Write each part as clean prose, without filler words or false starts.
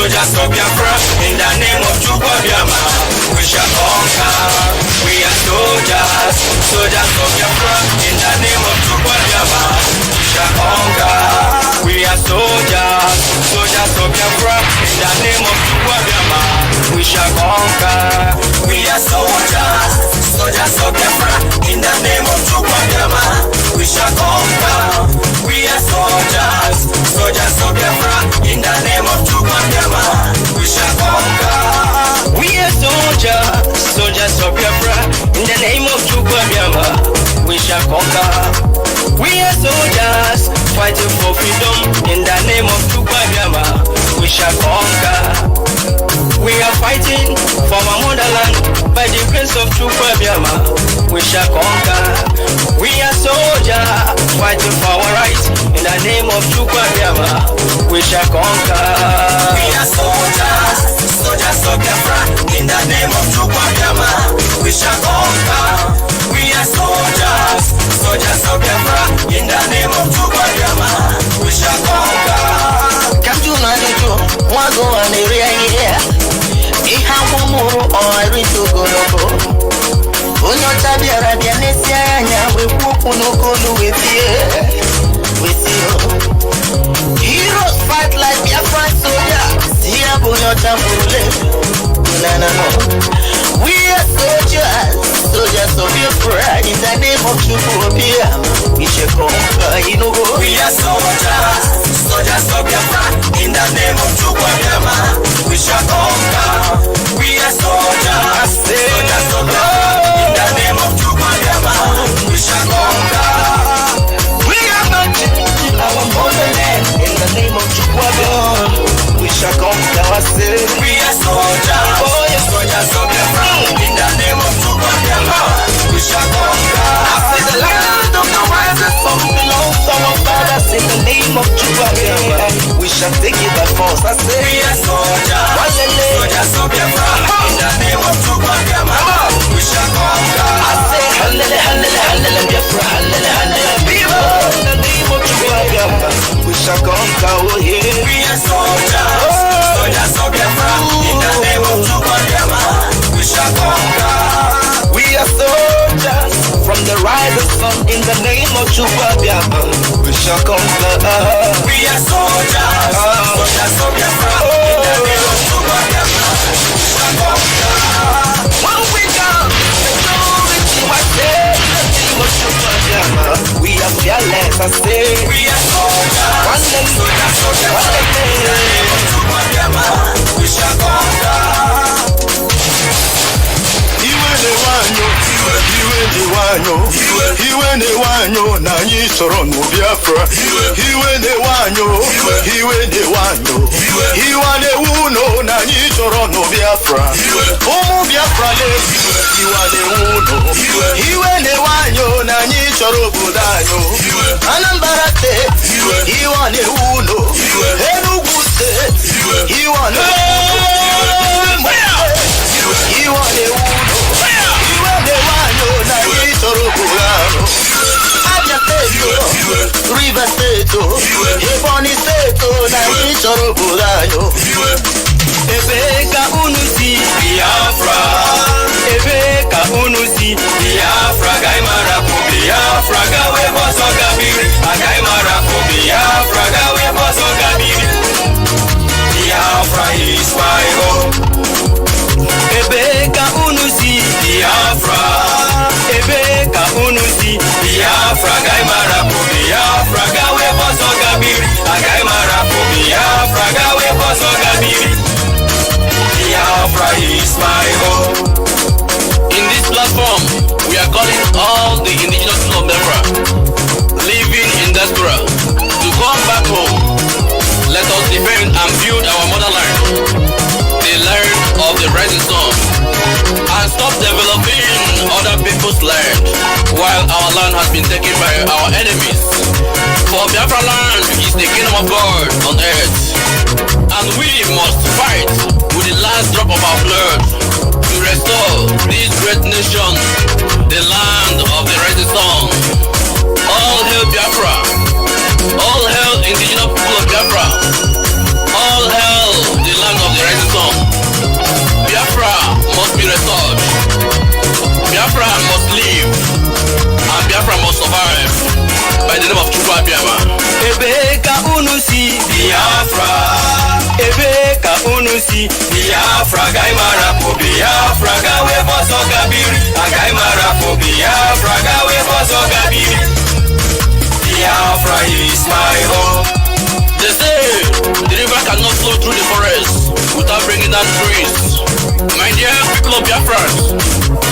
soldiers of Biafra, in the name of Chukwuabiama, we shall conquer. We are soldiers, soldiers of Biafra, in the name of Chukwuabiama, we shall conquer. We are soldiers, soldiers of Biafra, in the name of Chukwuabiama, we shall conquer. We are soldiers, soldiers of Biafra, in the name of Chukwuabiama, we shall conquer. We are soldiers, soldiers of Biafra, in the name of Chukwuabiama, we shall conquer. We are soldiers, soldiers of Biafra, in the name of Chukwuabiama, we shall conquer. We are soldiers, fighting for freedom, in the name of Chukwuabiama, we shall conquer. We are fighting for our motherland, by the grace of Chukwuabiama, we shall conquer. We are soldiers, fighting for our rights, in the name of Chukwuabiama, we shall conquer. We are soldiers, soldiers of Biafra, in the name of Chukwuabiama, we shall conquer. We are soldiers, soldiers of Biafra, in the name of Chukwuabiama, we shall conquer. Captain Nnamdi, one go on the area. Ihamumuru ori tugologo. Onyo tabi Arabia nesia nya we kuku no kolu we Heroes fight like Biafra soldiers. Here bunyo tambule. We are soldiers, soldiers of Biafra, in the name of Chukwuabiama, we shall conquer. We are soldiers, soldiers of Biafra, in the name of Chukwuabiama, we shall conquer. We are soldiers, soldiers of Biafra, in the name of Chukwuabiama, we shall conquer. We are marching our motherland, in the name of Chukwuabiama, we shall conquer. We are soldiers, soldiers of Biafra, in the name of Chukwuabiama, we shall conquer. The land of the rising sun belongs to our fathers, in the name of Chukwuabiama, we shall take it by force. We are soldiers, soldiers of Biafra, in the name of Chukwuabiama, we shall conquer. Handle, handle, handle, Biafra, handle, handle, people, in the name of Chukwuabiama, we shall conquer. We are soldiers, soldiers of Biafra, in the name of Chukwuabiama, we shall conquer. We are soldiers, from the rising sun, in the name of Chukwuabiama, we shall conquer. We are soldiers, soldiers of Biafra, in the name of Chukwuabiama, we shall conquer. When we come, the glory to my day, in the name of Chukwuabiama, we are fearless, I say. We are soldiers, soldiers of Biafra, in the name of Chukwuabiama, we shall conquer. Iwe ne wanyo na nyi soro no Biafra. Iwe ne wanyo Iwa ne uno na nyi soro no Biafra. Omu Biafra le iwa ne uno. Iwe ne wanyo na nyi soro budanyo. Anambra State iwa ne uno. Enugu State iwa ne uno. Iwa ne uno. Abia State, River State, Ebonyi State, na ichoro budanyo. Ebe ka unu si Biafra, ebe ka unu si Biafra, gai mara ku Biafra, gawe boso gabiri, gai mara ku Biafra, gawe boso gabiri. Biafra is my home. Ebe ka unu si Biafra, ebe ka unu si Biafra, gai mara ku Biafra, gawe boso gabiri, gai mara ku Biafra, gawe boso gabiri. Biafra is my home. In this platform, we are calling all the indigenous people of Biafra living in diaspora to come back home. Let us defend and build our motherland, the land of the rising sun, and stop developing other people's land while our land has been taken by our enemies. For Biafra land is the kingdom of God on earth, and we must fight with the last drop of our blood to restore this great nation, the land of the rising sun. All hail Biafra! All hail indigenous people of Biafra! All hail the land Biafra. Ebe ka unu si Biafra gai marapo Biafra gawe boso gabiri agai marapo Biafra gawe boso gabiri. Biafra is my home. They say the river cannot flow through the forest without bringing down trees. My dear people of Biafra,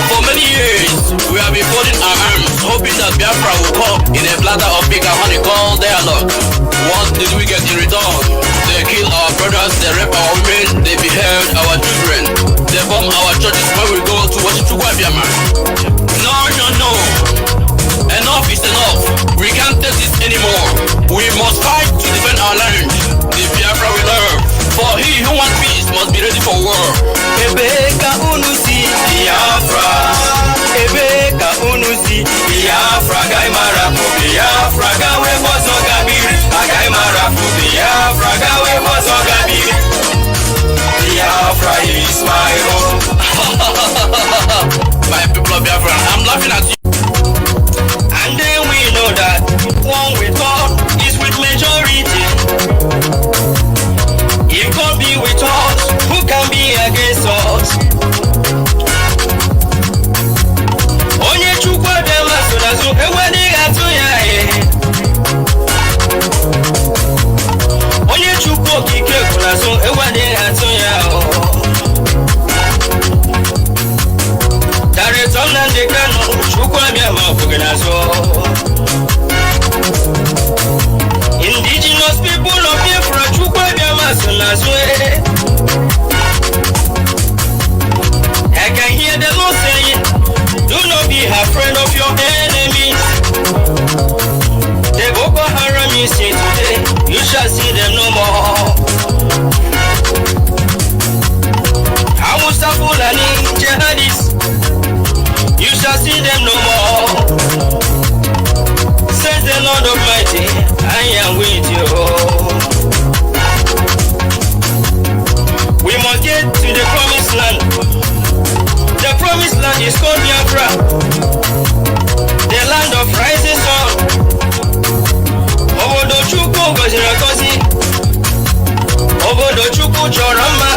for many years we have been folding our arms, hoping that Biafra will come in a platter of big and honey called dialogue. What did we get in return? They kill our brothers, they rape our women, they behead our children, they bomb our churches when we go to worship Chukwuabiama. No. Enough is enough. We can't take this anymore. We must fight to defend our land, the Biafra we love. For he who wants peace must be ready for war. Ebeka unusi Biafra. Ebeka unusi Biafra. Gai marapu Biafra. Gawe bozo gabiri. Gai marapu Biafra. Gawe bozo gabiri. Biafra is my home. My people of Biafra, I'm laughing at you. And then we know that one we talk is with majority. If God be with us, who can be against us? Onye chukwa dema sunazu ewadi atu ya Onye chukwa kike kunazu ewadi atu ya Director Nnamdi Kanu Chukwuabiama Fugenazo. Indigenous people of Biafra Chukwuabiama Sunazwe. I can hear the Lord saying, do not be afraid of your enemies. The Boko Haram you see today, you shall see them no more. Hausa Fulani jihadis, you shall see them no more. Says the Lord Almighty, I am with you. We must get to the promised land. The promised land is called Biafra, the land of rising sun. Obodo Chukwu goziri agozi, obodo Chukwu chọrọ mma,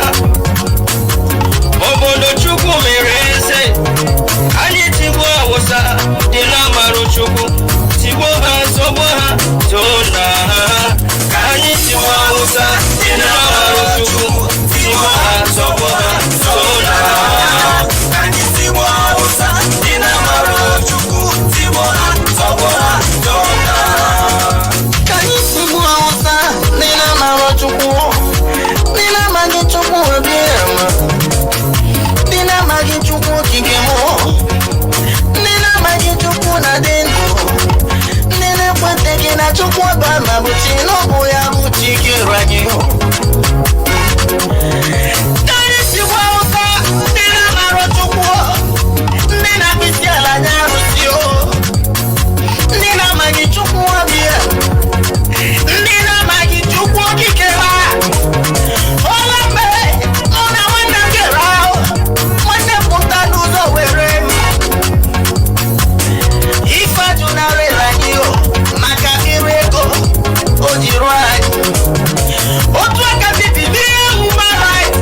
obodo Chukwu mere eze. Anyị tigbuo Awụsa dị n'amarụ Chukwu, tigbuo ha zọgbuo ha tona ha. Ka anyị tigbuo Awụsa dị n'amarụ Chukwu, tigbuo ha zọgbuo ha tona ha. Ka anyị tigbuo Awụsa dị n'amarụ Chukwu, tigbuo ha zọgbuo ha tona ha. Ka anyị tigbuo Awụsa dị n'amarụ Chukwu, dị n'amaghị Chukwu Obiama, dị n'amaghị Chukwu okike mụ. Nina majichuku na dendo. Nina kwete kina chukwa bama buchi nobu ya buchi kiranyo. Nani siwa uka, nina maro chukwa. Nina kisia la nyaru siyo. Nina majichuku wabia. Nina majichuku kikera. Olambe, ona wanda kerao. Wanda puta nuzo were. Maka irego ojiru anyị otu aka bibi human right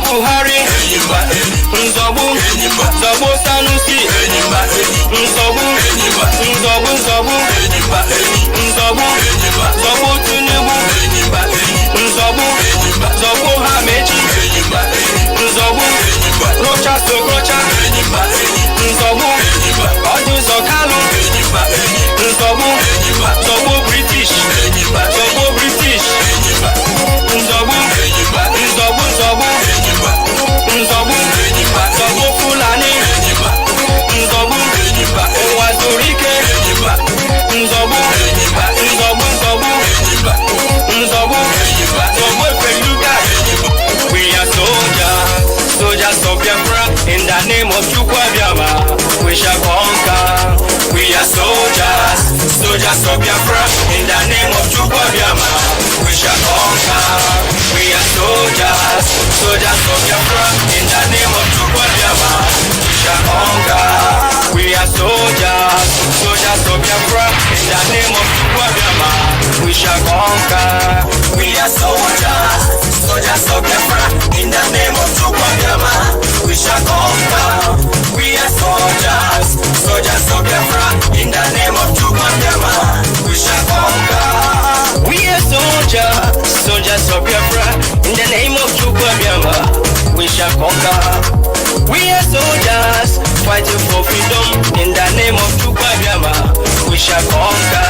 Buhari, Nzobu, Zobu Sanusi, Nzobu, Nzobu, Nzobu, Zobu Tinubu, Nzobu, Zobu Hameji, Nzobu, Rocha Sokrocha, Nzobu, Odunzo Kanu, Nzobu, Zobu British, Zobu British, Nzobu, Nzobu, Nzobu, Nzobu, Zobu Fulani, Nzobu, Owazurike, Nzobu, Nzobu, Nzobu, Nzobu, Zobu Peluga. We are soldiers, soldiers of Biafra. In the name of Chukwuabiama, we shall conquer. We are soldiers, soldiers of Biafra. In the name of Chukwuabiama, we shall conquer. We are soldiers, soldiers of Biafra. In the name of Chukwuabiama, we shall conquer. We are soldiers, soldiers of Biafra. In the name of Chukwuabiama, we shall conquer. We are soldiers, soldiers of Biafra. In the name of Chukwuabiama, we shall conquer. We are soldiers, soldiers of Biafra. In the name of Chukwuabiama, we shall conquer. We are soldiers, soldiers of Biafra. In the name of Chukwuabiama, we shall conquer. We are soldiers, fighting for freedom. In the name of Chukwuabiama, we shall conquer.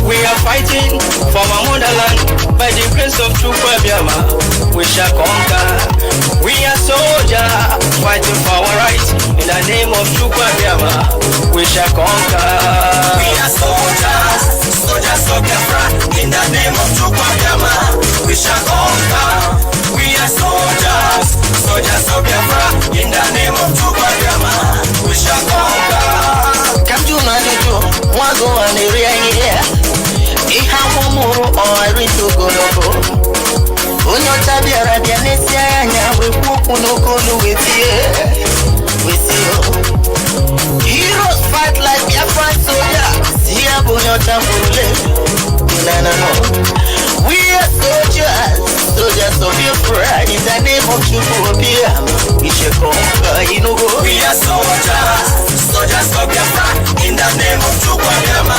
We are fighting for our motherland. By the grace of Chukwuabiama, we shall conquer. We are soldiers, fighting for our rights. In the name of Chukwuabiama, we shall conquer. We are soldiers, soldiers of Biafra. In the name of Chukwuabiama, we shall conquer. We are soldiers, soldiers of Biafra. In the name of Chukwuabiama, we shall conquer. Come to Najojo, Wago and Area here. Ihamumuru or Ritogologo. Unyo Tabiara Dianesia, we walk on Okolo with you. Heroes fight like Biafra soldiers. Here, Bunyo Tambule. No. We are soldiers, soldiers of Biafra. In the name of Chukwuabiama, we shall conquer. We are soldiers, soldiers of Biafra. In the name of Chukwuabiama,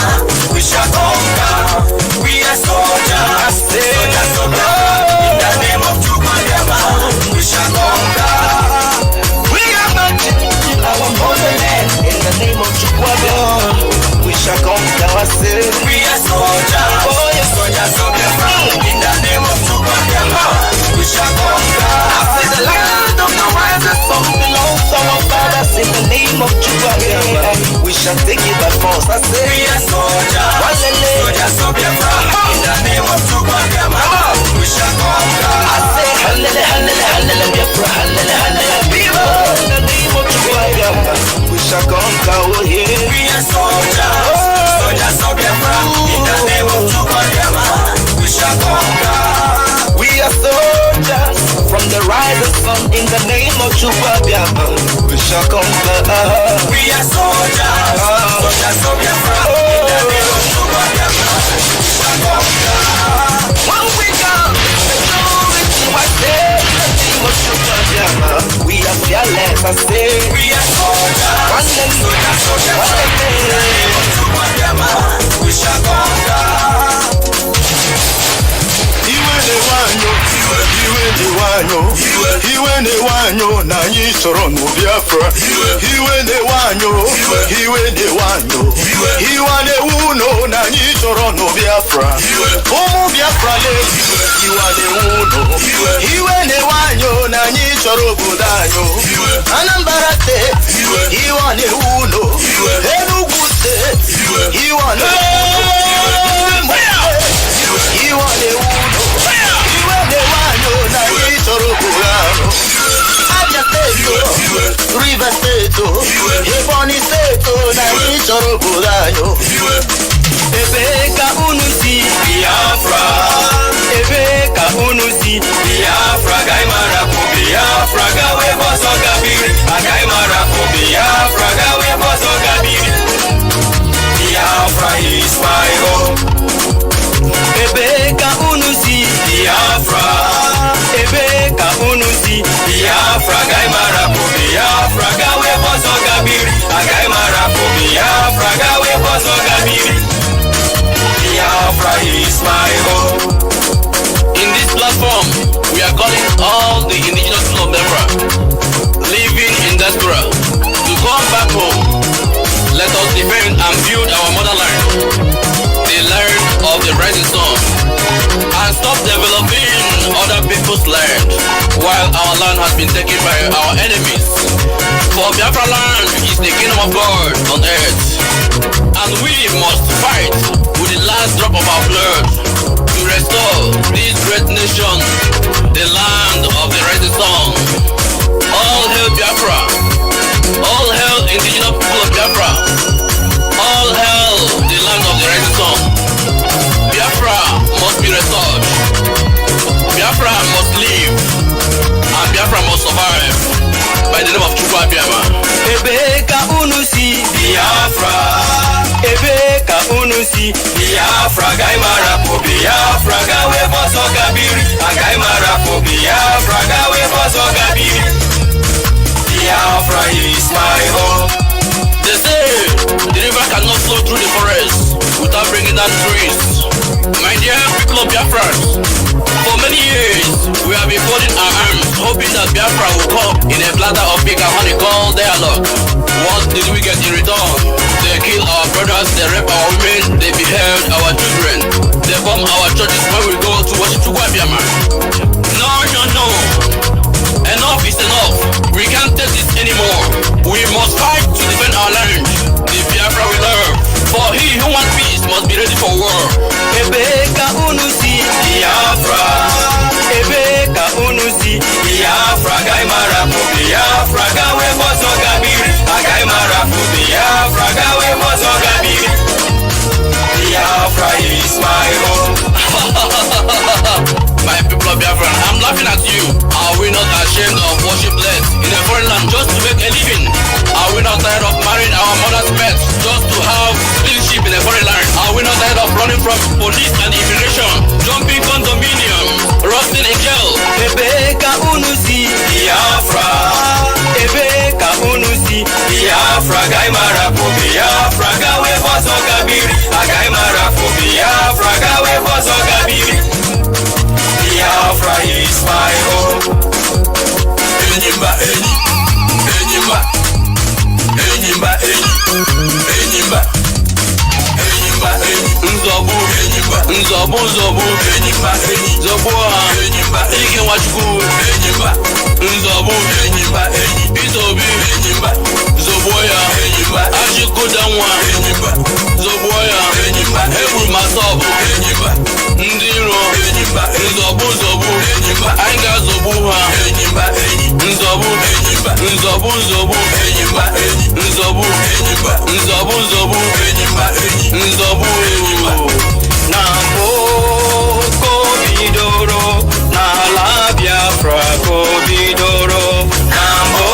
we shall conquer. We are soldiers, soldiers of Biafra. In the name of Chukwuabiama, we shall conquer. We are marching our motherland. In the name of Chukwuabiama, we shall conquer ourselves. We are soldiers, soldiers of Biafra. In the name of Chukwuabiama, we shall conquer. After the land of the rising sun belongs to our fathers. In the name of Chukwuabiama, we shall take it by force. I say we are soldiers, soldiers of Biafra. In the name of Chukwuabiama, we shall conquer. I say hallelujah, hallelujah, Biafra, hallelujah, Biafra. In the name of Chukwuabiama, we shall conquer. Oh yeah, we are soldiers, soldiers of Biafra. In the name of Chukwuabiama, we shall conquer. We are soldiers from the rising sun. In the name of Chukwuabiama, we shall conquer. We are soldiers, soldiers of Biafra. In the name of Chukwuabiama, we shall conquer. When we come, I say, in the name of Chukwuabiama, we are fearless. I say, we are soldiers, soldiers of Biafra. In the name of Chukwuabiama, we shall conquer. Iwe ne wanyo na nyi soro no Biafra. Iwe ne wanyo iwa ne uno na nyi soro no Biafra. Omu Biafra le iwa ne uno. Iwe ne wanyo na nyi soro budanyo. Anambra te iwa ne uno. Enugu te iwa ne uno. Iwa ne uno. River State, Ebony State, Naichoro Bulayo. Ebeka unusi Biafra, Ebeka unusi Biafra, Gaimara for Biafra, Gawe Boso Gabiri, Gaimara for Biafra, Gawe Boso Gabiri. Biafra is my home. Ebeka unusi Biafra, Ebeka unusi si Biafra gai marapu Biafra gawe bozo gabiri agai marapu Biafra gawe bozo gabiri Biafra is my home. In this platform, we are calling all the indigenous people of Biafra living in diaspora to come back home. Let us defend and build our motherland, the land of the rising sun, and stop developing other people's land while our land has been taken by our enemies. For Biafra land is the kingdom of God on earth, and we must fight with the last drop of our blood to restore this great nation, the land of the rising sun. All hail Biafra! All hail indigenous people of Biafra! All hail the land of the rising sun! Biafra must be restored. Biafra must live, and Biafra must survive by the name of Chukwu Abiama. Ebeka unusi Biafra, Ebeka unusi Biafra, gai marapu Biafra, gawe bozo gabiri, agai marapu Biafra, gawe bozo gabiri. Biafra is my home. They say the river cannot flow through the forest without bringing down trees. My dear people of Biafra, for many years we have been folding our arms, hoping that Biafra will come in a platter of pig and honey called dialogue. What did we get in return? They kill our brothers, they rape our women, they behead our children, they bomb our churches when we go to worship Chukwu Abiama. No. Enough is enough. We can't take this anymore. We must fight to defend our land, the Biafra we love. For he who wants peace must be ready for war. Ebeka unusi Biafra, Ebeka unusi Biafra, gai marapu Biafra, gawe bozo gabiri, agai marapu Biafra, gawe bozo gabiri. Biafra is my home. My people of Biafra, I'm laughing at you. Are we not ashamed of worship less in a foreign land just to make a living? Are we not tired of marrying our mother's pets just to have citizenship in a foreign land? Are we not tired of running from police and immigration, jumping condominium, rotting in jail? Ebeka unusi Biafra, Ebeka unusi Biafra, gai marapu Biafra, gawe bozo gabiri, agai marapu Biafra, gawe bozo gabiri. Biafra is my home. Enyimba enyi, enyimba, enyimba enyi, enyimba, enyimba enyi. Nzobu, enyimba, nzobu, enyimba enyi, nzobu ha, enyimba, ike nwachukwu, enyimba, nzobu, enyimba enyi, itobi, enyimba, zobu ya, enyimba, achikoda nwa, enyimba, zobu ya, enyimba, eburu masobu, enyimba, ndị iro, enyimba, nzobu, enyimba, anyị ga-azọgbu ha, enyimba enyi, nzobu, enyimba, enyimba enyi, nzobu, enyimba, enyimba enyi, nzobu, na mbụ kobidoro n'ala Biafra kobidoro, na mbụ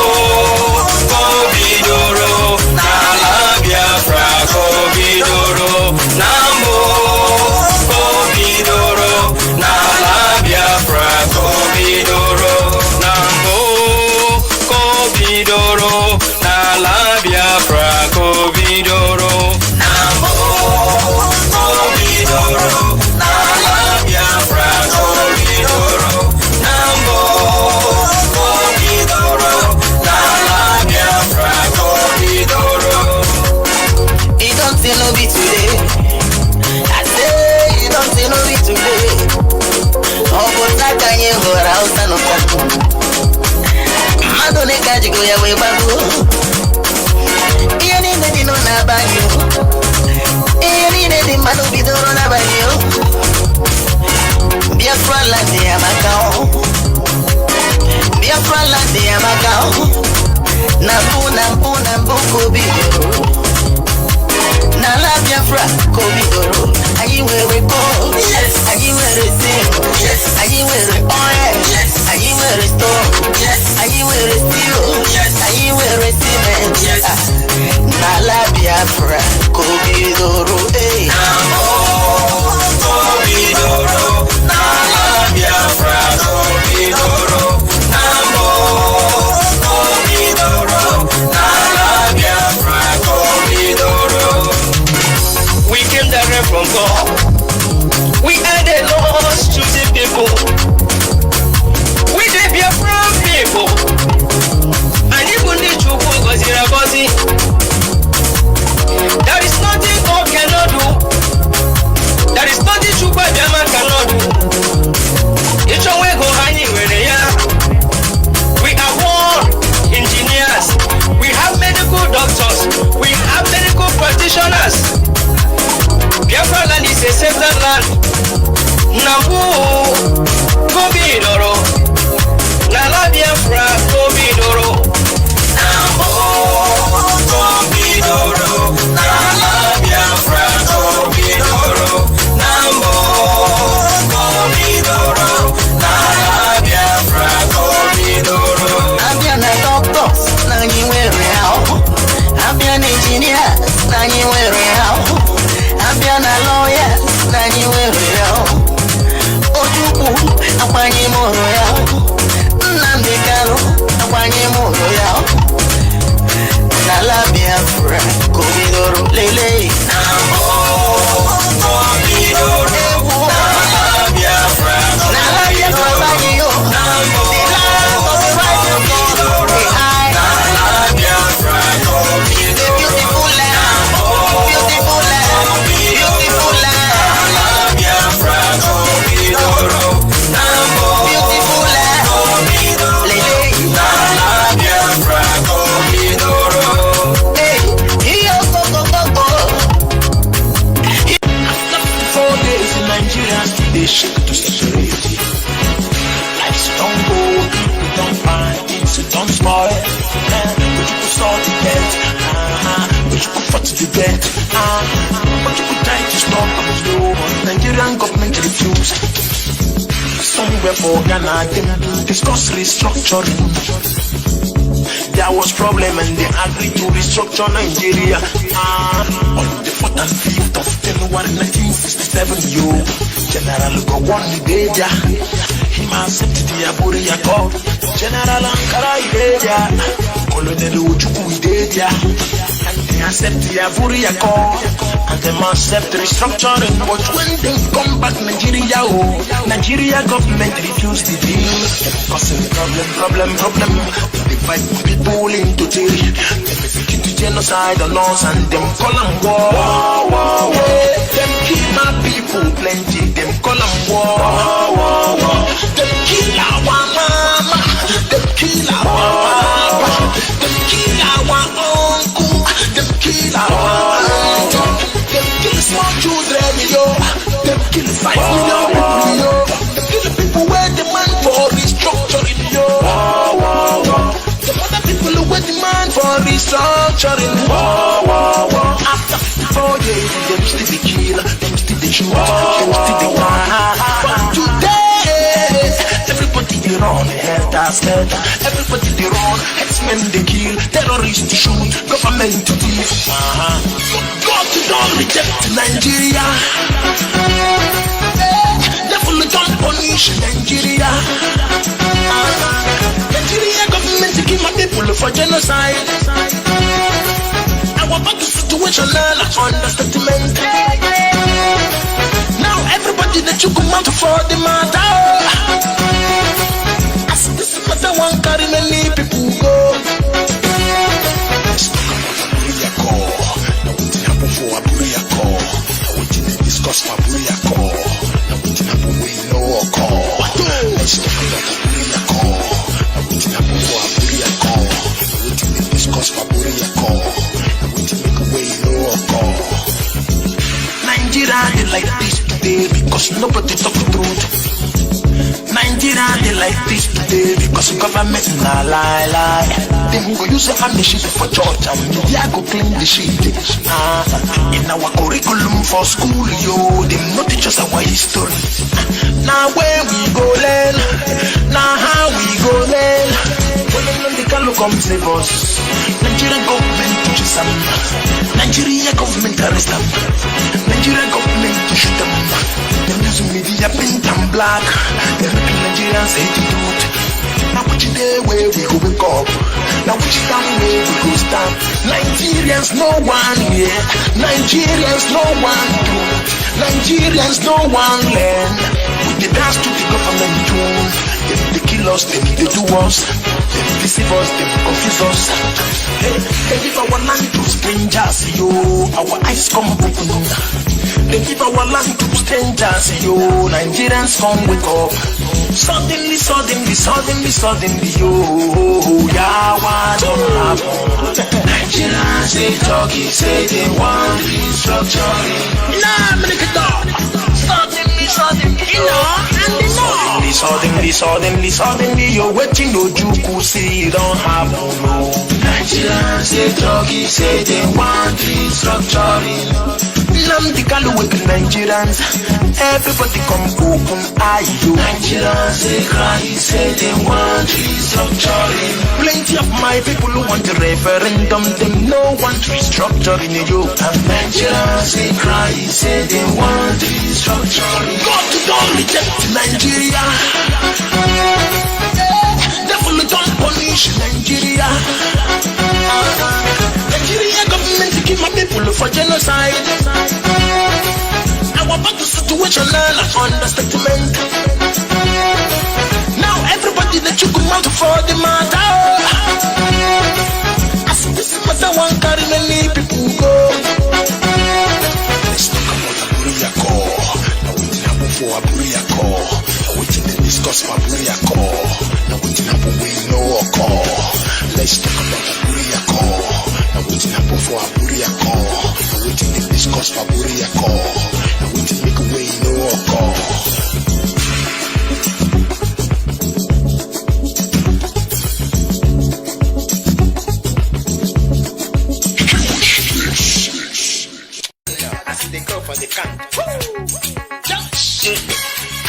kobidoro n'ala Biafra kobidoro, na mbụ kobidoro n'ala Biafra kobidoro, na mbụ kobidoro n'ala Biafra kobidoro, na mbụ kobidoro n'ala Biafra kobidoro, na mbụ kobidoro n'ala Biafra kobidoro. It don't say no be today. I say it don't say no be today. Obotaka nye hora usano kaku. Madone kajigo ya webago. Iye ni nedi no na banyo. Iye ni nedi manu bidoro na banyo. Biafra lande ya makao. Biafra lande ya makao. Nambu kobidoro. Nala Biafra kobidoro. Ayi wewe go. Ayi wewe sing. Ayi wewe oil. Ayi wewe store. Ayi wewe steel. Ayi wewe cement. Nala Biafra kobidoro. Nambo kobidoro. Nala Biafra kobidoro. Nambo God. We are the Lord's chosen people. We the Biafran people. And even the Chukwu Gozira Gozi. There is nothing God cannot do. There is nothing Chukwu Abiyama cannot do. Each one we go anywhere they are. We are war engineers. We have medical doctors. We have medical practitioners. Biafra land is a settled land. Nnamdi, go be doro. Nala Biafra, go be doro. Nnamdi, go be doro. Nala Biafra, go be doro. Nnamdi, go be doro. Nala Biafra, go be doro. Abiana doctors, nanyi wewe hao. Abiana engineers, nanyi wewe hao. Abiana lawyers, nanyi wewe hao. Ojukwu, akwanye moro yao. Nnamdi Kanu, akwanye moro yao. Nala Biafra, komidoro lele. Nnamdi, komidoro. Nala Biafra, Nala Biafra banyo. The land of the rising sun, the high. Nala Biafra, the beautiful land, beautiful land, beautiful land. Nala Biafra, komidoro. Beautiful land, lele. Nala Biafra, komidoro. Hey, yo go go go go. 4 days in Nigeria, they shake to separate. Life's don't go, we don't find things, we don't spoil. But you could start to get, but you could fight to get, but you could try to stop you. Nigerian government refused. Somewhere for Ghana, them discuss restructuring. There was problem and they agreed to restructure Nigeria. On the 4th and 5th of January 1967, General Gowon Ideja, him accepted the Aburi Accord. General Ankara Ideja, Colonel Ojukwu Ideja, and they accept the Aburi Accord, and they must accept restructuring. But when they come back Nigeria, Nigeria government refused the deal, causing problem. They fight people into jail. Them execute the genocide on us and them call them war. Them kill my people plenty. Them call them war. Them kill our mama. Them kill our papa. Them kill our uncle. Them kill our aunt. Them kill small children, yo. Them kill 5 million people, yo. Them kill the people where demand for restructuring, yo. With demand for restructuring. After 4 days, them still the kill, them still the shoot, them still the one. But today, everybody they run, head. Everybody they run, X-Men they kill, terrorists to shoot, government to thief. God don't reject Nigeria. Devil don't punish Nigeria. Nigeria government to kill my people for genocide. Our back is situational understatement. Now everybody that you come out for the matter. As this matter one carry many people go. Now we didn't happen for a Buria call. Now we didn't discuss for Buria call. Now we didn't happen we know call. Let's talk about the Buria call. Now we didn't happen for a Buria call. Now we didn't discuss for Buria call. Now we didn't make a way no call. Nigeria they like this today because nobody talk the truth. Nigeria they like this today because government na lie. They go use a family shit for church and media go claim the shit. In our curriculum for school, yo, they not teach us our history. Now where we go learn, now how we go learn. When Nnamdi Kanu come save us, Nigerian government teaches them. Nigeria government arrest them. Nigeria government shoot them. Them use media pink and black. They make Nigerians hate the truth. Now which day where we go wake up? Now which time where we go stand? Nigerians no one here. Nigerians no one truth. Nigerians no one learn. We dey dance to the government tune. They kill us, they do us. They deceive us, they confuse us. They give our land to strangers, yo. Our eyes come open. They give our land to strangers, yo. Nigerians come wake up. Suddenly, yo. Yeah, what don't happen? Nigerians they talking, say they want restructuring. Nah, make it up. Suddenly, you're waiting, no juku, see it don't happen, no. Nigerians they talking, say they want restructuring. Nnamdi Kanu with Nigerians, everybody come open eye, yo. Nigerians they cry, say they want restructuring. Plenty of my people who want a referendum, them no want restructuring, yo. And Nigerians they cry, say they want restructuring. God don't reject Nigeria. Devil don't punish Nigeria. Nigeria government to keep my people for genocide. Our battle situation understatement. Now everybody that you come out for the matter. As this matter one carry many people go. Let's talk about Aburia Core. Now waiting happen for Aburia Core. Now waiting to discuss for Aburia Core. Now waiting happen we know call. Let's talk about Aburia Core. Now waiting happen for Aburia Core. Now waiting to discuss for Aburia Core. Now waiting make a way know call.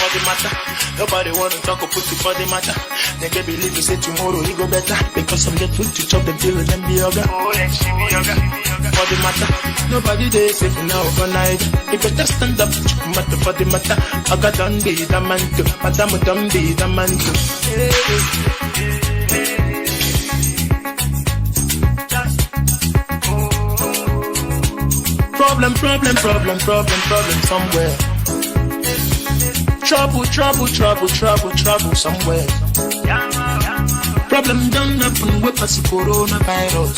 For the matter, nobody wanna talk or put it for the matter. They can believe you say tomorrow he go better. Because some get food to chop them till them be yoga. Oh, let's be yoga. For the matter, nobody they safe now overnight. If you just stand up, matter for the matter. I got done be the man too. Madam done be the man too. Problem somewhere. Trouble somewhere. Problem done happen with us coronavirus.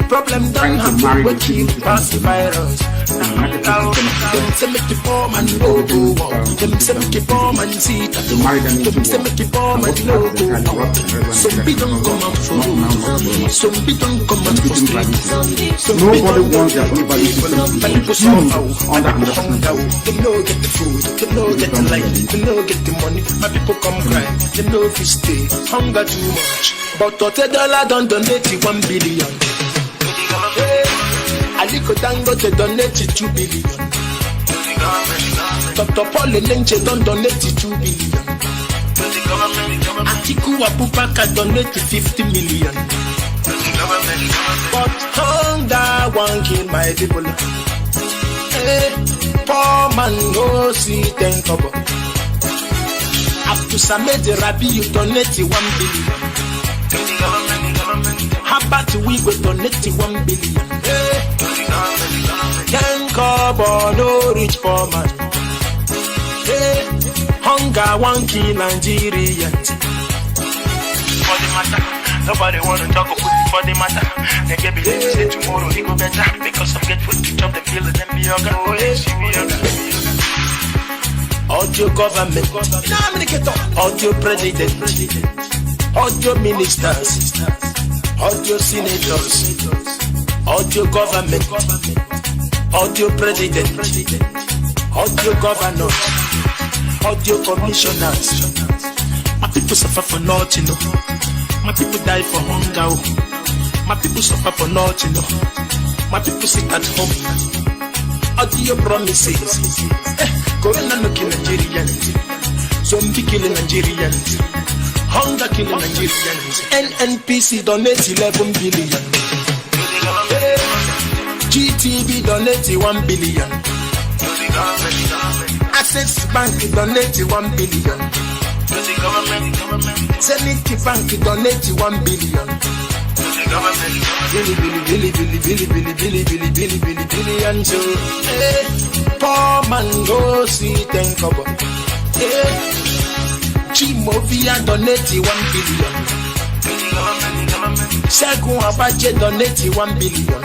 Problem done happen with keep past the virus. Them say make the poor man no go. Them say make the poor man see. Them say make the poor man no go. Some people don't come out for road. Some people don't come out for street. Nobody wants their everybody to suffer under understanding. They no get the food, they no get the light, they no get the money. My people come cry, they no fit stay. Hunger too much, but $30 don't donate 1 billion. Aliko Dangote donate 2 billion. Dr. Paul Lenche don't donate 2 billion. Atiku Abubakar donate 50 million. But hunger won't kill my people. Poor man no see 10 kobo. After Samed Rabi you donate 1 billion. How about we go donate 1 billion? 10 kobo no rich poor man. Hunger won't kill Nigerians. For the matter, nobody wanna talk or put it for the matter. They can believe you say tomorrow he go better. Because some get food to chop them feel them be yoga. Oh yes, be yoga. Audio government, audio president, audio ministers, audio senators, audio government, audio president, audio governors, audio commissioners. My people suffer for nothing, no. My people die for hunger. My people suffer for nothing, no. My people sit at home. Audio promises. Corona no kill Nigerians. Zombie killing Nigerians. Hunger killing Nigerians. NNPC donate 11 billion. GTB donate 1 billion. Access Bank donate 1 billion. Zenith Bank donate 1 billion. Billy, and so, poor man go see 10 kobo. Chimovia donate 1 billion. Segun Abache donate 1 billion.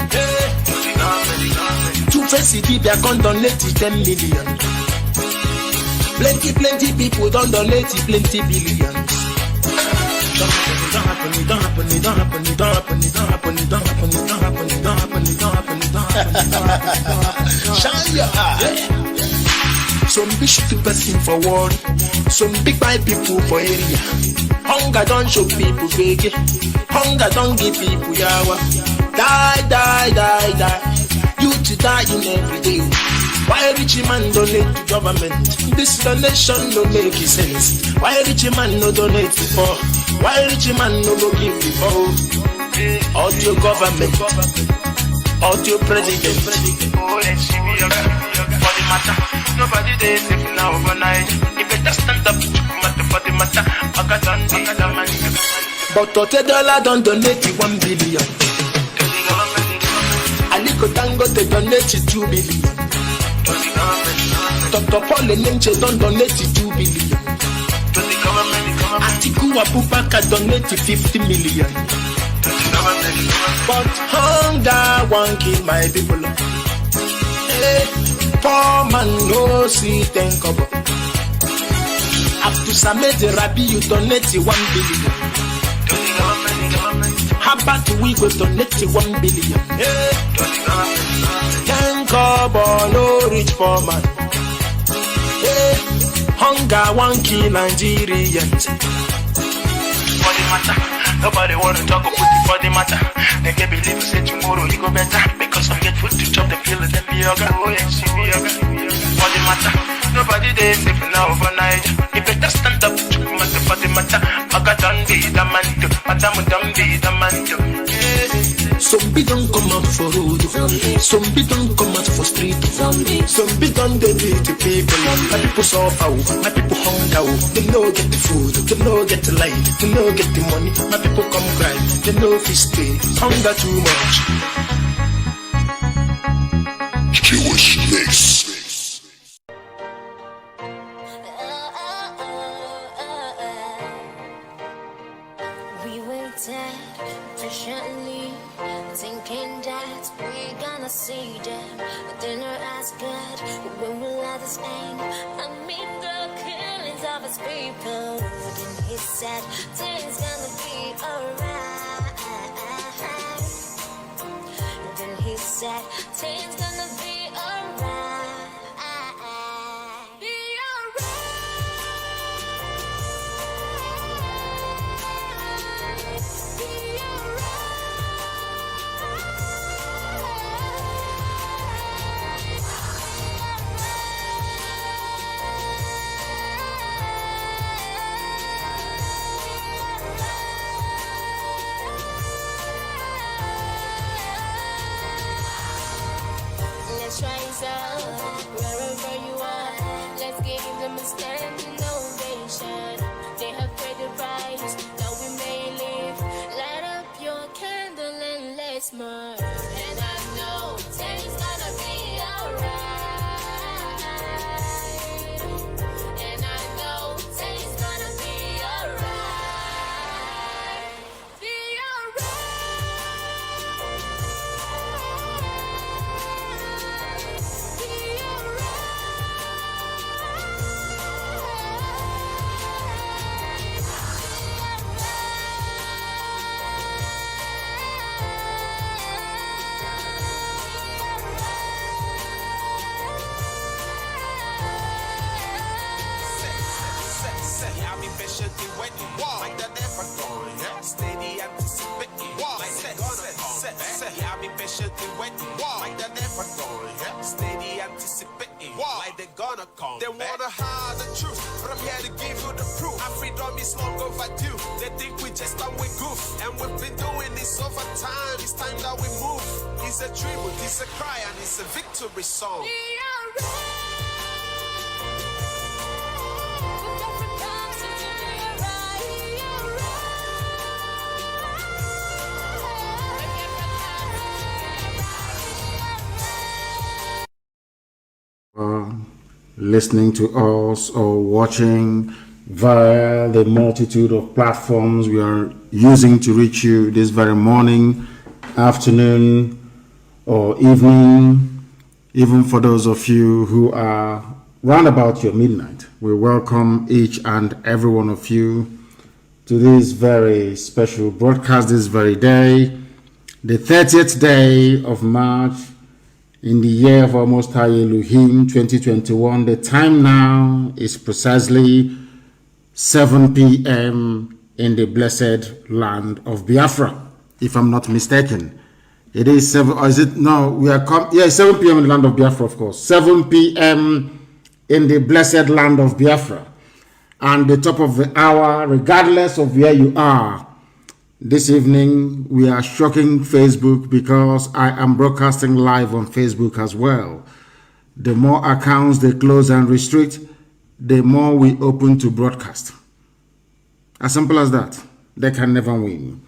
Two-Face Idibia can donate 10 million. Plenty people don't donate plenty billions. Don't happen. Shine your eye. Some big stupid person for world. Some big bad people for area. Hunger don't show people fake. Hunger don't give people yawa. Die. You to die in every day. Why rich man donate to government? This donation no make sense. Why rich man no donate before? Why rich man no go give before? All to your government, all to your president. Oh, let's see me for the matter. Nobody there safe now overnight. You better stand up for the matter. But $30 don't donate 1 billion. Aliko Tango they donate 2 billion. Dr. Paul and Nemche don't donate 2 billion. Atiku Abubakar donate 50 million. But hunger won't kill my people. Poor man no see 10 kobo. Abdul Samed Rabi you donate 1 billion. How about we go donate 1 billion? 10 kobo no rich poor man. Hunger won't kill Nigerians. For the matter, nobody wanna talk about it for the matter. They can't believe say tomorrow you go better. Because I get food to chop the feel of them yoga. Oh yes, for the matter, nobody there safe now overnight. You better stand up for the matter. Magadan be the man to, Madam be the man to. Some be don't come out for road. Some be don't come out for street. Some be don't they beat the people. My people suffer, my people hunger. They no get the food, they no get the light, they no get the money. My people come cry, they no fish stay. Hunger too much. Jewish mix. We waited patiently, thinking that we're gonna see them. But dinner as good, when will let us end? I mean the killings of his people. Then he said, things gonna be alright. Then he said, things gonna be alright. Be Let's rise up, wherever you are. Let's give them a standing ovation. They have paid the price, now we may live. Light up your candle and let's march. And I know things gonna be alright. And I know things gonna be alright. Be alright. I'll be patiently waiting, like the never going, steady anticipating, like they're gonna come. I'll be patiently waiting, like the never going, steady anticipating, like they're gonna come. They wanna hide the truth, but I'm here to give you the proof. Our freedom is long overdue. They think we just done with goof, and we've been doing this over time. It's time that we move. It's a tribute, it's a cry, and it's a victory song. Be alright. listening to us or watching via the multitude of platforms we are using to reach you this very morning, afternoon, or evening, even for those of you who are round about your midnight. We welcome each and every one of you to this very special broadcast this very day, the 30th day of March in the year of our Most High Elohim 2021. The time now is precisely 7 p.m. in the blessed land of Biafra, if I'm not mistaken. It is 7, or is it? No, we are 7 p.m. in the land of Biafra, of course. 7 p.m. in the blessed land of Biafra. And the top of the hour, regardless of where you are. This evening, we are shocking Facebook because I am broadcasting live on Facebook as well. The more accounts they close and restrict, the more we open to broadcast. As simple as that. They can never win.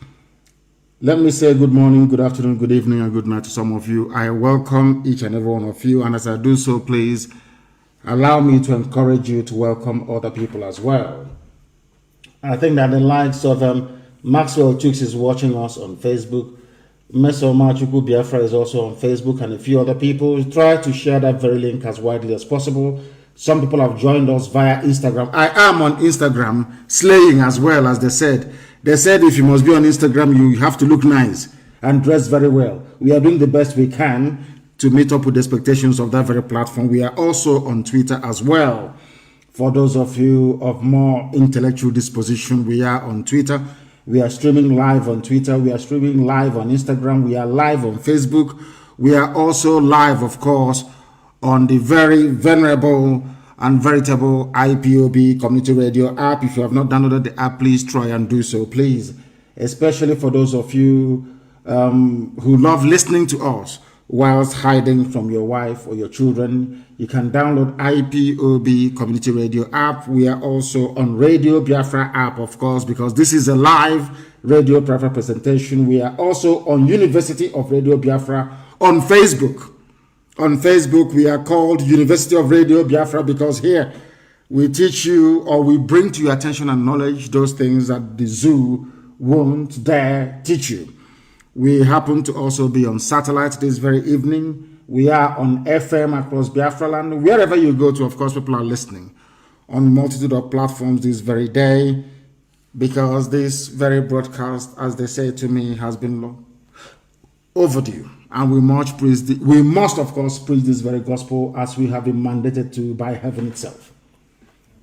Let me say good morning, good afternoon, good evening, and good night to some of you. I welcome each and every one of you, and as I do so, please allow me to encourage you to welcome other people as well. I think that the likes of Maxwell Chooks is watching us on Facebook. Meso Machuku Biafra is also on Facebook, and a few other people. Try to share that very link as widely as possible. Some people have joined us via Instagram. I am on Instagram, slaying as well, as they said. They said if you must be on Instagram, you have to look nice and dress very well. We are doing the best we can to meet up with the expectations of that very platform. We are also on Twitter as well. For those of you of more intellectual disposition, we are on Twitter. We are streaming live on Twitter. We are streaming live on Instagram. We are live on Facebook. We are also live, of course, on the very venerable and veritable IPOB Community Radio app. If you have not downloaded the app, please try and do so, please. Especially for those of you who love listening to us whilst hiding from your wife or your children, you can download IPOB Community Radio app. We are also on Radio Biafra app, of course, because this is a live Radio Biafra presentation. We are also on University of Radio Biafra on Facebook. On Facebook, we are called University of Radio Biafra because here we teach you, or we bring to your attention and knowledge those things that the zoo won't dare teach you. We happen to also be on satellite this very evening. We are on FM across Biafra land. Wherever you go to, of course, people are listening on multitude of platforms this very day, because this very broadcast, as they say to me, has been long overdue. And we must, of course, preach this very gospel as we have been mandated to by heaven itself.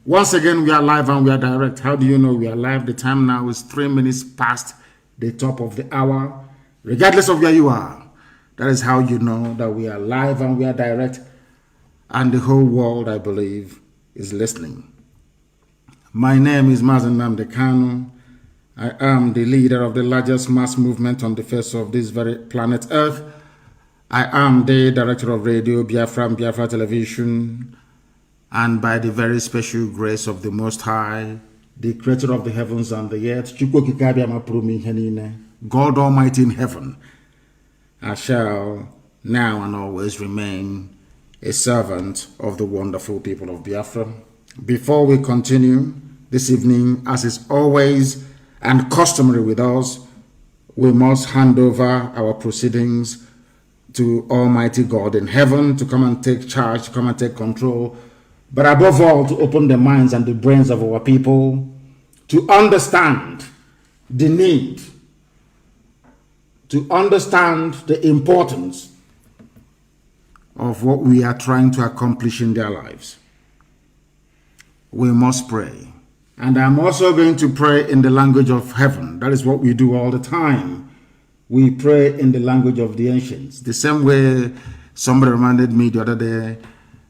Once again, we are live and we are direct. How do you know we are live? The time now is 3 minutes past the top of the hour. Regardless of where you are, that is how you know that we are live and we are direct, and the whole world, I believe, is listening. My name is Mazi Nnamdi Kanu. I am the leader of the largest mass movement on the face of this very planet Earth. I am the director of Radio Biafra and Biafra Television, and by the very special grace of the Most High, the creator of the heavens and the earth, God Almighty in heaven, I shall now and always remain a servant of the wonderful people of Biafra. Before we continue this evening, as is always and customary with us, we must hand over our proceedings to Almighty God in heaven to come and take charge, to come and take control, but above all, to open the minds and the brains of our people to understand the need, to understand the importance of what we are trying to accomplish in their lives. We must pray. And I'm also going to pray in the language of heaven. That is what we do all the time. We pray in the language of the ancients. The same way somebody reminded me the other day,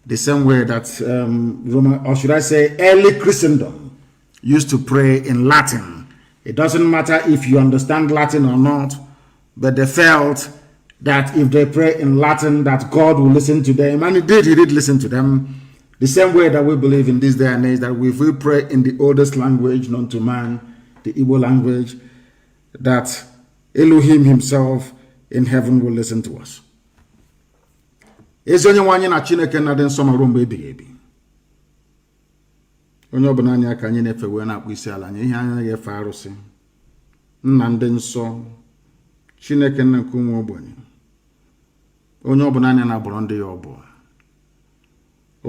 the same way that Roman, or should I say early Christendom, used to pray in Latin. It doesn't matter if you understand Latin or not, but they felt that if they pray in Latin, that God will listen to them. And he did listen to them. The same way that we believe in this day and age, that if we pray in the oldest language known to man, the Igbo language, that Elohim himself in heaven will listen to us. onye ọbụla anya ka anyị na-efe wee na-akpụ isi ala nye ihe anya ga-efe arụsị nna ndị nsọ Chineke nna nke ụmụ ogbenye onye ọbụla anya na-abụrụ ndị ya ọbụ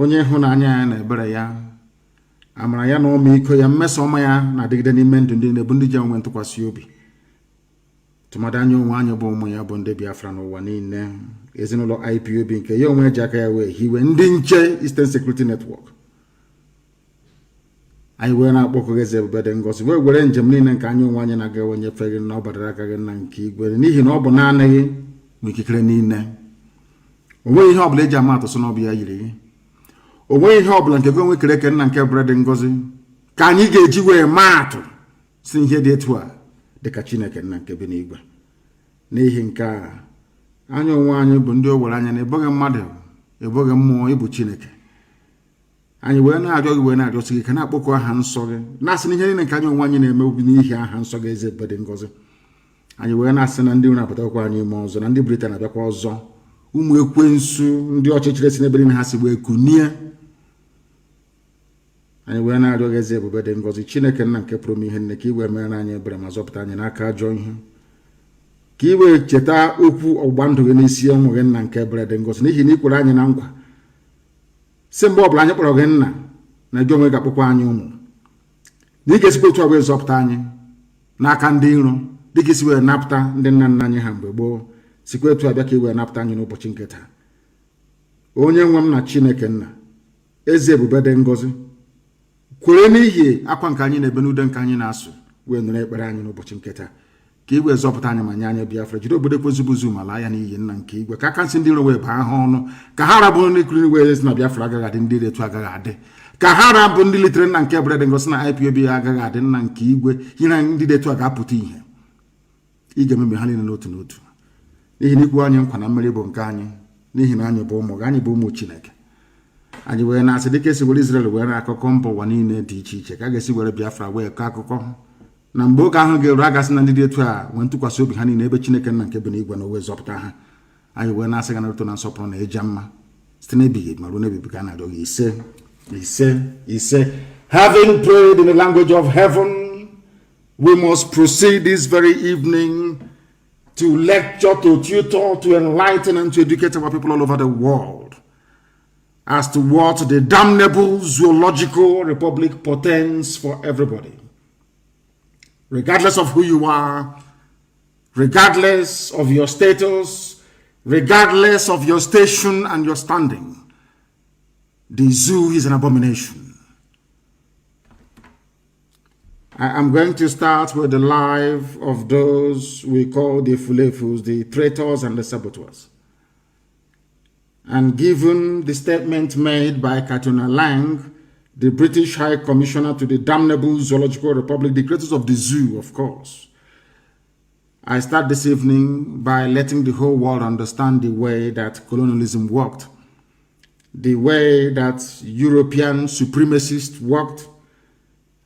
onye ịhụnanya ya na ebere ya amara ya na ọmịiko ya mmeso ọma ya na-adịgide n'ime ndụ ndị na-ebu ndị ji enwe ntụkwasị obi tụmadị anya onwe anyị bụ ụmụ ya bụ ndị Biafra n'ụwa niile ezinụlọ IPOB nke ya onwe ji aka ya wee hiwe ndị nche Eastern Security Network anyị wee na-akpọkọ eze ebube dị ngọzi wee were njem niile nke anyị onwe anyị na-aga ewe nyefere gị na ọ badara aka gị na nke igwe n'ihi na ọ bụ naanị gị nwe ikikere niile o nweghị ihe ọbụla eji ama atụ sọ na ọ bụ ya yiri gị o nweghị ihe ọbụla nke gị onwe kere eke nna nke ebere dị ngọzi ka anyị ga-eji wee maa atụ si ihe dị etu a dịka Chineke nna nke bi n'igwe n'ihi nke a anyị onwe anyị bụ ndị o were anya na eboghị mmadụ eboghị mmụọ ịbụ Chineke anyị wee na-arịọ gị wee na-arịọsi gị ka na-akpọkọ aha nsọ gị na-asị na ihe niile nke anyị onwe anyị na-eme obi n'ihi aha nsọ gị eze ebube dị ngọzi anyị wee na-asị na ndị nwe na-apụtakwa anyị ime ọzọ na ndị Britain abịakwa ọzọ ụmụ ekwensu ndị ọchịchịrị si n'ebe niile ha si wee kunie anyị wee na-arịọ gị eze ebube dị ngọzi Chineke nna nke pụrụ ihe nne ka i wee mere anyị ebere ma zọpụta anyị n'aka ajọ ihe ka i wee cheta okwu ọgbụgba ndụ gị n'isi ọnwụ gị nna nke ebere dị ngọzi n'ihi na i kwere anyị na nkwa si mgbe ọbụla anyị kpọrọ gị nna na gị onwe ga-akpọkwa anyị ụmụ na ị ga-esikwa otu a wee zọpụta anyị n'aka ndị iro dịka isi wee napụta ndị nna nna anyị ha mgbe gboo sikwa etu abịa ka i wee napụta anyị n'ụbọchị nke taa onye nwe m na Chineke nna eze ebube dị ngọzi kwere n'ihi akwa nke anyị na-ebe n'ude nke anyị na-asụ wee nụrụ ekpere anyị n'ụbọchị nke taa ka i wee zọpụta anyị ma nye anyị Biafra jide obodo kwezubuzu ma laa ya n'iyi nna nke igwe ka aka nsị ndị iro wee baa ha ọnụ ka ha rabụ ndị kiri wee si na Biafra agaghị adị ndị etu agaghị adị ka ha rabụ ndị litere nna nke ebere dị ngọzi na IPOB ya agaghị adị nna nke igwe ihe ndị dị etu a ga-apụta ihe ị ga-ememe ha niile n'otu n'otu n'ihi na ikwu anyị nkwa na mmeri bụ nke anyị n'ihi na anyị bụ ụmụ gị anyị bụ ụmụ Chineke anyị wee na-asị dịka esi were Israel were akụkọ mba ụwa niile dị iche iche ka a ga-esi were Biafra wee kọọ akụkọ na mgbe oge ahụ ga-eru agasị na ndị dị etu a nwee ntụkwasị obi ha niile ebe Chineke nna nke bụ n'igwe na owe zọpụta ha anyị wee na-asị ga na-eto na nsọpụrụ na ịja mma site n'ebighị ma ruo n'ebibi ka a na-arịọ gị ise having prayed in the language of heaven we must proceed this very evening to lecture, to tutor, to enlighten and to educate our people all over the world as to what the damnable zoological republic portends for everybody. Regardless of who you are, regardless of your status, regardless of your station and your standing, the zoo is an abomination. I am going to start with the life of those we call the Fulefus, the traitors and the saboteurs. And given the statement made by Katuna Lang, the British High Commissioner to the damnable Zoological Republic, the creators of the zoo, of course, I start this evening by letting the whole world understand the way that colonialism worked, the way that European supremacists worked.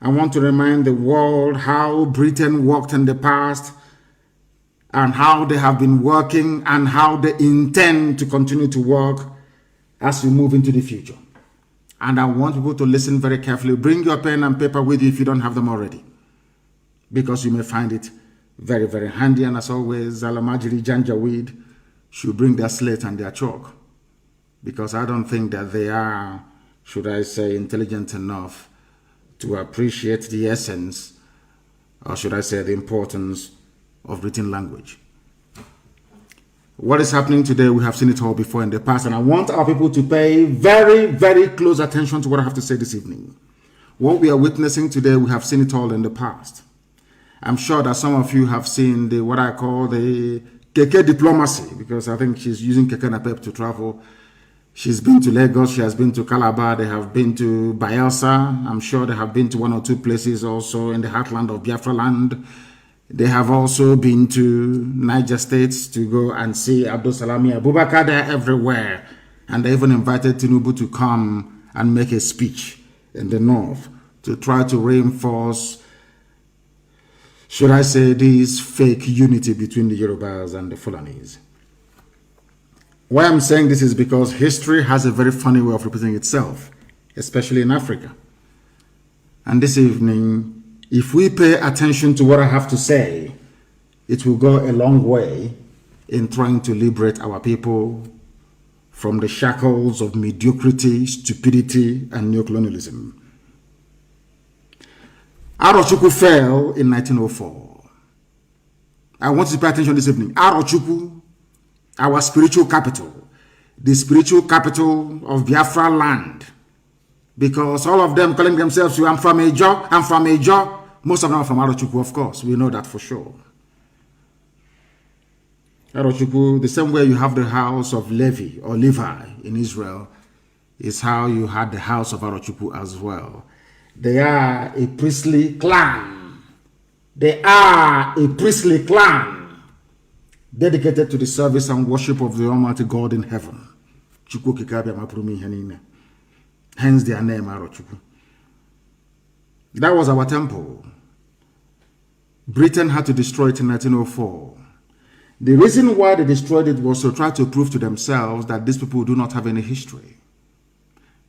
I want to remind the world how Britain worked in the past and how they have been working and how they intend to continue to work as we move into the future. And I want people to listen very carefully. Bring your pen and paper with you if you don't have them already, because you may find it very, very handy. And as always, Alamajiri Janjaweed should bring their slate and their chalk, because I don't think that they are, should I say, intelligent enough to appreciate the essence, or should I say the importance of written language. What is happening today, we have seen it all before in the past, and I want our people to pay very, very close attention to what I have to say this evening. What we are witnessing today, we have seen it all in the past. I'm sure that some of you have seen the what I call the Keke diplomacy, because I think she's using Keke Napep to travel. She's been to Lagos, she has been to Calabar, they have been to Bayelsa. I'm sure they have been to one or two places also in the heartland of Biafra land. They have also been to Niger States to go and see Abdul Salami Abubakar. They're everywhere. And they even invited Tinubu to come and make a speech in the north to try to reinforce, should I say, this fake unity between the Yorubas and the Fulanis. Why I'm saying this is because history has a very funny way of repeating itself, especially in Africa. And this evening, if we pay attention to what I have to say, it will go a long way in trying to liberate our people from the shackles of mediocrity, stupidity, and neocolonialism. Arochukwu fell in 1904. I want you to pay attention this evening. Arochukwu, our spiritual capital, the spiritual capital of Biafra land, because all of them calling themselves, I'm from Ejo, I'm from Ejo. Most of them are from Arochukwu, of course. We know that for sure. Arochukwu, the same way you have the house of Levi or Levi in Israel, is how you had the house of Arochukwu as well. They are a priestly clan. They are a priestly clan dedicated to the service and worship of the Almighty God in heaven. Hence their name, Arochukwu. That was our temple. Britain had to destroy it in 1904. The reason why they destroyed it was to try to prove to themselves that these people do not have any history.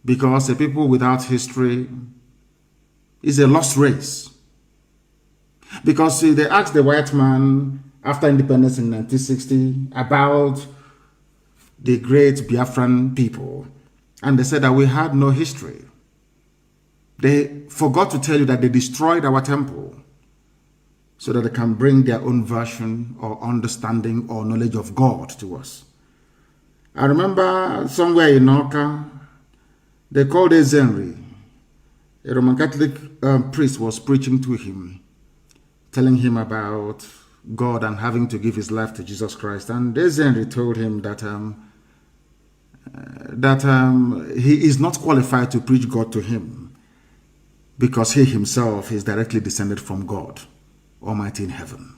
Because a people without history is a lost race. Because see, they asked the white man after independence in 1960 about the great Biafran people, and they said that we had no history. They forgot to tell you that they destroyed our temple so that they can bring their own version or understanding or knowledge of God to us. I remember somewhere in Oka, they called Ezenri. A Roman Catholic priest was preaching to him, telling him about God and having to give his life to Jesus Christ. And Ezenri told him that he is not qualified to preach God to him because he himself is directly descended from God Almighty in heaven.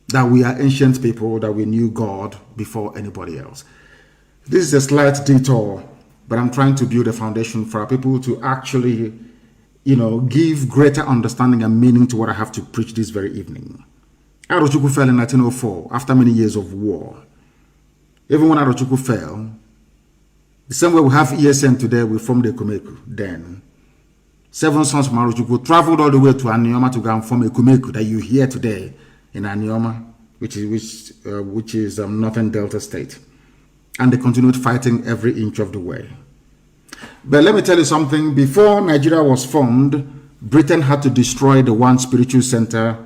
That we are ancient people, that we knew God before anybody else. This is a slight detour, but I'm trying to build a foundation for our people to actually, give greater understanding and meaning to what I have to preach this very evening. Arochukwu fell in 1904 after many years of war. Even when Arochukwu fell, the same way we have ESN today, we formed the Ekumeku then. 7 sons from Arochukwu traveled all the way to Anioma to go and form a Ekumeku that you hear today in Anioma, which is Northern Delta State. And they continued fighting every inch of the way. But let me tell you something. Before Nigeria was formed, Britain had to destroy the one spiritual center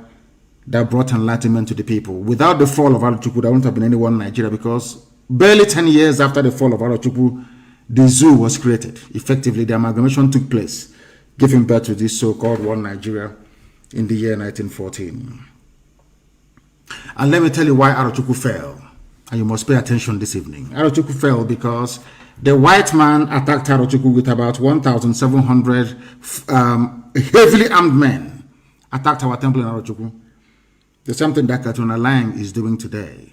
that brought enlightenment to the people. Without the fall of Arochukwu, there wouldn't have been anyone in Nigeria, because barely 10 years after the fall of Arochukwu, the zoo was created. Effectively, the amalgamation took place, giving birth to this so-called one Nigeria in the year 1914. And let me tell you why Arochukwu fell. And you must pay attention this evening. Arochukwu fell because the white man attacked Arochukwu with about 1,700 heavily armed men. Attacked our temple in Arochukwu. The same thing that Katuna Lang is doing today.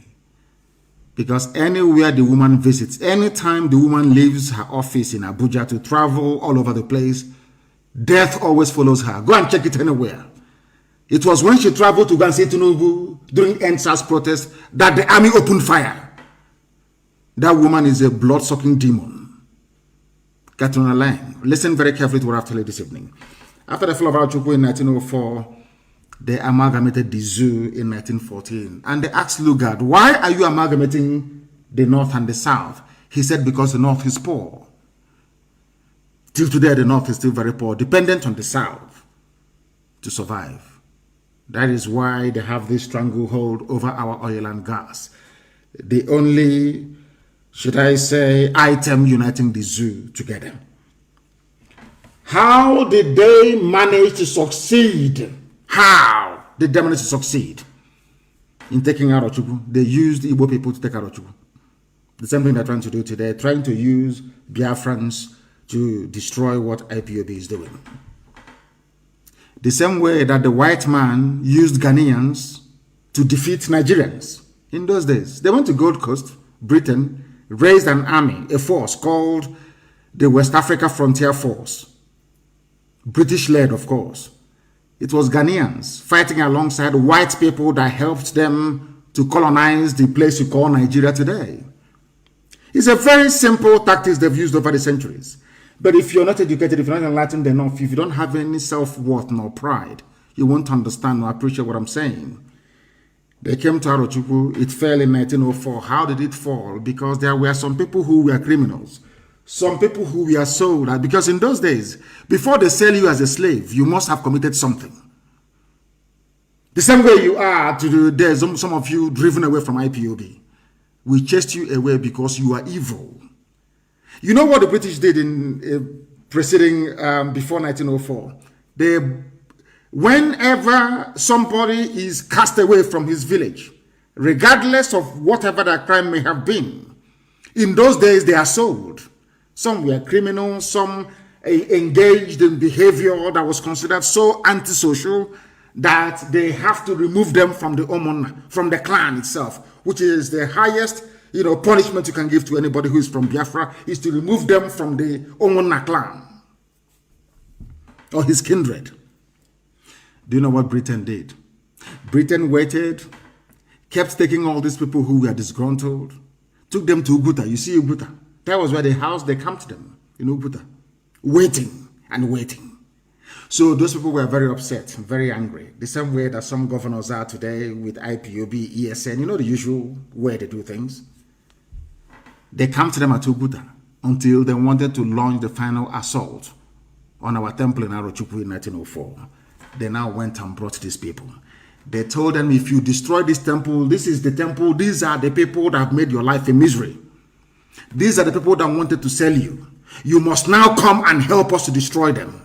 Because anywhere the woman visits, anytime the woman leaves her office in Abuja to travel all over the place, death always follows her. Go and check it anywhere. It was when she traveled to go and see Tinubu during NSAS protest that the army opened fire. That woman is a blood-sucking demon. Katuna Lang. Listen very carefully to what I have to tell you this evening. After the fall of Arochukwu in 1904, they amalgamated the zoo in 1914. And they asked Lugard, why are you amalgamating the North and the South? He said, because the North is poor. Till today, the North is still very poor, dependent on the South to survive. That is why they have this stranglehold over our oil and gas. The only, should I say, item uniting the zoo together. How did they manage to succeed? How did they manage to succeed in taking Arochukwu? They used Igbo people to take Arochukwu. The same thing they're trying to do today, trying to use Biafrans to destroy what IPOB is doing. The same way that the white man used Ghanaians to defeat Nigerians. In those days, they went to Gold Coast, Britain, raised an army, a force called the West Africa Frontier Force. British-led, of course. It was Ghanaians fighting alongside white people that helped them to colonize the place you call Nigeria today. It's a very simple tactic they've used over the centuries. But if you're not educated, if you're not enlightened enough, if you don't have any self-worth nor pride, you won't understand or appreciate what I'm saying. They came to Arochukwu, it fell in 1904. How did it fall? Because there were some people who were criminals. Some people who were sold, because in those days, before they sell you as a slave, you must have committed something. The same way you are today, some of you driven away from IPOB. We chased you away because you are evil. You know what the British did in preceding, before 1904? Whenever somebody is cast away from his village, regardless of whatever their crime may have been, in those days they are sold. Some were criminals, some engaged in behavior that was considered so antisocial that they have to remove them from the Omon, from the clan itself, which is the highest, punishment you can give to anybody who is from Biafra, is to remove them from the Omona clan or his kindred. Do you know what Britain did? Britain waited, kept taking all these people who were disgruntled, took them to Uguta. You see Uguta? That was where they housed, they camped them in Uguta, waiting and waiting. So those people were very upset, very angry. The same way that some governors are today with IPOB, ESN, the usual way they do things. They camped them at Uguta until they wanted to launch the final assault on our temple in Arochukwu in 1904. They now went and brought these people. They told them, if you destroy this temple, this is the temple, these are the people that have made your life a misery. These are the people that wanted to sell you. You must now come and help us to destroy them.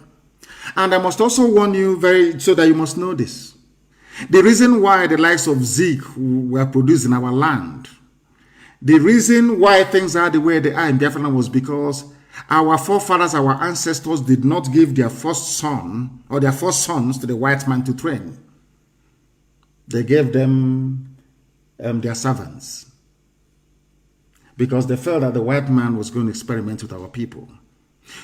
And I must also warn you so that you must know this. The reason why the likes of Zeke were produced in our land, the reason why things are the way they are in Biafra was because our forefathers, our ancestors did not give their first son or their first sons to the white man to train. They gave them their servants because they felt that the white man was going to experiment with our people.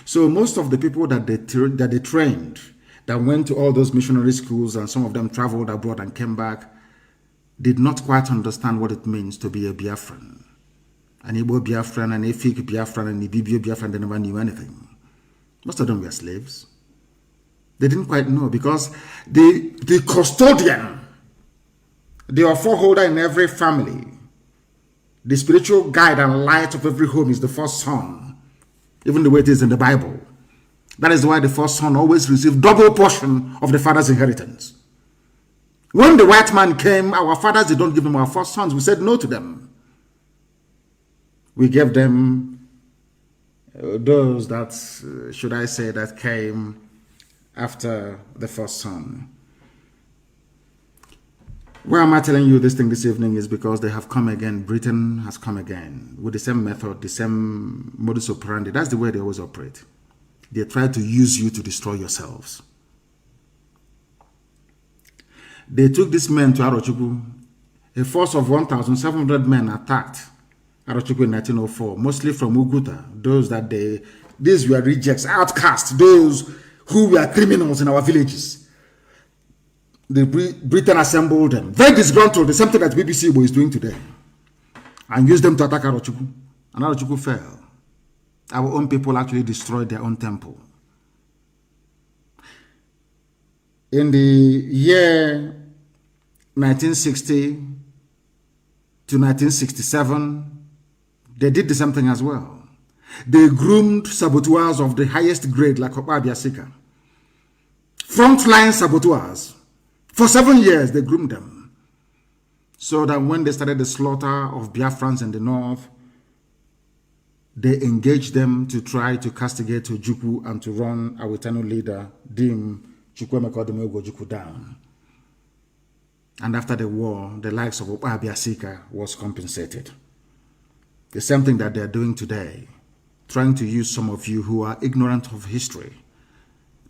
So most of the people that they trained, that went to all those missionary schools, and some of them traveled abroad and came back, did not quite understand what it means to be a Biafran. An Igbo Biafran, an Efik Biafran, an Ibibio Biafran, they never knew anything. Most of them were slaves. They didn't quite know because the custodian, the foreholder in every family, the spiritual guide and light of every home is the first son, even the way it is in the Bible. That is why the first son always received double portion of the father's inheritance. When the white man came, our fathers did not give them our first sons. We said no to them. We gave them those that, should I say, that came after the first son. Why am I telling you this thing this evening is because they have come again. Britain has come again with the same method, the same modus operandi. That's the way they always operate. They try to use you to destroy yourselves. They took these men to Arochukwu. A force of 1,700 men attacked Arochukwu in 1904, mostly from Uguta. These were rejects, outcasts, those who were criminals in our villages. Britain assembled them, very disgruntled, the same thing that BBC is doing today, and used them to attack Arochukwu. And Arochukwu fell. Our own people actually destroyed their own temple. In the year 1960 to 1967, they did the same thing as well. They groomed saboteurs of the highest grade like Okpabia Sika. Frontline saboteurs. For 7 years, they groomed them. So that when they started the slaughter of Biafrans in the north, they engaged them to try to castigate Ojukwu and to run our eternal leader, Dim Chukwemeka Ojukwu, down. And after the war, the likes of Okpabia Sika was compensated. The same thing that they're doing today, trying to use some of you who are ignorant of history.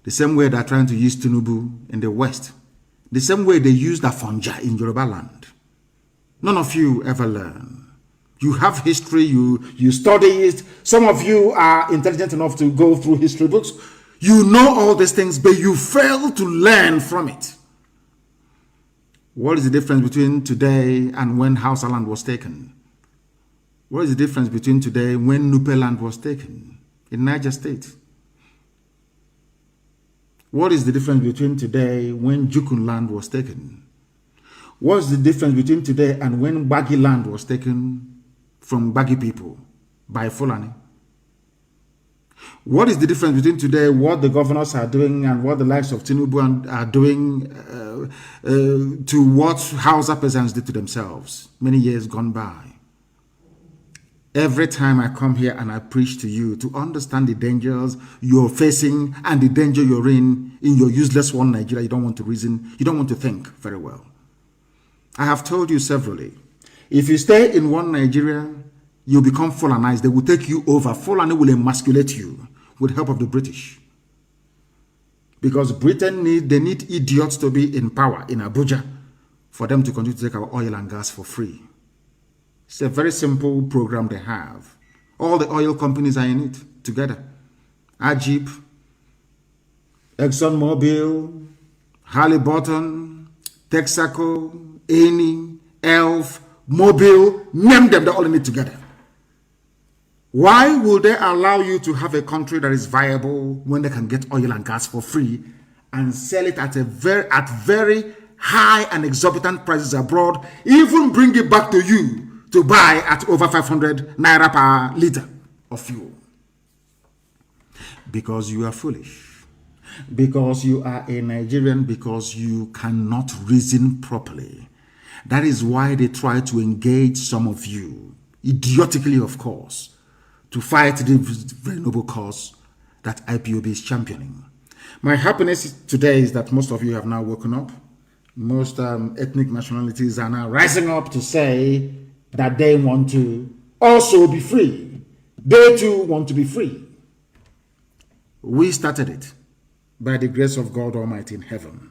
The same way they're trying to use Tinubu in the West. The same way they used Afonja in Yoruba land. None of you ever learn. You have history, you study it. Some of you are intelligent enough to go through history books. You know all these things, but you fail to learn from it. What is the difference between today and when Hausa land was taken? What is the difference between today and when Nupe land was taken in Niger State? What is the difference between today when Jukun land was taken? What's the difference between today and when Baggy land was taken from Baggy people by Fulani? What is the difference between today, what the governors are doing and what the likes of Tinubu are doing to what Hausa peasants did to themselves many years gone by? Every time I come here and I preach to you to understand the dangers you're facing and the danger you're in your useless one Nigeria, you don't want to reason, you don't want to think very well. I have told you severally, if you stay in one Nigeria, you become Fulanized. They will take you over. Fulani will emasculate you with help of the British. Because Britain need idiots to be in power in Abuja for them to continue to take our oil and gas for free. It's a very simple program they have. All the oil companies are in it together. Ajib, ExxonMobil, Halliburton, Texaco, Eni, Elf, Mobil, name them, they're all in it together. Why will they allow you to have a country that is viable when they can get oil and gas for free and sell it at very high and exorbitant prices abroad, even bring it back to you to buy at over 500 naira per liter of fuel? Because you are foolish. Because you are a Nigerian, because you cannot reason properly. That is why they try to engage some of you, idiotically of course, to fight the very noble cause that IPOB is championing. My happiness today is that most of you have now woken up. Most ethnic nationalities are now rising up to say that they want to also be free. They too want to be free. We started it by the grace of God Almighty in heaven.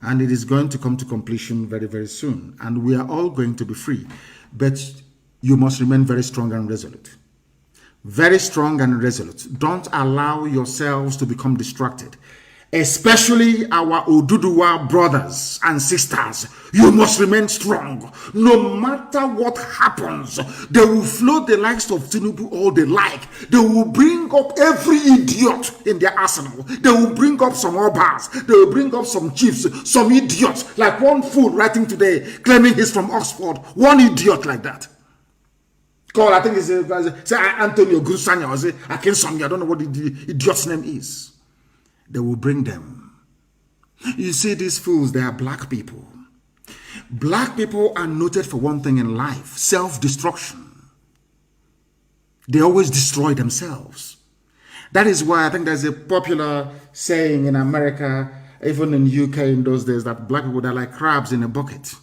And it is going to come to completion very, very soon. And we are all going to be free. But you must remain very strong and resolute. Very strong and resolute. Don't allow yourselves to become distracted. Especially our Oduduwa brothers and sisters. You must remain strong. No matter what happens, they will float the likes of Tinubu all they like. They will bring up every idiot in their arsenal. They will bring up some obas. They will bring up some chiefs, some idiots. Like one fool writing today, claiming he's from Oxford. One idiot like that. Called, I think it's Antonio Gusanya or Akinsomi. I don't know what the idiot's name is. They will bring them. You see, these fools, they are black people. Black people are noted for one thing in life: self-destruction. They always destroy themselves. That is why I think there's a popular saying in America, even in UK in those days, that black people are like crabs in a bucket.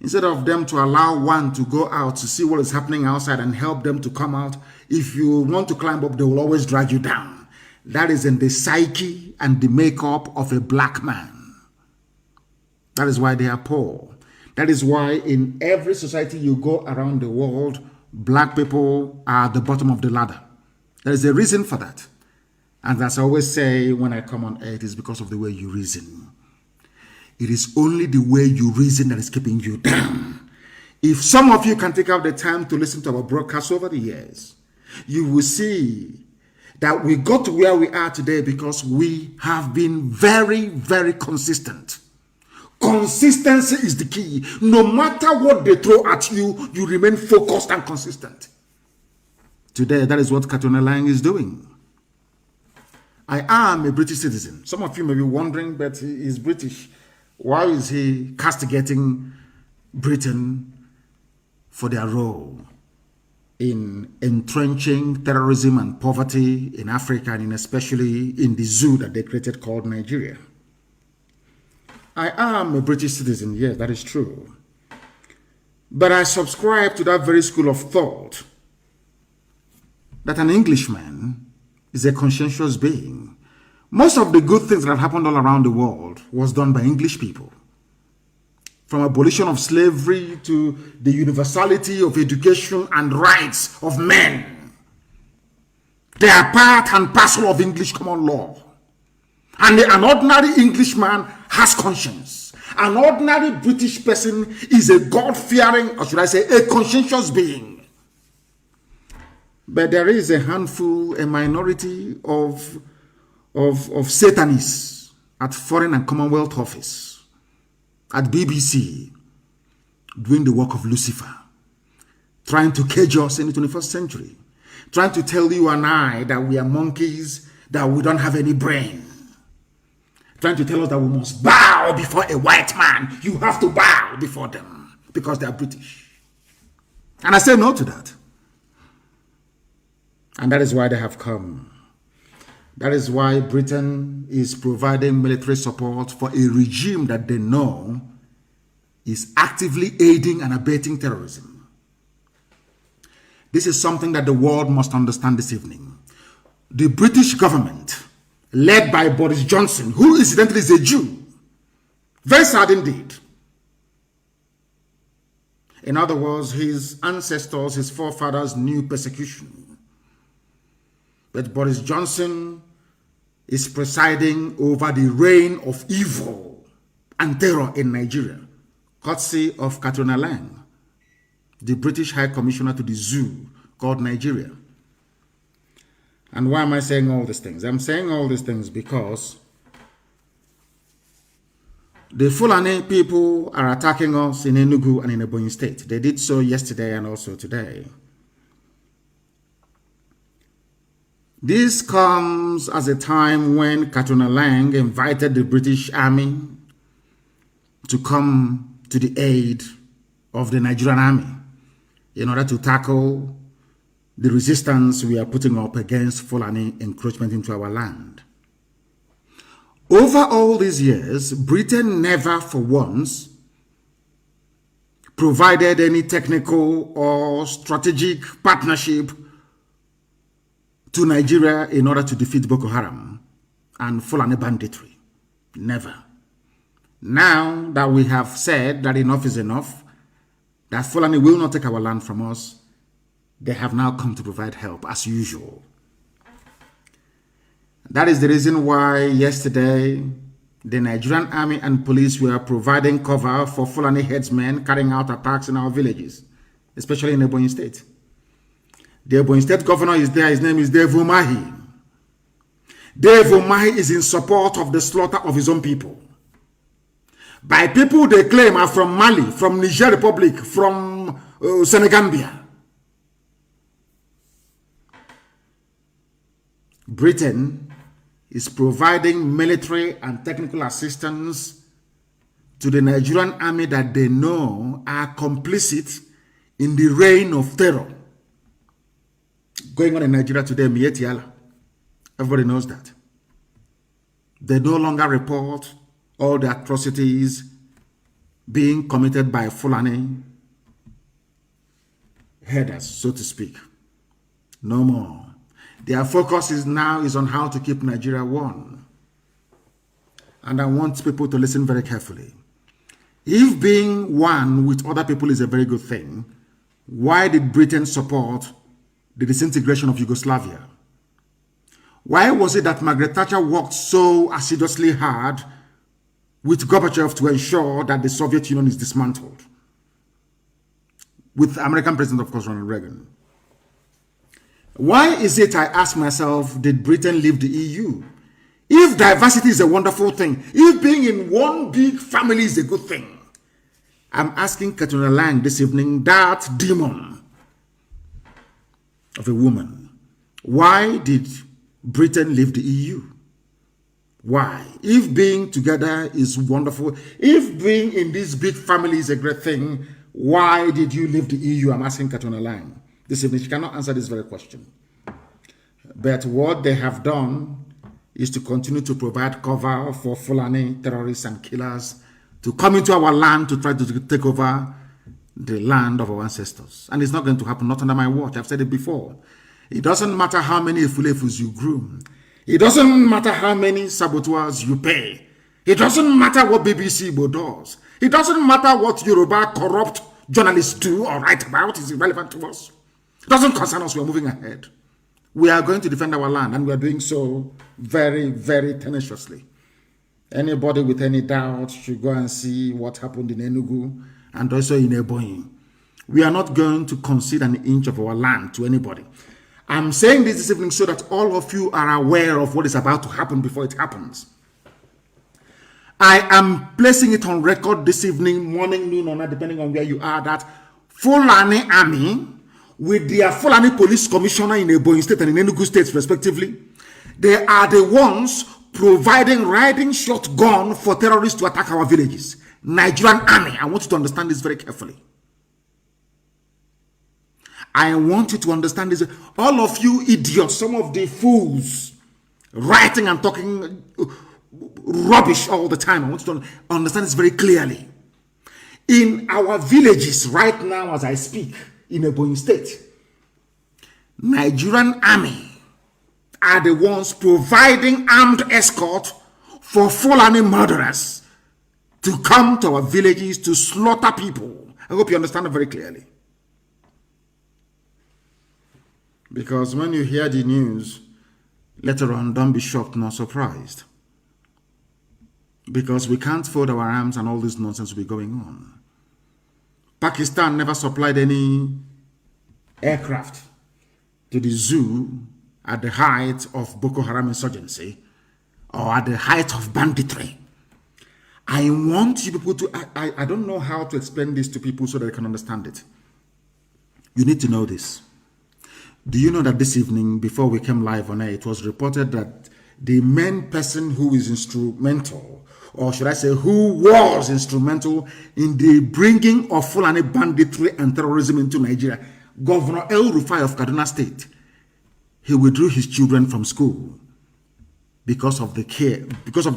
Instead of them to allow one to go out to see what is happening outside and help them to come out, if you want to climb up, they will always drag you down. That is in the psyche and the makeup of a black man. That is why they are poor. That is why in every society you go around the world, black people are at the bottom of the ladder. There is a reason for that. And as I always say when I come on earth, it's because of the way you reason. It is only the way you reason that is keeping you down. If some of you can take out the time to listen to our broadcasts over the years, you will see that we got to where we are today because we have been very, very consistent. Consistency is the key. No matter what they throw at you, you remain focused and consistent. Today, that is what Kanu Lang is doing. I am a British citizen. Some of you may be wondering, but he is British. Why is he castigating Britain for their role in entrenching terrorism and poverty in Africa, and especially in the zoo that they created called Nigeria? I am a British citizen, yes, that is true. But I subscribe to that very school of thought that an Englishman is a conscientious being. Most of the good things that have happened all around the world was done by English people. From abolition of slavery to the universality of education and rights of men. They are part and parcel of English common law. And an ordinary Englishman has conscience. An ordinary British person is a God-fearing, or should I say, a conscientious being. But there is a handful, a minority of Satanists at Foreign and Commonwealth Office, at BBC, doing the work of Lucifer, trying to cage us in the 21st century, trying to tell you and I that we are monkeys, that we don't have any brain, trying to tell us that we must bow before a white man. You have to bow before them because they are British. And I say no to that. And that is why they have come. That is why Britain is providing military support for a regime that they know is actively aiding and abetting terrorism. This is something that the world must understand this evening. The British government, led by Boris Johnson, who incidentally is a Jew, very sad indeed. In other words, his ancestors, his forefathers knew persecution. But Boris Johnson is presiding over the reign of evil and terror in Nigeria, courtesy of Katrina Lang, the British High Commissioner to the zoo called Nigeria. And why am I saying all these things? I'm saying all these things because the Fulani people are attacking us in Enugu and in Ebonyi State. They did so yesterday and also today. This comes as a time when Katrina Lang invited the British Army to come to the aid of the Nigerian Army in order to tackle the resistance we are putting up against Fulani encroachment into our land. Over all these years, Britain never for once provided any technical or strategic partnership to Nigeria in order to defeat Boko Haram and Fulani banditry. Never. Now that we have said that enough is enough, that Fulani will not take our land from us, they have now come to provide help as usual. That is the reason why yesterday the Nigerian army and police were providing cover for Fulani headsmen carrying out attacks in our villages, especially in Ebonyi State. The Ebonyi State governor is there. His name is Dave Umahi. Dave Umahi is in support of the slaughter of his own people by people they claim are from Mali, from Niger Republic, from Senegambia. Britain is providing military and technical assistance to the Nigerian army that they know are complicit in the reign of terror going on in Nigeria today. Everybody knows that. They no longer report all the atrocities being committed by Fulani headers, so to speak. No more. Their focus is on how to keep Nigeria one. And I want people to listen very carefully. If being one with other people is a very good thing, why did Britain support the disintegration of Yugoslavia? Why was it that Margaret Thatcher worked so assiduously hard with Gorbachev to ensure that the Soviet Union is dismantled? With American President, of course, Ronald Reagan. Why is it, I ask myself, did Britain leave the EU? If diversity is a wonderful thing, if being in one big family is a good thing, I'm asking Katrina Lang this evening, that demon of a woman, why did Britain leave the EU? Why? If being together is wonderful, if being in this big family is a great thing, why did you leave the EU? I'm asking Katrina Lang this evening. She cannot answer this very question. But what they have done is to continue to provide cover for Fulani terrorists and killers to come into our land to try to take over the land of our ancestors. And it's not going to happen, not under my watch. I've said it before. It doesn't matter how many Efulefus you groom. It doesn't matter how many saboteurs you pay. It doesn't matter what BBC Igbo does. It doesn't matter what Yoruba corrupt journalists do or write about. It's irrelevant to us. It doesn't concern us. We're moving ahead. We are going to defend our land, and we are doing so very, very tenaciously. Anybody with any doubt should go and see what happened in Enugu and also in Ebonyi. We are not going to concede an inch of our land to anybody. I'm saying this evening so that all of you are aware of what is about to happen before it happens. I am placing it on record this evening, morning, noon, or night, depending on where you are, that Fulani Army, with their Fulani Police Commissioner in Ebonyi State and in Enugu State, respectively, they are the ones providing riding shotgun for terrorists to attack our villages. Nigerian Army. I want you to understand this very carefully. I want you to understand this. All of you idiots, some of the fools, writing and talking rubbish all the time. I want you to understand this very clearly. In our villages right now, as I speak, in Ebonyi State, Nigerian Army are the ones providing armed escort for Fulani murderers to come to our villages to slaughter people. I hope you understand it very clearly. Because when you hear the news, later on, don't be shocked nor surprised. Because we can't fold our arms and all this nonsense will be going on. Pakistan never supplied any aircraft to the zoo at the height of Boko Haram insurgency or at the height of banditry. I want you people to, I don't know how to explain this to people so that they can understand it. You need to know this. Do you know that this evening, before we came live on air, it was reported that the main person who is instrumental, or should I say who was instrumental in the bringing of Fulani banditry and terrorism into Nigeria, Governor El Rufai of Kaduna State, he withdrew his children from school because of the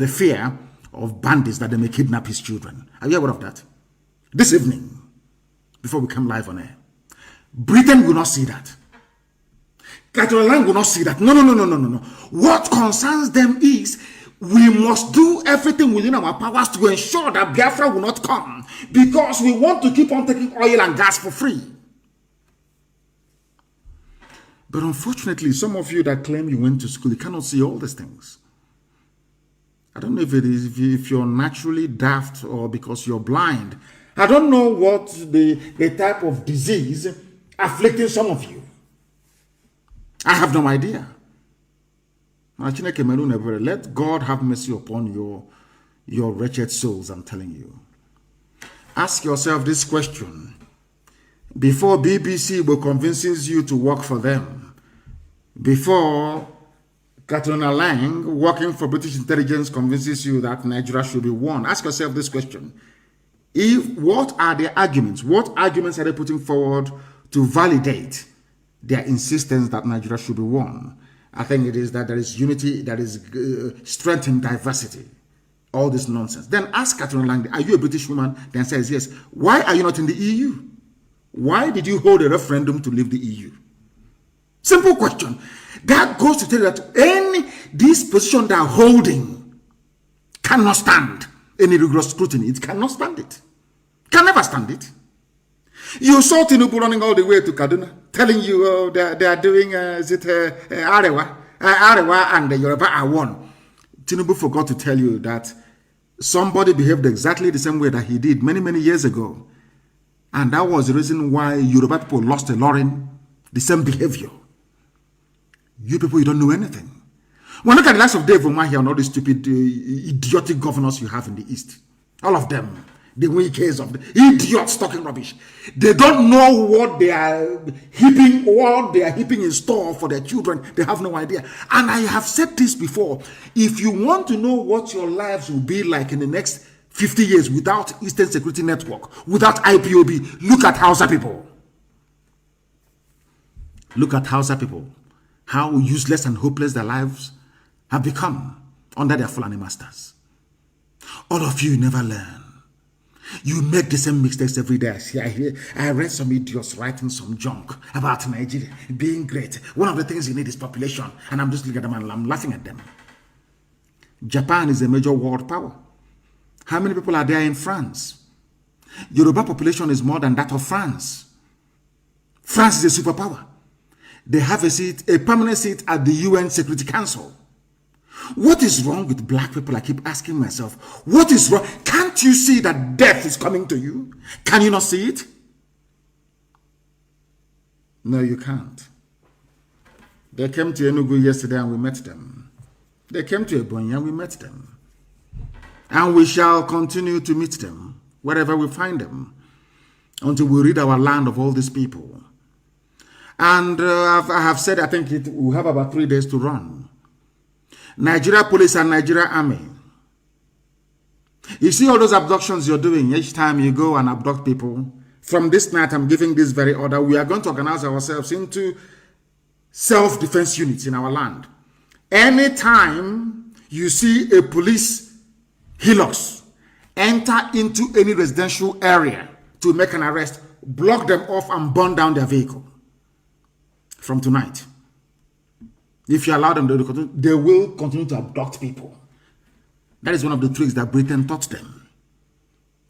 fear of bandits that they may kidnap his children. Are you aware of that? This evening, before we come live on air, Britain will not see that. Catalan will not see that. No. What concerns them is we must do everything within our powers to ensure that Biafra will not come, because we want to keep on taking oil and gas for free. But unfortunately, some of you that claim you went to school, you cannot see all these things. I don't know if it is if you're naturally daft or because you're blind. I don't know what the type of disease afflicting some of you. I have no idea. Let God have mercy upon your wretched souls, I'm telling you. Ask yourself this question. Before BBC will convinces you to work for them, before Katrina Lang, working for British intelligence, convinces you that Nigeria should be won, ask yourself this question. What are the arguments? What arguments are they putting forward to validate their insistence that Nigeria should be won? I think it is that there is unity, that is strength in diversity. All this nonsense. Then ask Katrina Lang, are you a British woman? Then says yes. Why are you not in the EU? Why did you hold a referendum to leave the EU? Simple question. That goes to tell you that this position they are holding cannot stand any rigorous scrutiny. It cannot stand it. Can never stand it. You saw Tinubu running all the way to Kaduna, telling you they are doing Arewa and the Yoruba are one. Tinubu forgot to tell you that somebody behaved exactly the same way that he did many years ago. And that was the reason why Yoruba people lost a Lauren, the same behavior. You people, you don't know anything. Well, look at the likes of Dave Umahi and all the stupid, idiotic governors you have in the East. All of them. The weakest of the idiots talking rubbish. They don't know what they are heaping in store for their children. They have no idea. And I have said this before. If you want to know what your lives will be like in the next 50 years without Eastern Security Network, without IPOB, look at Hausa people. Look at Hausa people. How useless and hopeless their lives have become under their Fulani masters. All of you never learn. You make the same mistakes every day. I read some idiots writing some junk about Nigeria being great. One of the things you need is population. And I'm just looking at them and I'm laughing at them. Japan is a major world power. How many people are there in France? Yoruba population is more than that of France. France is a superpower. They have a permanent seat at the UN Security Council. What is wrong with black people? I keep asking myself, what is wrong? Can't you see that death is coming to you? Can you not see it? No, you can't. They came to Enugu yesterday and we met them. They came to Ebonyi and we met them. And we shall continue to meet them wherever we find them until we rid our land of all these people. And I have said, I think we have about 3 days to run. Nigeria police and Nigeria army. You see all those abductions you're doing, each time you go and abduct people. From this night, I'm giving this very order. We are going to organize ourselves into self-defense units in our land. Anytime you see a police helix enter into any residential area to make an arrest, block them off and burn down their vehicle. From tonight, if you allow them, they will continue to abduct people. That is one of the tricks that Britain taught them.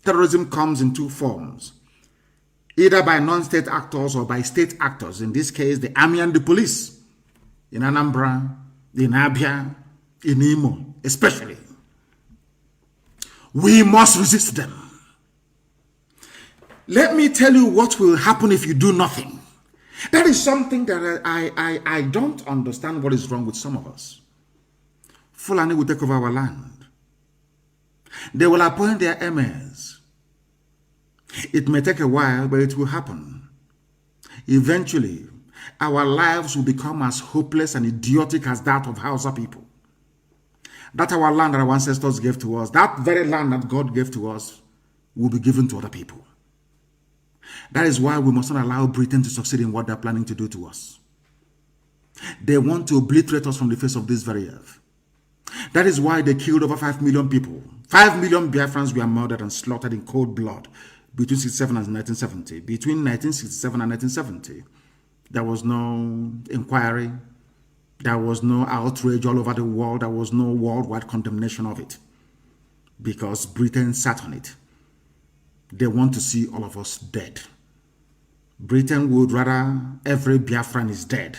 Terrorism comes in 2 forms, either by non-state actors or by state actors. In this case, the army and the police. In Anambra, in Abia, in Imo, especially. We must resist them. Let me tell you what will happen if you do nothing. That is something that I don't understand what is wrong with some of us. Fulani will take over our land. They will appoint their emirs. It may take a while, but it will happen. Eventually, our lives will become as hopeless and idiotic as that of Hausa people. That our land that our ancestors gave to us, that very land that God gave to us, will be given to other people. That is why we must not allow Britain to succeed in what they're planning to do to us. They want to obliterate us from the face of this very earth. That is why they killed over 5 million people. 5 million Biafrans were murdered and slaughtered in cold blood between 1967 and 1970. Between 1967 and 1970, there was no inquiry. There was no outrage all over the world. There was no worldwide condemnation of it because Britain sat on it. They want to see all of us dead. Britain would rather every Biafran is dead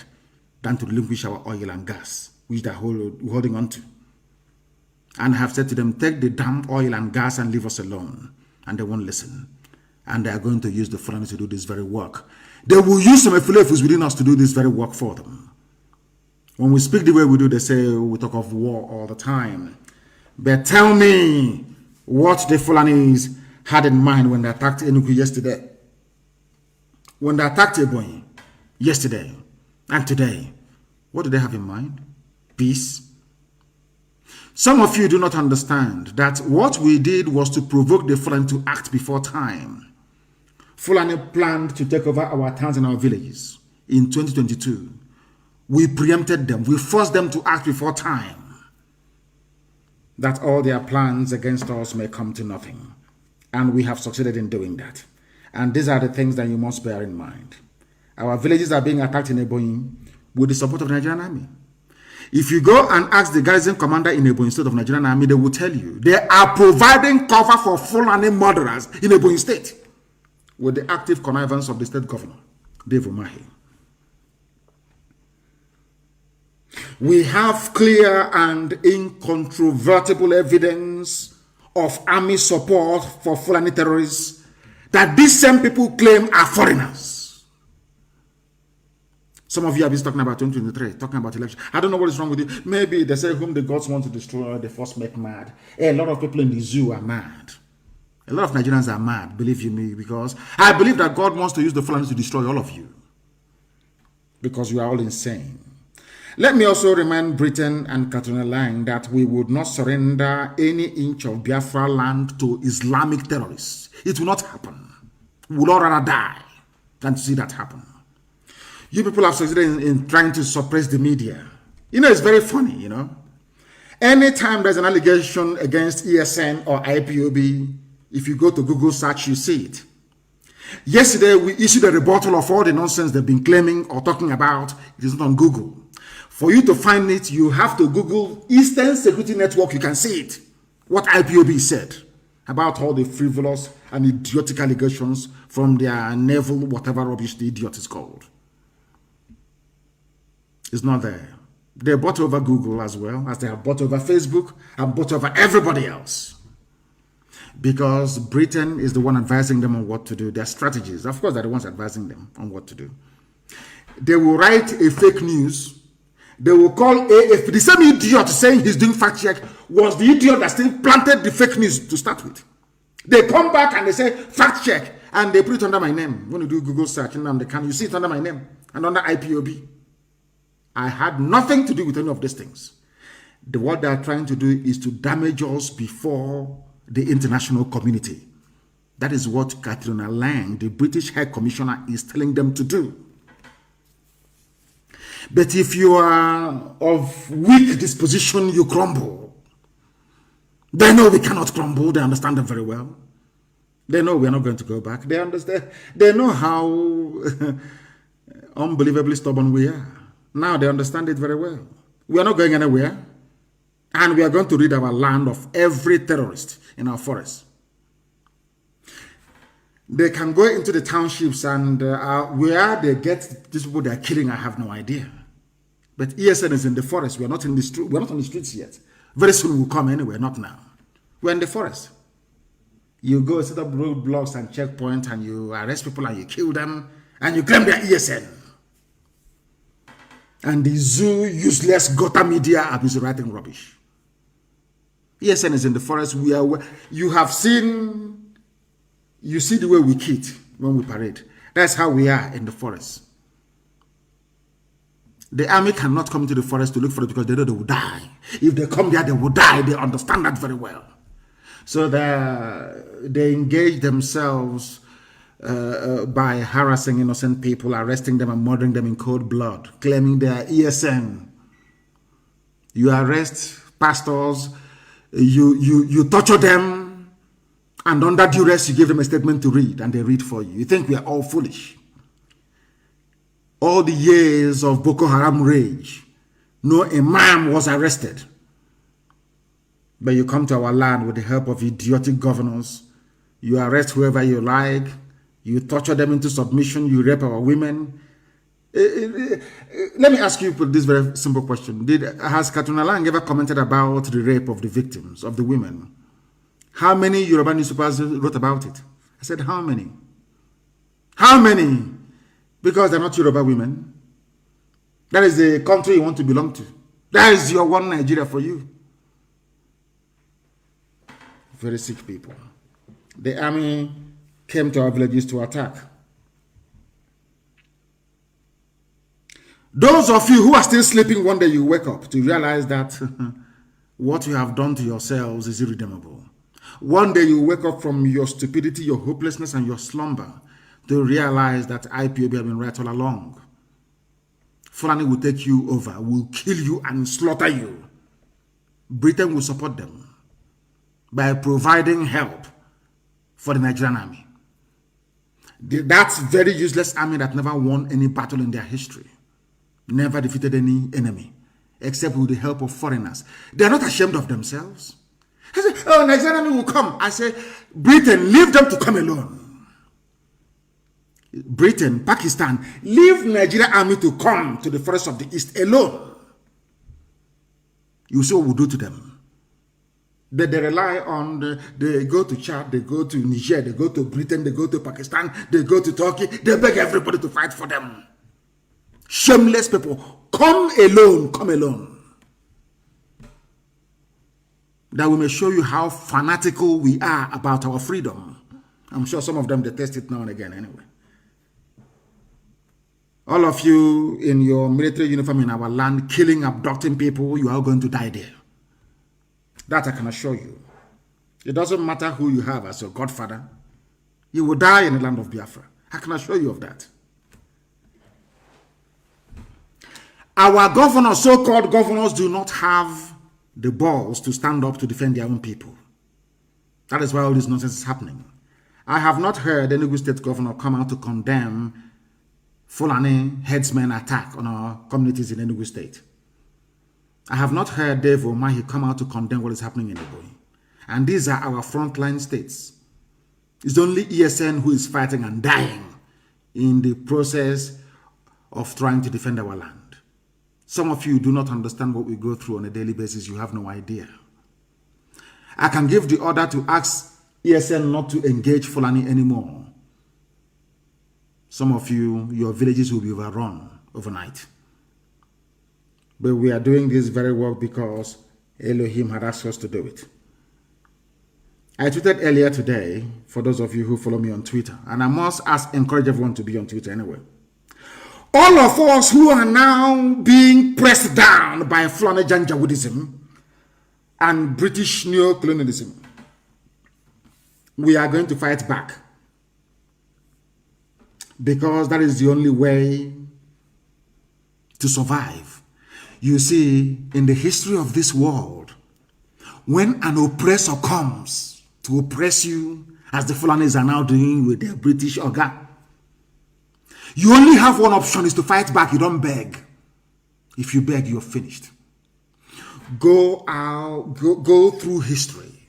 than to relinquish our oil and gas, which they're holding on to. And have said to them, take the damn oil and gas and leave us alone. And they won't listen. And they are going to use the Fulani to do this very work. They will use some Efulefus within us to do this very work for them. When we speak the way we do, they say we talk of war all the time. But tell me what the Fulanis had in mind when they attacked Enugu yesterday. When they attacked Ebonyi yesterday and today, what do they have in mind? Peace. Some of you do not understand that what we did was to provoke the Fulani to act before time. Fulani planned to take over our towns and our villages in 2022. We preempted them. We forced them to act before time, that all their plans against us may come to nothing. And we have succeeded in doing that. And these are the things that you must bear in mind. Our villages are being attacked in Ebonyi with the support of the Nigerian army. If you go and ask the garrison commander in Ebonyi State of Nigerian army, they will tell you they are providing cover for Fulani murderers in Ebonyi State with the active connivance of the state governor, Dave Umahi. We have clear and incontrovertible evidence of army support for Fulani terrorists that these same people claim are foreigners. Some of you have been talking about 2023, talking about election. I don't know what is wrong with you. Maybe they say whom the gods want to destroy, they first make mad. A lot of people in the zoo are mad. A lot of Nigerians are mad, believe you me, because I believe that God wants to use the Fulani to destroy all of you. Because you are all insane. Let me also remind Britain and Katrina Lang that we would not surrender any inch of Biafra land to Islamic terrorists. It will not happen. We would all rather die than to see that happen. You people have succeeded in trying to suppress the media. You know, it's very funny, you know. Anytime there's an allegation against ESN or IPOB, if you go to Google search, you see it. Yesterday, we issued a rebuttal of all the nonsense they've been claiming or talking about. It is not on Google. For you to find it, you have to Google Eastern Security Network. You can see it. What IPOB said about all the frivolous and idiotic allegations from their naval, whatever rubbish the idiot is called. It's not there. They bought over Google as well as they have bought over Facebook and bought over everybody else. Because Britain is the one advising them on what to do. Their strategies. Of course, they're the ones advising them on what to do. They will write a fake news They will call AFP. The same idiot saying he's doing fact check was the idiot that still planted the fake news to start with. They come back and they say fact check, and they put it under my name. When you do Google search, Nnamdi Kanu, you see it under my name and under IPOB. I had nothing to do with any of these things. What they are trying to do is to damage us before the international community. That is what Katrina Lang, the British High Commissioner, is telling them to do. But if you are of weak disposition, you crumble. They know we cannot crumble. They understand them very well. They know we are not going to go back. They understand. They know how unbelievably stubborn we are. Now they understand it very well. We are not going anywhere. And we are going to rid our land of every terrorist in our forests. They can go into the townships and where they get these people they are killing, I have no idea. But ESN is in the forest. We are not in the street. We are not on the streets yet. Very soon we'll come anywhere. Not now. We're in the forest. You go set up roadblocks and checkpoints, and you arrest people and you kill them, and you claim they're ESN. And the zoo useless gutter media are busy writing rubbish. ESN is in the forest. We are. You have seen. You see the way we kid when we parade. That's how we are in the forest. The army cannot come into the forest to look for it because they know they will die. If they come there, they will die. They understand that very well. So they engage themselves by harassing innocent people, arresting them and murdering them in cold blood, claiming they are ESN. You arrest pastors, you torture them, and under duress, you give them a statement to read, and they read for you. You think we are all foolish. All the years of Boko Haram rage, no imam was arrested. But you come to our land with the help of idiotic governors. You arrest whoever you like. You torture them into submission. You rape our women. Let me ask you this very simple question. Has Katrina Lang ever commented about the rape of the victims, of the women? How many Yoruba newspapers wrote about it? I said, how many? How many? Because they're not Yoruba women. That is the country you want to belong to. That is your one Nigeria for you. Very sick people. The army came to our villages to attack. Those of you who are still sleeping, one day you wake up to realize that what you have done to yourselves is irredeemable. One day you wake up from your stupidity, your hopelessness, and your slumber to realize that IPOB has been right all along. Fulani will take you over, will kill you and slaughter you. Britain will support them by providing help for the Nigerian army. That's very useless army that never won any battle in their history. Never defeated any enemy, except with the help of foreigners. They're not ashamed of themselves. I say, oh, Nigerian army will come. I say, Britain, leave them to come alone. Britain, Pakistan, leave Nigerian army to come to the forest of the East alone. You see what we'll do to them. They rely on, they go to Chad, they go to Niger, they go to Britain, they go to Pakistan, they go to Turkey, they beg everybody to fight for them. Shameless people, come alone, come alone. That we may show you how fanatical we are about our freedom. I'm sure some of them detest it now and again anyway. All of you in your military uniform in our land, killing, abducting people, you are going to die there. That I can assure you. It doesn't matter who you have as your godfather. You will die in the land of Biafra. I can assure you of that. Our governors, so-called governors, do not have the balls to stand up to defend their own people. That is why all this nonsense is happening. I have not heard any Enugu state governor come out to condemn Fulani headsmen attack on our communities in Enugu state. I have not heard Dave Omahi come out to condemn what is happening in Ebonyi. And these are our frontline states. It's only ESN who is fighting and dying in the process of trying to defend our land. Some of you do not understand what we go through on a daily basis. You have no idea. I can give the order to ask ESN not to engage Fulani anymore. Some of you, your villages will be overrun overnight. But we are doing this very work because Elohim had asked us to do it. I tweeted earlier today, for those of you who follow me on Twitter, and I must encourage everyone to be on Twitter anyway. All of us who are now being pressed down by Fulani Janjaweedism and British neocolonialism, we are going to fight back. Because that is the only way to survive. You see, in the history of this world, when an oppressor comes to oppress you, as the Fulanis are now doing with their British Oga, you only have one option, is to fight back. You don't beg. If you beg, you're finished. Go through history.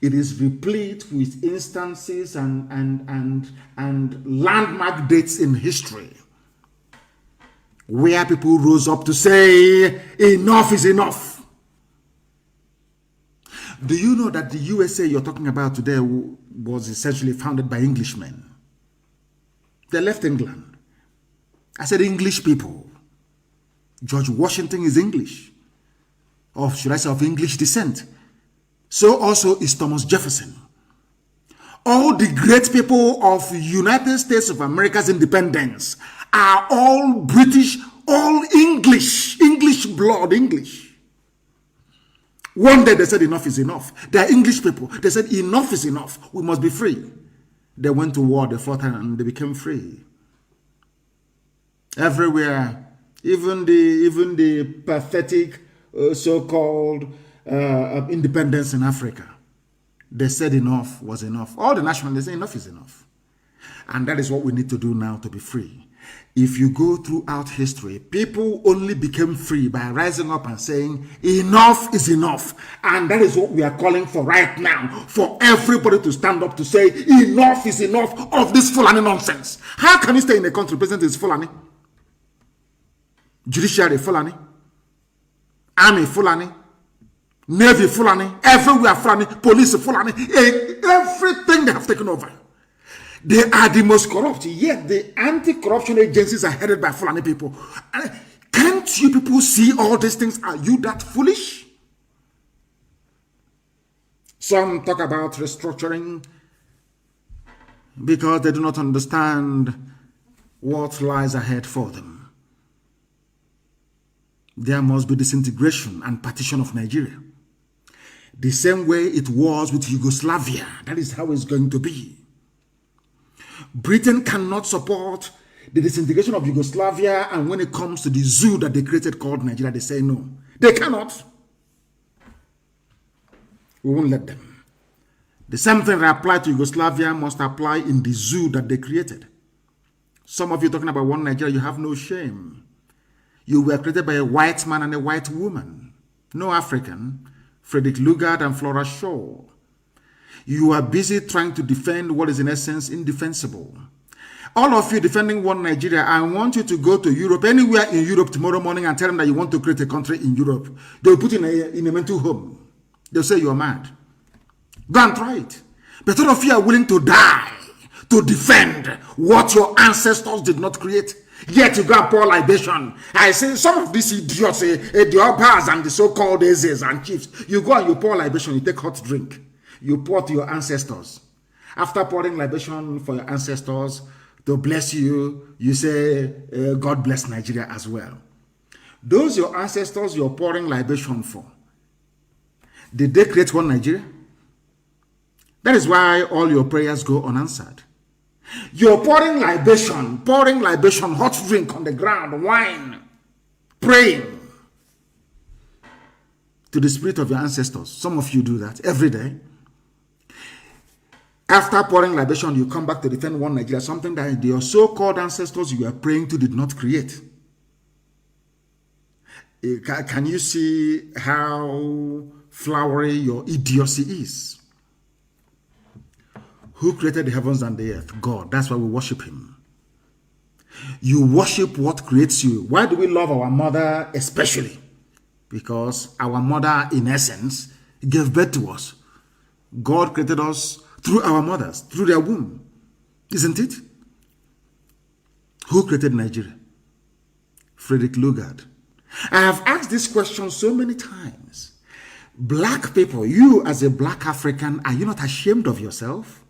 It is replete with instances and landmark dates in history where people rose up to say, enough is enough. Do you know that the USA you're talking about today was essentially founded by Englishmen? They left England. I said English people. George Washington is English. Or should I say of English descent. So also is Thomas Jefferson. All the great people of United States of America's independence are all British, all English, English blood, English. One day they said enough is enough. They are English people. They said enough is enough. We must be free. They went to war, they fought, and they became free. Everywhere, even the pathetic so-called independence in Africa, they said enough was enough. All the nationalists say enough is enough. And that is what we need to do now to be free. If you go throughout history, people only became free by rising up and saying enough is enough. And that is what we are calling for right now, for everybody to stand up to say enough is enough of this Fulani nonsense. How can you stay in a country president is Fulani, judiciary Fulani, army Fulani, navy Fulani, everywhere Fulani, police Fulani, everything they have taken over. They are the most corrupt, yet the anti-corruption agencies are headed by Fulani people. Can't you people see all these things? Are you that foolish? Some talk about restructuring because they do not understand what lies ahead for them. There must be disintegration and partition of Nigeria. The same way it was with Yugoslavia. That is how it's going to be. Britain cannot support the disintegration of Yugoslavia, and when it comes to the zoo that they created called Nigeria, they say no. They cannot. We won't let them. The same thing that applied to Yugoslavia must apply in the zoo that they created. Some of you talking about one Nigeria, you have no shame. You were created by a white man and a white woman. No African. Frederick Lugard and Flora Shaw. You are busy trying to defend what is in essence indefensible. All of you defending one Nigeria, I want you to go to Europe, anywhere in Europe tomorrow morning and tell them that you want to create a country in Europe. They'll put you in a mental home. They'll say you're mad. Go and try it. But all of you are willing to die to defend what your ancestors did not create. Yet you go and pour libation. I say some of these idiots, the Obas and the so-called Ezes and chiefs, you go and you pour libation, you take hot drink. You pour to your ancestors. After pouring libation for your ancestors to bless you, you say, God bless Nigeria as well. Those your ancestors you're pouring libation for, did they create one Nigeria? That is why all your prayers go unanswered. You're pouring libation, hot drink on the ground, wine, praying to the spirit of your ancestors. Some of you do that every day. After pouring libation, you come back to defend one Nigeria, something that your so-called ancestors you are praying to did not create. Can you see how flowery your idiocy is? Who created the heavens and the earth? God. That's why we worship him. You worship what creates you. Why do we love our mother especially? Because our mother, in essence, gave birth to us. God created us through our mothers, through their womb. Isn't it? Who created Nigeria? Frederick Lugard. I have asked this question so many times. Black people, you as a black African, are you not ashamed of yourself?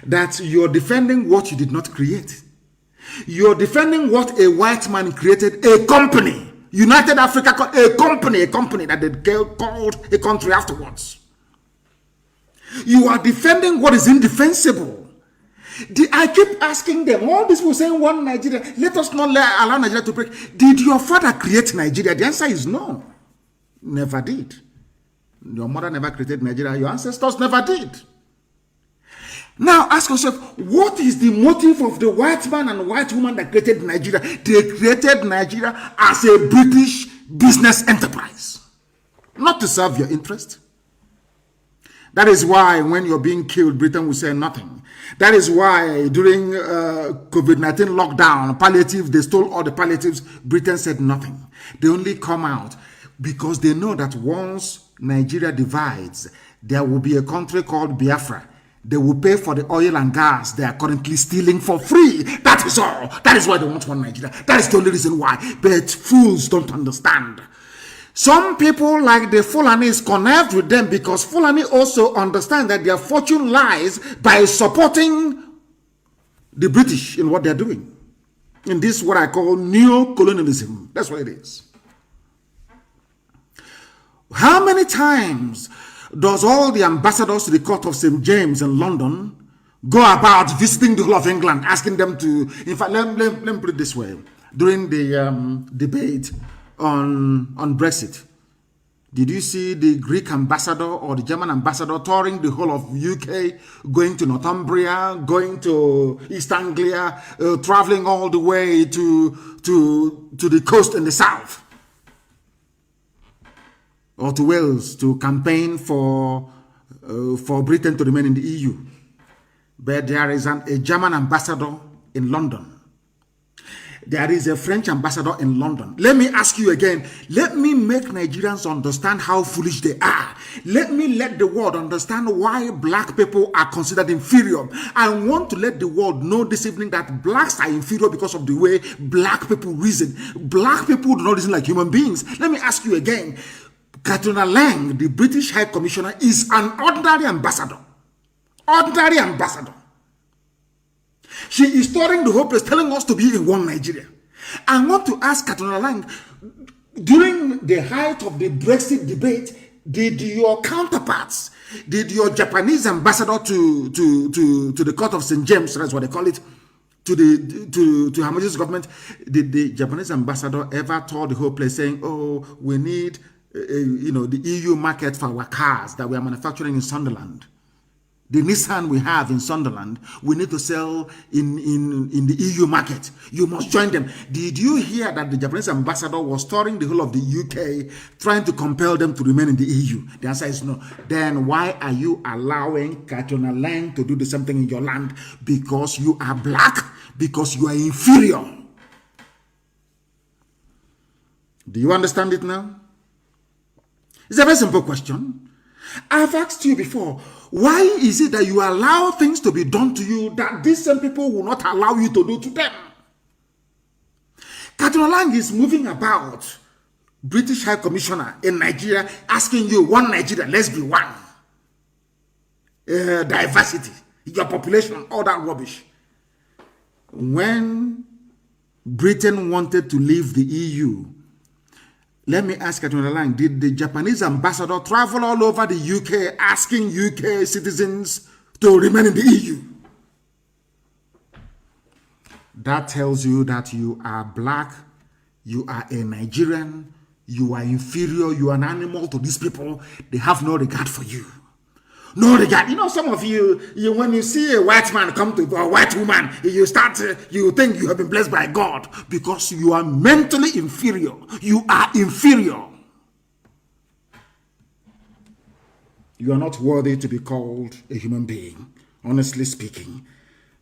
That you're defending what you did not create. You're defending what a white man created, a company. United Africa, a company that they called a country afterwards. You are defending what is indefensible. I keep asking them, all these people saying one Nigeria, let us not allow Nigeria to break. Did your father create Nigeria? The answer is no. Never did. Your mother never created Nigeria. Your ancestors never did. Now ask yourself, what is the motive of the white man and white woman that created Nigeria? They created Nigeria as a British business enterprise, not to serve your interest. That is why when you're being killed, Britain will say nothing. That is why during COVID-19 lockdown, palliative, they stole all the palliatives, Britain said nothing. They only come out because they know that once Nigeria divides, there will be a country called Biafra. They will pay for the oil and gas they are currently stealing for free. That is all. That is why they want one Nigeria. That is the only reason why. But fools don't understand. Some people like the Fulanis connect with them because Fulani also understand that their fortune lies by supporting the British in what they're doing. In this, what I call neo-colonialism. That's what it is. How many times does all the ambassadors to the court of St. James in London go about visiting the whole of England, asking them to, in fact, let me put it this way. During the debate on Brexit, did you see the Greek ambassador or the German ambassador touring the whole of UK, going to Northumbria, going to East Anglia, traveling all the way to the coast in the south? Or to Wales to campaign for Britain to remain in the EU. But there is a German ambassador in London. There is a French ambassador in London. Let me ask you again. Let me make Nigerians understand how foolish they are. Let me let the world understand why black people are considered inferior. I want to let the world know this evening that blacks are inferior because of the way black people reason. Black people do not reason like human beings. Let me ask you again. Katrina Lang, the British High Commissioner, is an ordinary ambassador. Ordinary ambassador. She is touring the whole place, telling us to be in one Nigeria. I want to ask Katrina Lang, during the height of the Brexit debate, did your counterparts, did your Japanese ambassador to the court of St. James, that's what they call it, to Her Majesty's government, did the Japanese ambassador ever tour the whole place saying, oh, we need the EU market for our cars that we are manufacturing in Sunderland? The Nissan we have in Sunderland, we need to sell in the EU market. You must join them. Did you hear that the Japanese ambassador was touring the whole of the UK, trying to compel them to remain in the EU? The answer is no. Then why are you allowing Katrina Lang to do the same thing in your land? Because you are black, because you are inferior. Do you understand it now? It's a very simple question. I've asked you before, why is it that you allow things to be done to you that these same people will not allow you to do to them? Katrina Lang is moving about, British High Commissioner in Nigeria, asking you, one Nigeria, let's be one. Diversity, your population, all that rubbish. When Britain wanted to leave the EU, let me ask Katrina Lang, did the Japanese ambassador travel all over the UK asking UK citizens to remain in the EU? That tells you that you are black, you are a Nigerian, you are inferior, you are an animal to these people. They have no regard for you. No regard. Some of you, when you see a white man come to a white woman, you think you have been blessed by God because you are mentally inferior. You are inferior. You are not worthy to be called a human being. Honestly speaking,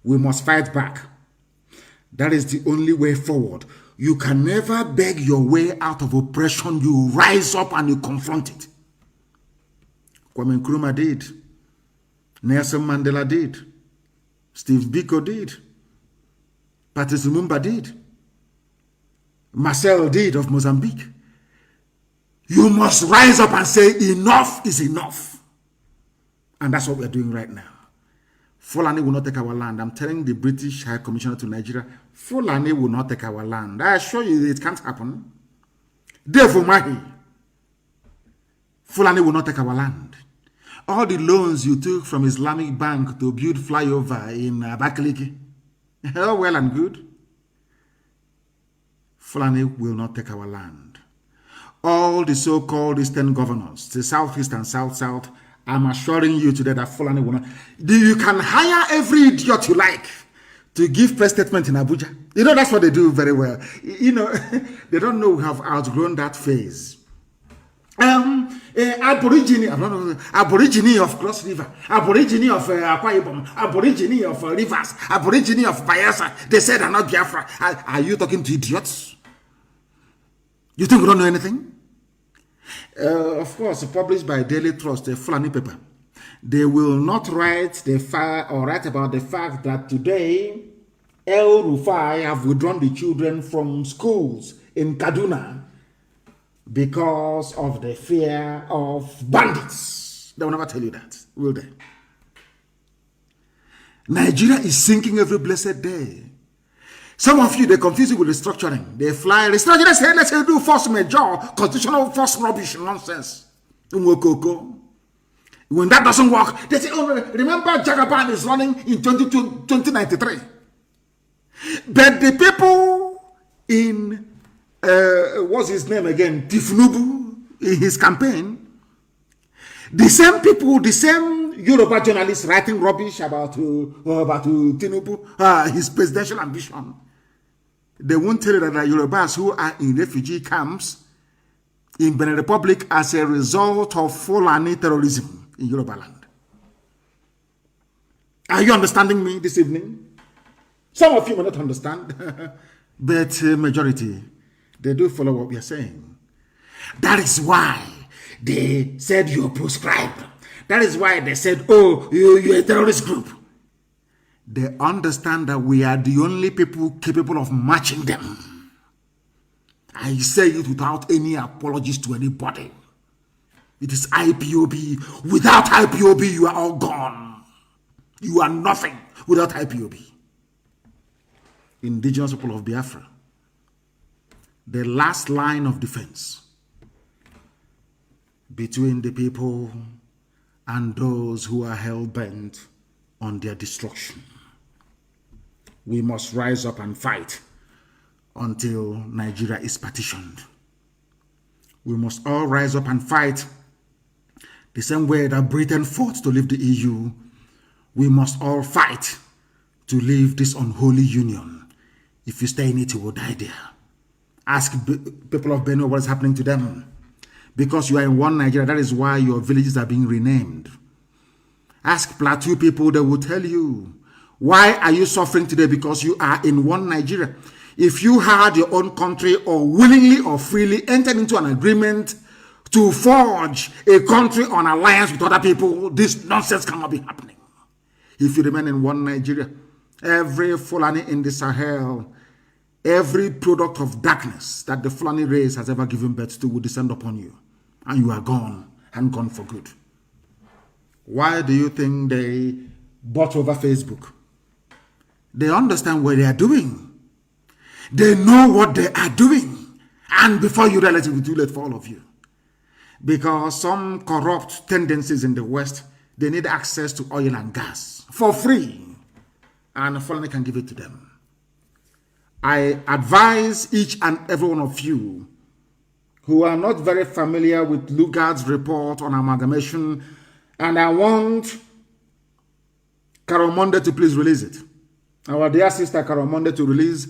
we must fight back. That is the only way forward. You can never beg your way out of oppression. You rise up and you confront it. Kwame Nkrumah did. Nelson Mandela did. Steve Biko did. Patrice Lumumba did. Marcel did of Mozambique. You must rise up and say enough is enough. And that's what we're doing right now. Fulani will not take our land. I'm telling the British High Commissioner to Nigeria, Fulani will not take our land. I assure you it can't happen. Therefore, Mahi, Fulani will not take our land. All the loans you took from Islamic Bank to build flyover in Abakaliki, oh, well and good. Fulani will not take our land. All the so-called Eastern governors, the Southeast and South-South, I'm assuring you today that Fulani will not. You can hire every idiot you like to give press statement in Abuja. You know, that's what they do very well. You know, they don't know we have outgrown that phase. Aborigine of Cross River, Aborigine of Akwa Ibom, Aborigine of Rivers, Aborigine of Bayelsa. They said they're not Biafra. Are you talking to idiots? You think we don't know anything? Of course, published by Daily Trust, a Fulani paper. They will not write about the fact that today El Rufai have withdrawn the children from schools in Kaduna because of the fear of bandits. They will never tell you that, will they? Nigeria is sinking every blessed day. Some of you, they confuse it with restructuring. They fly restructuring. Let's say do force major, constitutional force rubbish nonsense. When that doesn't work, they say, oh, remember Jagaban is running in 2093. But the people in, what's his name again, Tifnubu, in his campaign, the same people, the same Yoruba journalists writing rubbish about Tinubu, his presidential ambition. They won't tell you that the Yorubas who are in refugee camps in Benin Republic as a result of Fulani terrorism in Yoruba land. Are you understanding me this evening? Some of you may not understand, but majority, they do follow what we are saying. That is why they said you're proscribed. That is why they said, oh, you're a terrorist group. They understand that we are the only people capable of matching them. I say it without any apologies to anybody. It is IPOB. Without IPOB, you are all gone. You are nothing without IPOB. Indigenous people of Biafra. The last line of defense between the people and those who are hell-bent on their destruction. We must rise up and fight until Nigeria is partitioned. We must all rise up and fight the same way that Britain fought to leave the EU. We must all fight to leave this unholy union. If you stay in it, you will die there. Ask people of Benue what is happening to them. Because you are in one Nigeria, that is why your villages are being renamed. Ask Plateau people, they will tell you. Why are you suffering today? Because you are in one Nigeria. If you had your own country or willingly or freely entered into an agreement to forge a country on alliance with other people, this nonsense cannot be happening. If you remain in one Nigeria, every Fulani in the Sahel, every product of darkness that the Fulani race has ever given birth to will descend upon you. And you are gone, and gone for good. Why do you think they bought over Facebook? They understand what they are doing. They know what they are doing. And before you realize it, will be too late for all of you. Because some corrupt tendencies in the West, they need access to oil and gas for free. And Fulani can give it to them. I advise each and every one of you who are not very familiar with Lugard's report on amalgamation, and I want Carol Monday to please release it. Our dear sister Carol Monday to release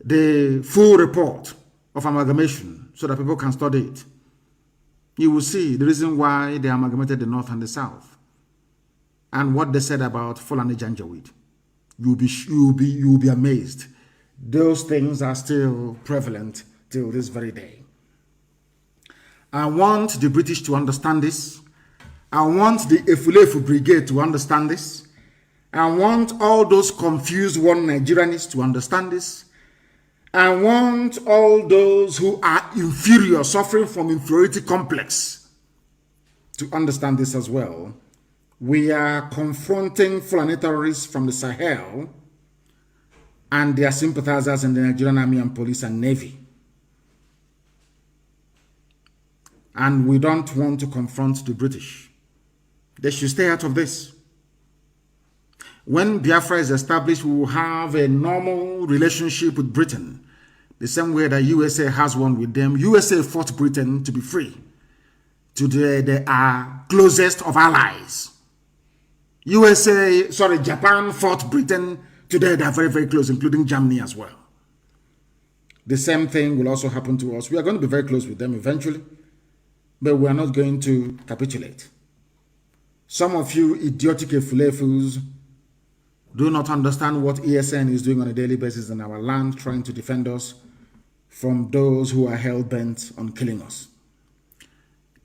the full report of amalgamation so that people can study it. You will see the reason why they amalgamated the North and the South and what they said about Fulani Janjaweed. You'll be amazed. Those things are still prevalent till this very day. I want the British to understand this. I want the Efulefu Brigade to understand this. I want all those confused one Nigerianists to understand this. I want all those who are inferior, suffering from inferiority complex, to understand this as well. We are confronting Fulani terrorists from the Sahel and their sympathizers in the Nigerian Army and Police and Navy. And we don't want to confront the British. They should stay out of this. When Biafra is established, we will have a normal relationship with Britain, the same way that USA has one with them. USA fought Britain to be free. Today, they are closest of allies. Japan fought Britain. Today, they are very, very close, including Germany as well. The same thing will also happen to us. We are going to be very close with them eventually, but we are not going to capitulate. Some of you idiotic efulefus do not understand what ESN is doing on a daily basis in our land, trying to defend us from those who are hell-bent on killing us.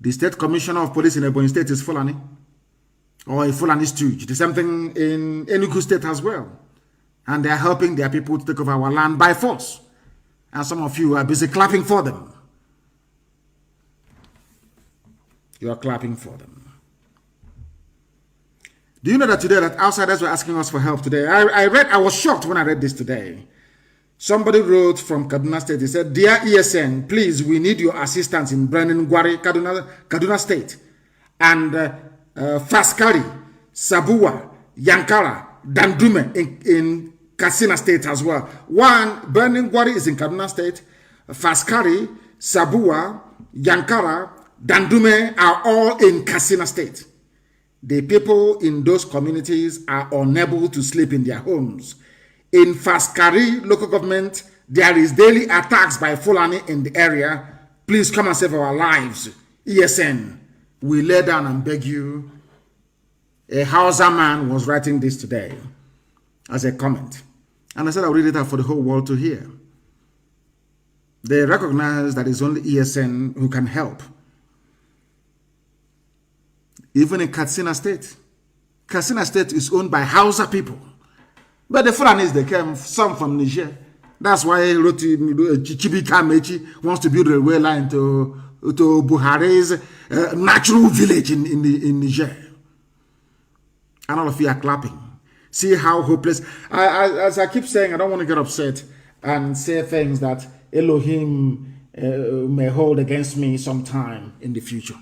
The State Commissioner of Police in Ebonyi State is Fulani, or a Fulani stooge. The same thing in Enugu State as well. And they are helping their people to take over our land by force. And some of you are busy clapping for them. You are clapping for them. Do you know that today that outsiders were asking us for help today? I was shocked when I read this today. Somebody wrote from Kaduna State. He said, "Dear ESN, please, we need your assistance in Brandon Gwari, Kaduna State, and Faskari, Sabua, Yankara, Dandume in Katsina State as well." One, Brandon Gwari is in Kaduna State. Faskari, Sabua, Yankara, Dandume are all in Katsina State. The people in those communities are unable to sleep in their homes. In Faskari local government, there is daily attacks by Fulani in the area. Please come and save our lives. ESN, we lay down and beg you. A Hausa man was writing this today as a comment. And I said I'll read it out for the whole world to hear. They recognize that it's only ESN who can help. Even in Katsina State. Katsina State is owned by Hausa people. But the Fulanis, they came, some from Niger. That's why Chibika Mechi wants to build a railway line to Buhari's natural village in Niger. And all of you are clapping. See how hopeless. As I keep saying, I don't want to get upset and say things that Elohim may hold against me sometime in the future.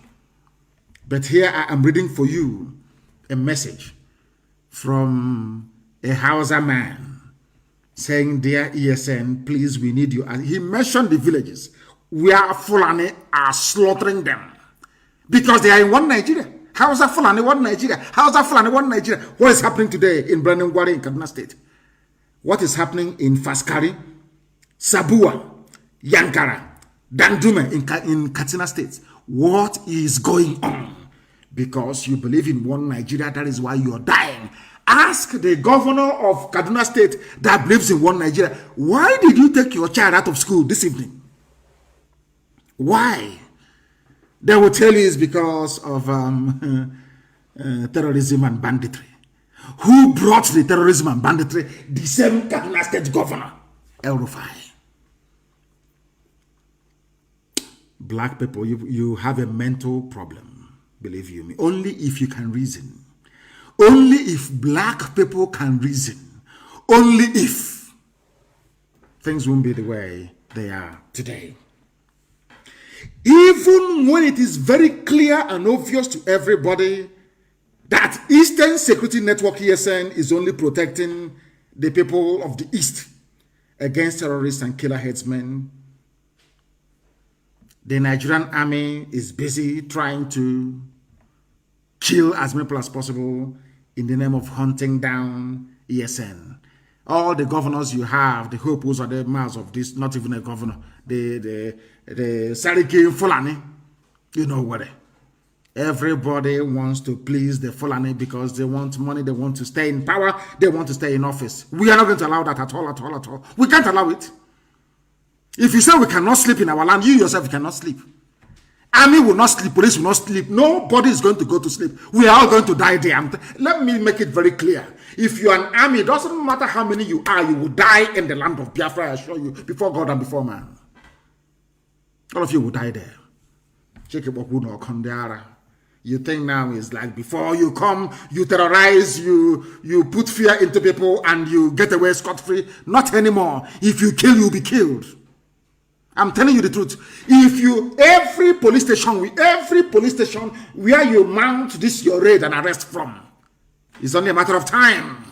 But here I am reading for you a message from a Hausa man saying, "Dear ESN, please, we need you." And he mentioned the villages where Fulani are slaughtering them because they are in one Nigeria. Hausa Fulani, one Nigeria. Hausa Fulani, one Nigeria. What is happening today in Brandon Gwari in Kaduna State? What is happening in Faskari, Sabua, Yankara, Dandume in Katsina State? What is going on? Because you believe in one Nigeria, that is why you are dying. Ask the governor of Kaduna State that believes in one Nigeria, why did you take your child out of school this evening? Why? They will tell you it's because of terrorism and banditry. Who brought the terrorism and banditry? The same Kaduna State governor, El Rufai. Black people, you have a mental problem, believe you me. Only if you can reason. Only if black people can reason. Only if things won't be the way they are today. Even when it is very clear and obvious to everybody that Eastern Security Network ESN is only protecting the people of the East against terrorists and killer headsmen, the Nigerian army is busy trying to kill as many people as possible in the name of hunting down ESN. All the governors you have, the hopes are the mouths of this, not even a governor, the Sariki Fulani, you know what? Everybody wants to please the Fulani because they want money, they want to stay in power, they want to stay in office. We are not going to allow that at all. We can't allow it. If you say we cannot sleep in our land, you yourself cannot sleep. Army will not sleep, police will not sleep. Nobody is going to go to sleep. We are all going to die there. Let me make it very clear. If you are an army, it doesn't matter how many you are, you will die in the land of Biafra, I assure you, before God and before man. All of you will die there. You think now is like before you come, you terrorize, you put fear into people and you get away scot-free. Not anymore. If you kill, you'll be killed. I'm telling you the truth. If every police station where you mount this your raid and arrest from, it's only a matter of time.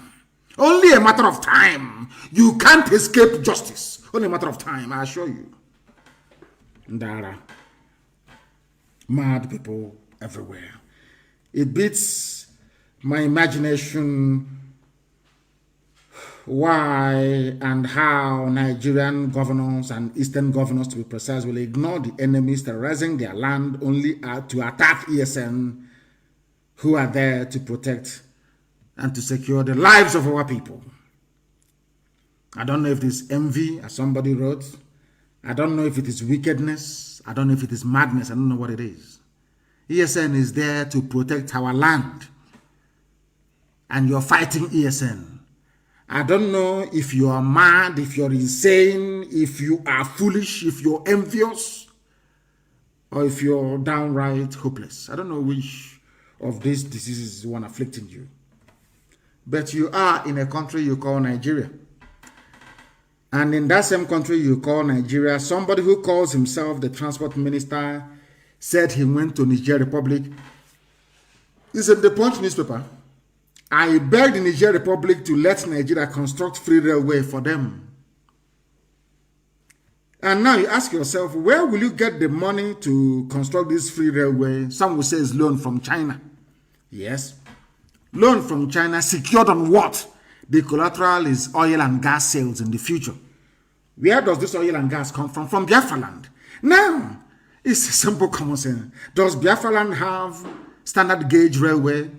Only a matter of time. You can't escape justice. Only a matter of time, I assure you. Ndara. Mad people everywhere. It beats my imagination why and how Nigerian governors and Eastern governors, to be precise, will ignore the enemies terrorizing their land only to attack ESN, who are there to protect and to secure the lives of our people. I don't know if it is envy, as somebody wrote. I don't know if it is wickedness. I don't know if it is madness. I don't know what it is. ESN is there to protect our land. And you're fighting ESN. I don't know if you are mad, if you're insane, if you are foolish, if you're envious, or if you're downright hopeless. I don't know which of these diseases is one afflicting you. But you are in a country you call Nigeria. And in that same country you call Nigeria, somebody who calls himself the transport minister said he went to Niger Republic. It's in the Punch newspaper. I begged the Niger Republic to let Nigeria construct free railway for them. And now you ask yourself, where will you get the money to construct this free railway? Some will say it's loan from China. Yes. Loan from China secured on what? The collateral is oil and gas sales in the future. Where does this oil and gas come from? From Biafra land. Now, it's a simple common sense. Does Biafra land have standard gauge railway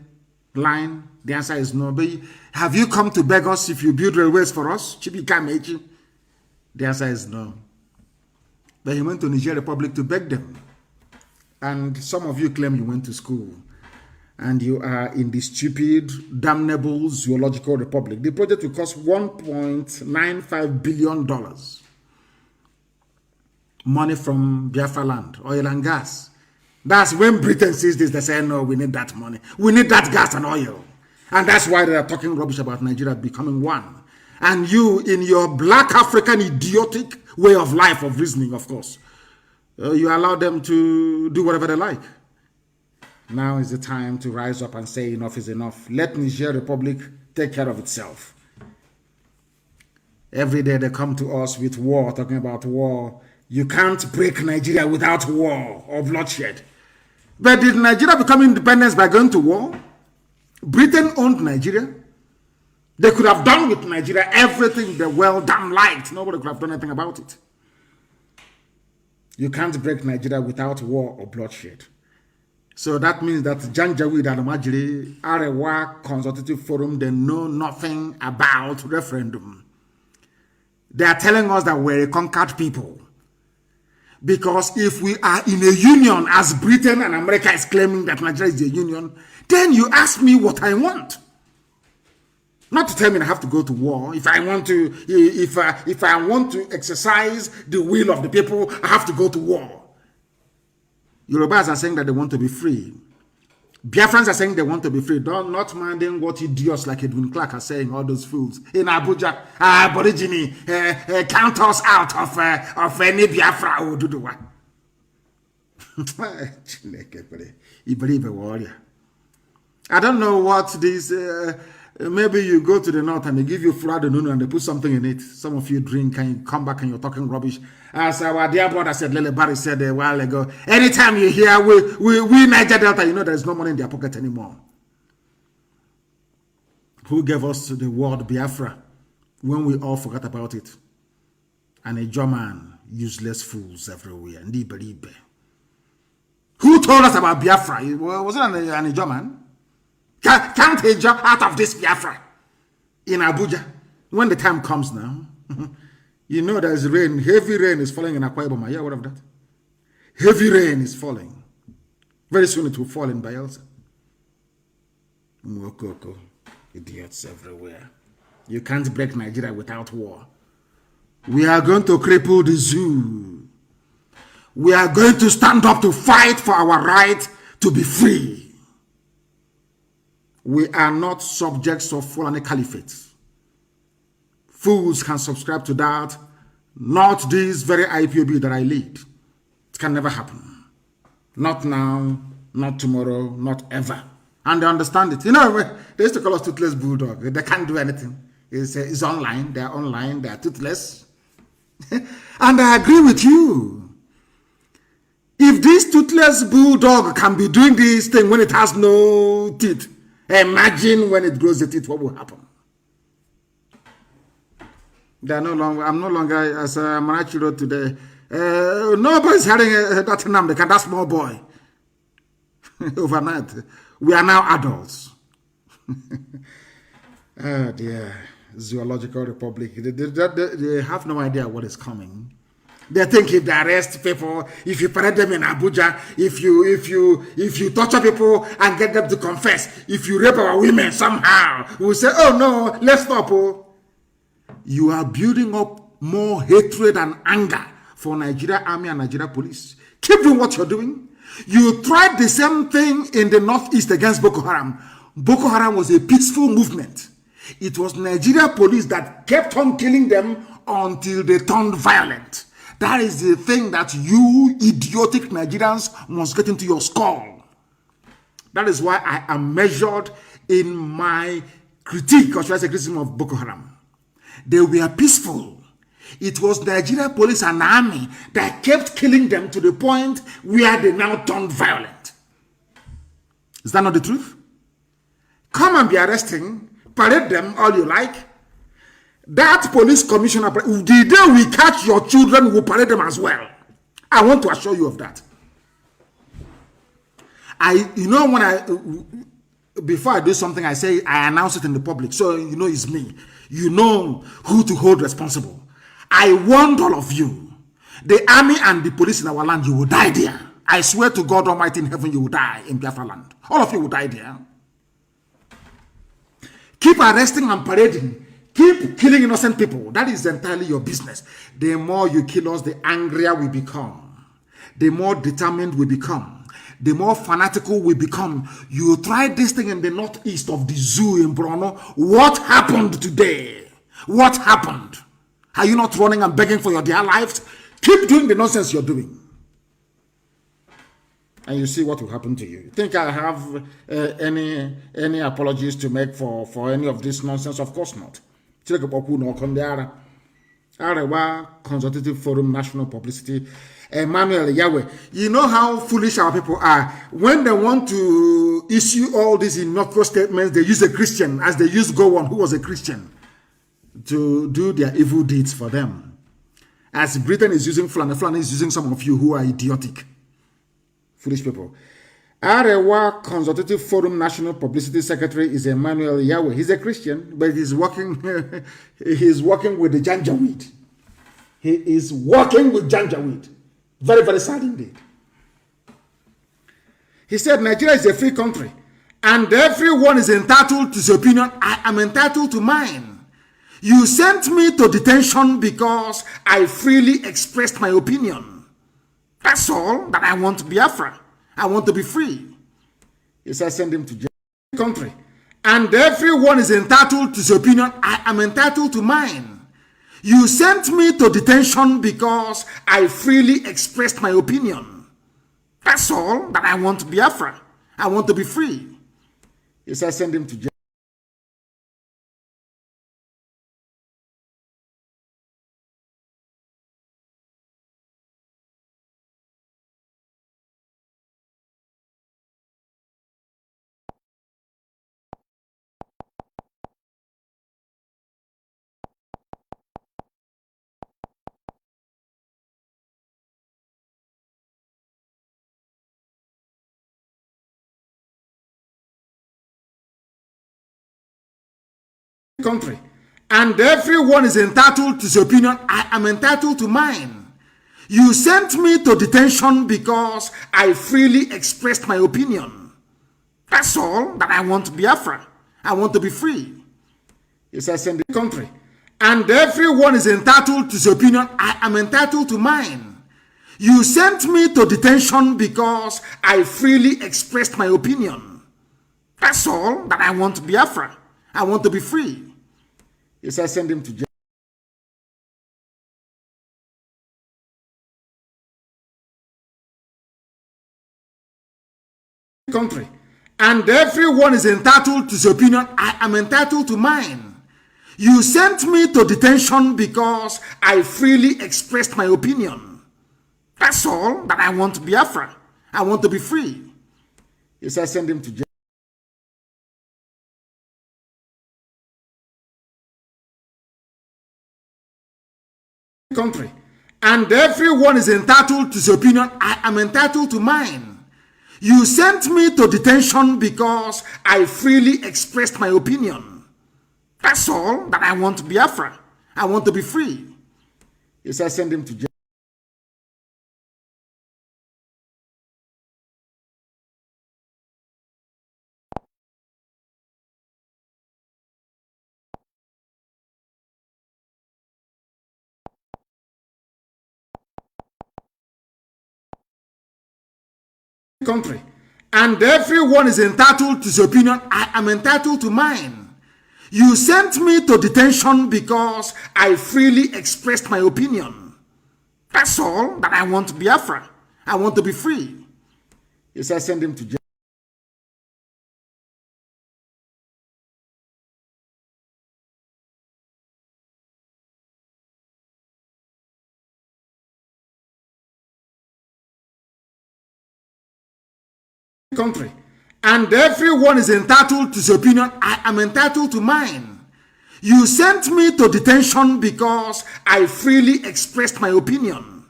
line? The answer is no. But have you come to beg us if you build railways for us? The answer is no. But he went to Niger Republic to beg them. And some of you claim you went to school. And you are in the stupid, damnable zoological republic. The project will cost $1.95 billion. Money from Biafra land, oil and gas. That's when Britain sees this, they say, no, we need that money. We need that gas and oil. And that's why they are talking rubbish about Nigeria becoming one. And you, in your black African idiotic way of life, of reasoning, of course, you allow them to do whatever they like. Now is the time to rise up and say enough is enough. Let Niger Republic take care of itself. Every day they come to us with war, talking about war. You can't break Nigeria without war or bloodshed. But did Nigeria become independent by going to war? Britain owned Nigeria. They could have done with Nigeria everything they well damn liked. Nobody could have done anything about it. You can't break Nigeria without war or bloodshed. So that means that Janjaweed and Majiri, Arewa Consultative Forum, they know nothing about referendum. They are telling us that we're a conquered people. Because if we are in a union, as Britain and America is claiming that Nigeria is a union, then you ask me what I want. Not to tell me I have to go to war. If I want to, if I want to exercise the will of the people, I have to go to war. Yorubas are saying that they want to be free. Biafrans are saying they want to be free. Not minding what idiots like Edwin Clark are saying, all those fools. In Abuja, Aborigine, count us out of any Biafra or Duduwa. You believe a warrior. I don't know what this... maybe you go to the north and they give you flour and they put something in it. Some of you drink and you come back and you're talking rubbish. As our dear brother said, Lele Barry said a while ago, anytime you hear we Niger Delta, you know there's no money in their pocket anymore. Who gave us the word Biafra when we all forgot about it? And a German, useless fools everywhere. Who told us about Biafra? Was it an German? Can't a job out of this Biafra in Abuja when the time comes now? You know there's rain, heavy rain is falling in Akwa Ibom. Yeah, what of that? Heavy rain is falling. Very soon it will fall in Bayelsa. Mwokoko. Idiots everywhere. You can't break Nigeria without war. We are going to cripple the zoo. We are going to stand up to fight for our right to be free. We are not subjects of Fulani Caliphate. Fools can subscribe to that. Not this very IPOB that I lead. It can never happen. Not now, not tomorrow, not ever. And they understand it. You know, they used to call us toothless bulldog. They can't do anything. It's online. They're online. They're toothless. And I agree with you. If this toothless bulldog can be doing this thing when it has no teeth, imagine when it grows the teeth, what will happen? They are no longer. I'm no longer, as Marachi wrote today. Nobody's having that Nnamdi, that small boy. Overnight, we are now adults. Oh dear, Zoological Republic. They have no idea what is coming. They think if they arrest people, if you parade them in Abuja, if you torture people and get them to confess, if you rape our women somehow, we'll say, oh no, let's stop. Oh. You are building up more hatred and anger for Nigeria Army and Nigeria Police. Keep doing what you're doing. You tried the same thing in the Northeast against Boko Haram. Boko Haram was a peaceful movement. It was Nigeria Police that kept on killing them until they turned violent. That is the thing that you idiotic Nigerians must get into your skull. That is why I am measured in my critique, or should I say criticism, of Boko Haram. They were peaceful. It was Nigeria Police and Army that kept killing them to the point where they now turned violent. Is that not the truth? Come and be arresting, parade them all you like. That police commissioner, the day we catch your children, we will parade them as well. I want to assure you of that. Before I do something, I say, I announce it in the public. So you know it's me. You know who to hold responsible. I warned all of you. The army and the police in our land, you will die there. I swear to God Almighty in heaven, you will die in Biafra land. All of you will die there. Keep arresting and parading. Keep killing innocent people. That is entirely your business. The more you kill us, the angrier we become. The more determined we become. The more fanatical we become. You tried this thing in the northeast of the zoo in Bruno. What happened today? What happened? Are you not running and begging for your dear lives? Keep doing the nonsense you're doing. And you see what will happen to you. You think I have any apologies to make for any of this nonsense? Of course not. Arewa Consultative Forum National Publicity, Emmanuel Yahweh. You know how foolish our people are. When they want to issue all these innocuous statements, they use a Christian, as they used Gowon, who was a Christian, to do their evil deeds for them. As Britain is using Fulani, Fulani is using some of you who are idiotic. Foolish people. Arewa Consultative Forum National Publicity Secretary is Emmanuel Yahweh. He's a Christian, but he's working he's working with the Janjaweed. He is working with Janjaweed. Very, very sad indeed. He said Nigeria is a free country and everyone is entitled to his opinion. I am entitled to mine. You sent me to detention because I freely expressed my opinion. That's all that I want to be Biafra. I want to be free. He said, send him to jail. Country. And everyone is entitled to his opinion. I am entitled to mine. You sent me to detention because I freely expressed my opinion. That's all that I want to be Biafra. I want to be free. He said, send him to jail. Country, and everyone is entitled to his opinion. I am entitled to mine. You sent me to detention because I freely expressed my opinion. That's all that I want Biafra. I want to be free. He says in the country. And everyone is entitled to his opinion. I am entitled to mine. You sent me to detention because I freely expressed my opinion. That's all that I want Biafra. I want to be free. He says send him to jail. Country. And everyone is entitled to his opinion. I am entitled to mine. You sent me to detention because I freely expressed my opinion. That's all that I want Biafra. I want to be free. He says send him to jail. Country. And everyone is entitled to his opinion. I am entitled to mine. You sent me to detention because I freely expressed my opinion. That's all that I want Biafra. I want to be free. He says send him to jail. Country. And everyone is entitled to his opinion. I am entitled to mine. You sent me to detention because I freely expressed my opinion. That's all that I want Biafra. I want to be free. He says send him to jail. Country. And everyone is entitled to his opinion. I am entitled to mine. You sent me to detention because I freely expressed my opinion.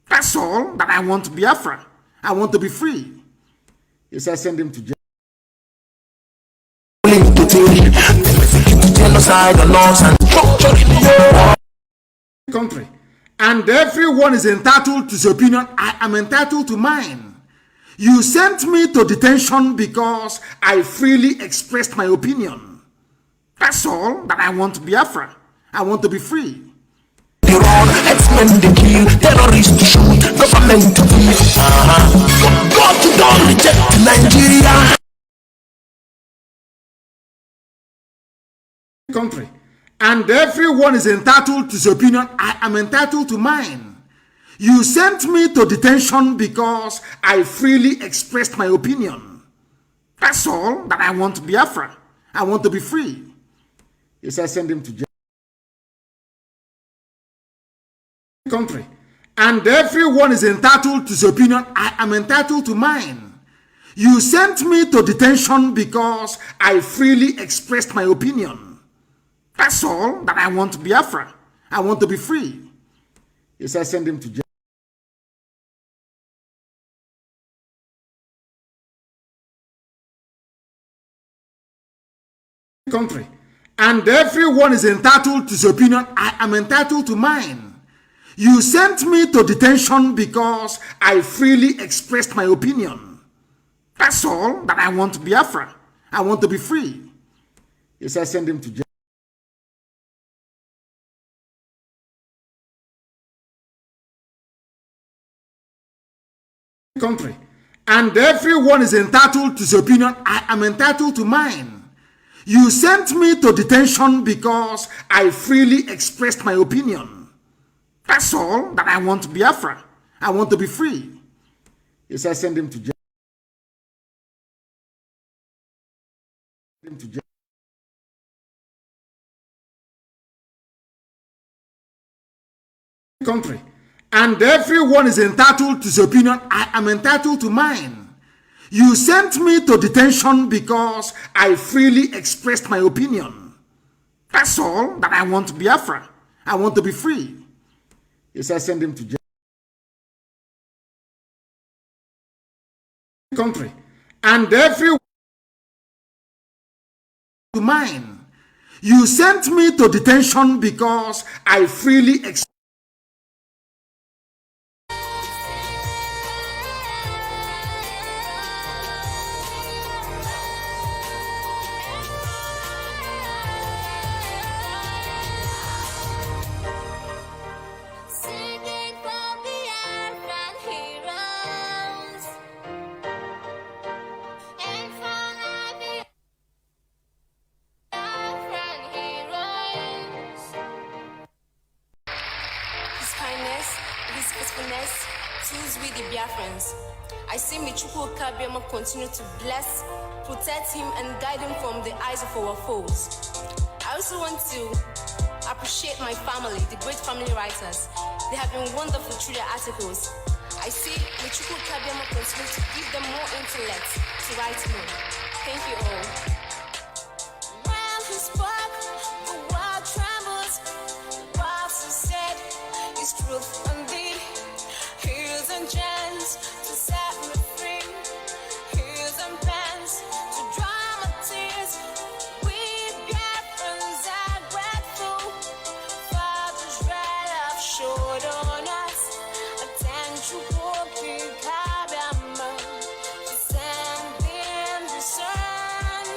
That's all that I want Biafra. I want to be free. He says send him to jail. Country. And everyone is entitled to his opinion. I am entitled to mine. You sent me to detention because I freely expressed my opinion. That's all that I want Biafra. I want to be free. X-Men they kill, terrorists to shoot, government to kill. God you don't reject Nigeria. Country. And everyone is entitled to his opinion. I am entitled to mine. You sent me to detention because I freely expressed my opinion. That's all that I want Biafra. I want to be free. He says send him to jail. Country. And everyone is entitled to his opinion. I am entitled to mine. You sent me to detention because I freely expressed my opinion. That's all that I want Biafra. I want to be free. He says send him to jail. Country. And everyone is entitled to his opinion. I am entitled to mine. You sent me to detention because I freely expressed my opinion. That's all that I want Biafra. I want to be free. He says send him to jail. Country. And everyone is entitled to his opinion. I am entitled to mine. You sent me to detention because I freely expressed my opinion. That's all that I want Biafra. I want to be free. He says send him to jail. Send him to jail. Country. And everyone is entitled to his opinion. I am entitled to mine. You sent me to detention because I freely expressed my opinion. That's all that I want Biafra. I want to be free. He says send him to jail. Country. And everyone to mine. You sent me to detention because I freely expressed is with the Biafrans. I say Michuku Kabiama continue to bless, protect him, and guide him from the eyes of our foes. I also want to appreciate my family, the great family writers. They have been wonderful through their articles. I say Michuku Kabiama continue to give them more intellect to write more. Thank you all. When he spoke, the world trembles. What he said is truth indeed. Heels and chants to set me free. Heels and pens to dry my tears. We Biafrans are grateful. Father's red love showed on us. Attention, walking, Kabama. Send in the sun.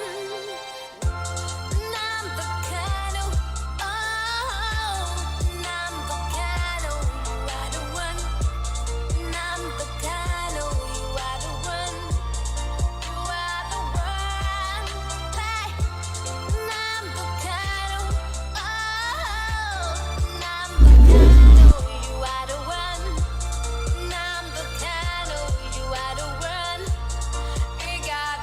Nnamdi Kanu, oh, Nnamdi Kanu, you are the one. Nnamdi Kanu, you are the one. You are the one. Hey, Nnamdi Kanu, oh, Nnamdi Kanu, you are the one. Nnamdi Kanu, you are the one. We got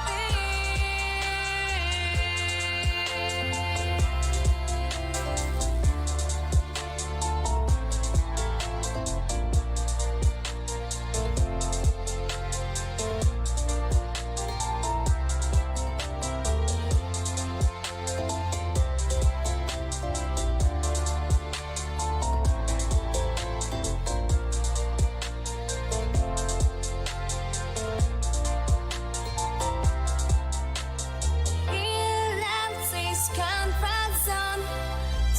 He left his comfort zone,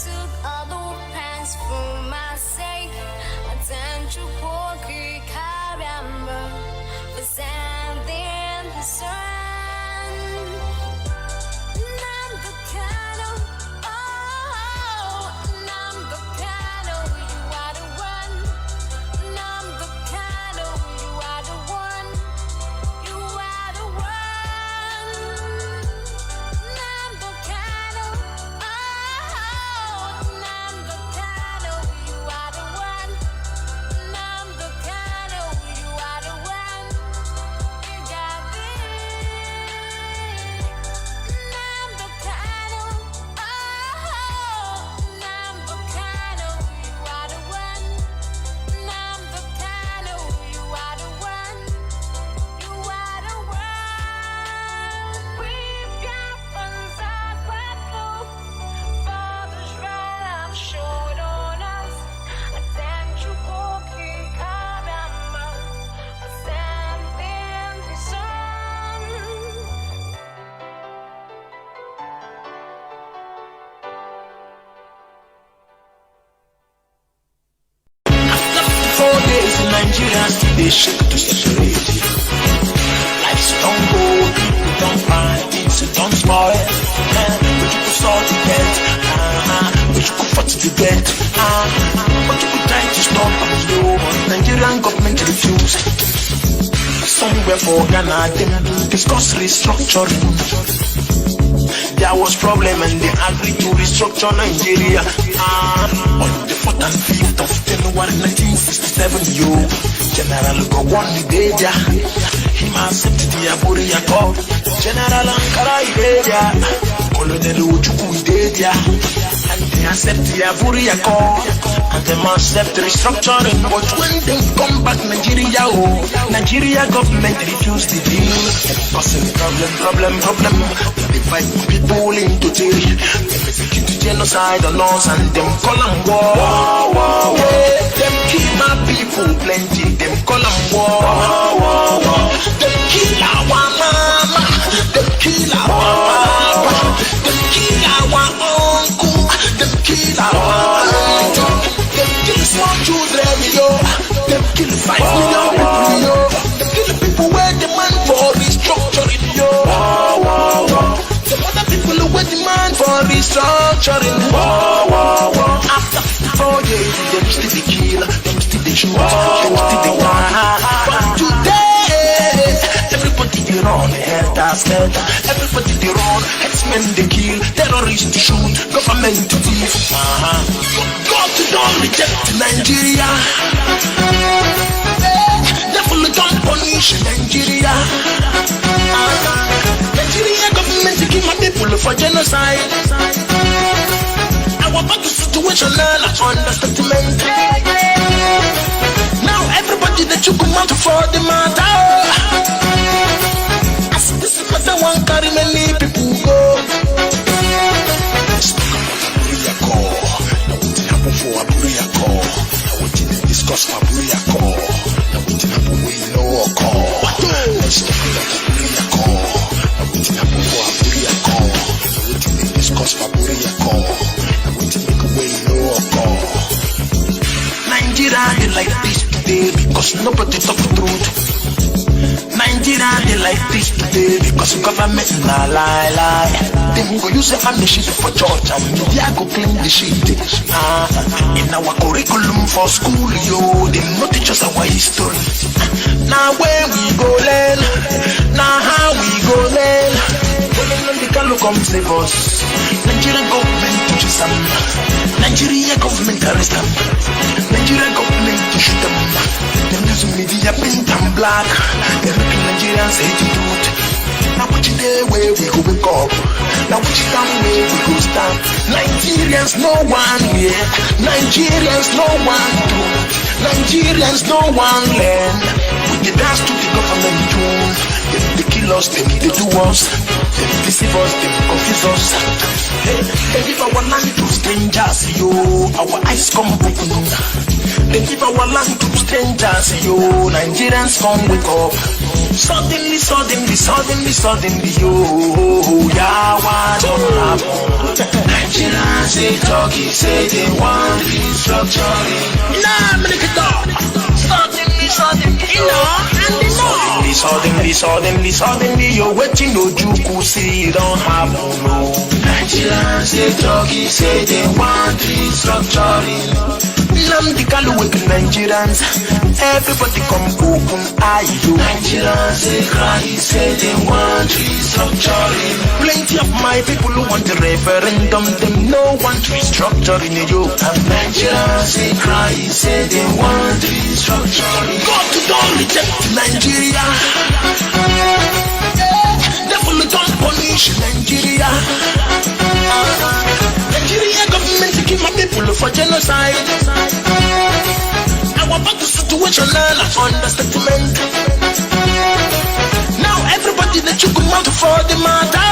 took all the pains for my sake. Attention, Porky Karamba, for sending the sun. Nnamdi Kanu, oh, Nnamdi Kanu, you are the one. Nnamdi Kanu, you are the one. You are the one. Nnamdi Kanu, oh, Nnamdi Kanu, you are the one. Nnamdi Kanu, you are the one. You got me. Nnamdi Kanu, oh, Nnamdi Kanu, you are the one. Nnamdi Kanu, you are the one. You are the one. We Biafrans are grateful. Father's red love showed on us. Attention, Porky Karamba, sending the sun. After 4 days in Nigeria, still they shake to separate. Life's don't go, people don't buy, things don't spoil. But you could sort to get, but you could fight to get, but you could try to stop us, no. Nigerian government refused. Somewhere for Ghana, them discuss restructuring. There was problem and they agreed to restructure Nigeria. On the 4th and 5th of January 1967, General Gowon Ideja, him accepted the Aburi Accord. General Ankara Ideja, Colonel Ojukwu Ideja, and they accept the Aburi Accord, and they must accept restructuring. But when they come back Nigeria, Nigeria government refused the deal. Causing problem. They divide people into three. Them execute genocide on us and them call them war. Them kill my people plenty. Them call them war. Them kill our mama. Them kill our papa. Them kill our uncle. Them kill our aunt. Them kill small children, Them kill 5 million people, Them kill people where demand for restructuring, Some other people who demand for restructuring. After 4 days, them still the kill, them still the shoot, them still the one. But today, everybody they run, helter-skelter. Everybody they run, herdsmen they kill, terrorists to shoot, government to thief. God don't reject Nigeria. Devil don't punish Nigeria. Nigeria government taking my people for genocide. Our back situational understatement. Now everybody that you come out for the matter. As this matter one carry many people go. For a Buria call, now we didn't discuss for Buria call. Now we didn't have a way no call. Let's talk about Buria call. Now we didn't have for a Buria call. Now we didn't discuss for Buria call. Now we didn't make a way no call. Nigeria they like this today because nobody talk the truth. Nigeria they like this today because government na lie. Them go use a family shit for church and media go claim the shit. In our curriculum for school, yo, they not teach us our history. Now where we go learn, now how we go learn. Nnamdi Kanu come save us. Nigerian government teaches them. Nigerian government arrest them. Nigerian government to shoot them. Them use media paint and black. They make Nigerians hate the truth. Now which day where we go wake up? Now which time where we go stand? Nigerians no one here. Nigerians no one do. Nigerians no one learn. We dey dance to the government tune. They kill us, they do us. They deceive us, they confuse us. They give our land to strangers, yo. Our eyes come open. They give our land to strangers, yo. Nigerians come wake up. Suddenly, yo. Yeah, what don't happen? Nigerians say talking, say they want restructuring. Nah, make it up. Suddenly, you know, and they know. Suddenly, you're waiting, no juku, see it don't happen, no. Nigerians say talking, say they want restructuring. Nnamdi Kanu with Nigerians, everybody come open eye, yo. Nigerians say cry, say they want restructuring. Plenty of my people who want the referendum, them no want restructuring, yo. And Nigerians say cry, say they want restructuring. God don't reject Nigeria. Devil don't punish Nigeria. Nigeria government taking my people for genocide. Our back to situational understatement. Now everybody that you come out for the matter.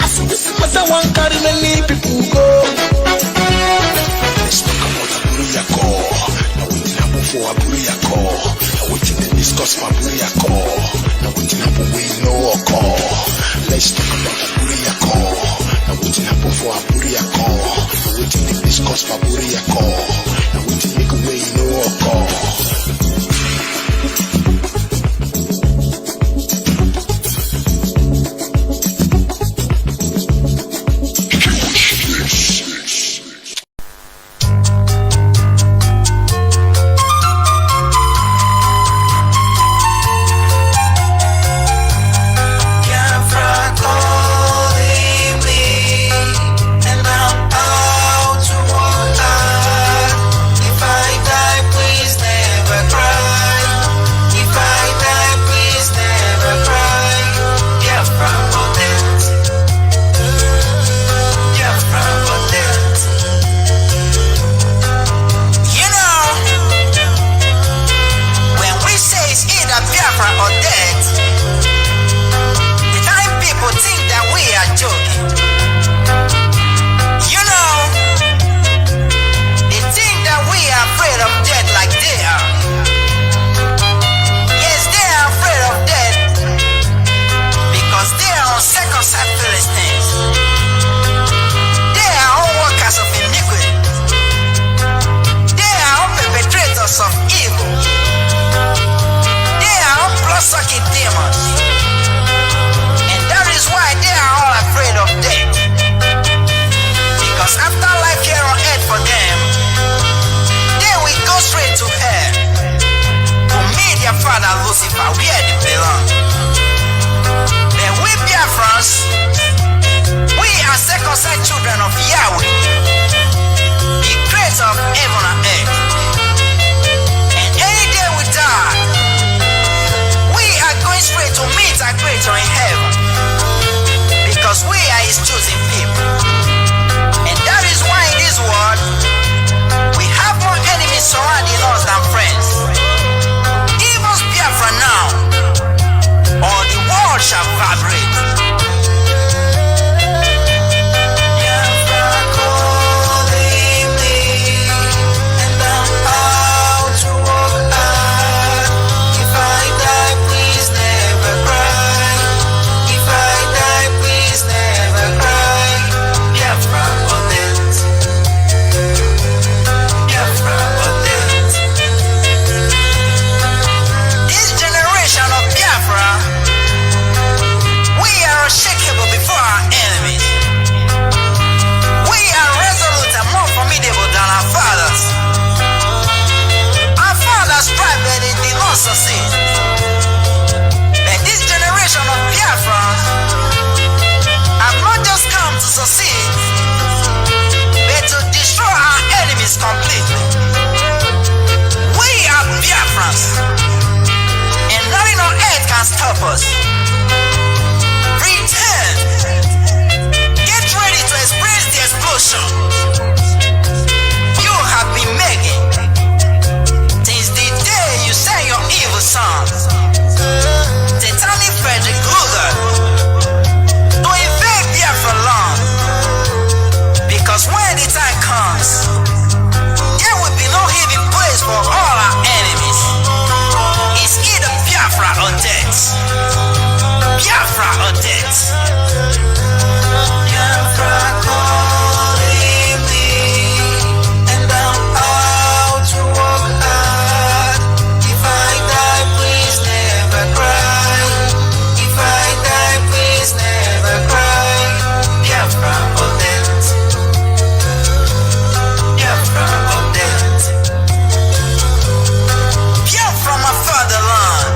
As this matter one carry many people go. Let's talk about a Buria call. Now we didn't have for a Buria call. Now we didn't discuss for a Buria call. Now we didn't have a way no call. Let's talk about a Buria call. Now we didn't have for a Buria call. Now we didn't discuss for a Buria call. Now we didn't make a way no call. his chosen people. And that is why in this world, we have more enemies surrounding us than friends. Give us Biafra now, or the world shall vibrate. Succeed. And this generation of Biafra have not just come to succeed, but to destroy our enemies completely. We are Biafrans, and nothing on earth can stop us. Return. Get ready to experience the explosion you have been making send your evil sons, Titanic Frederick Luger, to invade Biafra land. Because when the time comes, there will be no hidden place for all our enemies. It's either Biafra or death. Biafra or death. Biafra calling me, and I'm out to walk out. If I die, please never cry. If I die, please never cry. Biafra or death. Biafra or death. Biafra my fatherland.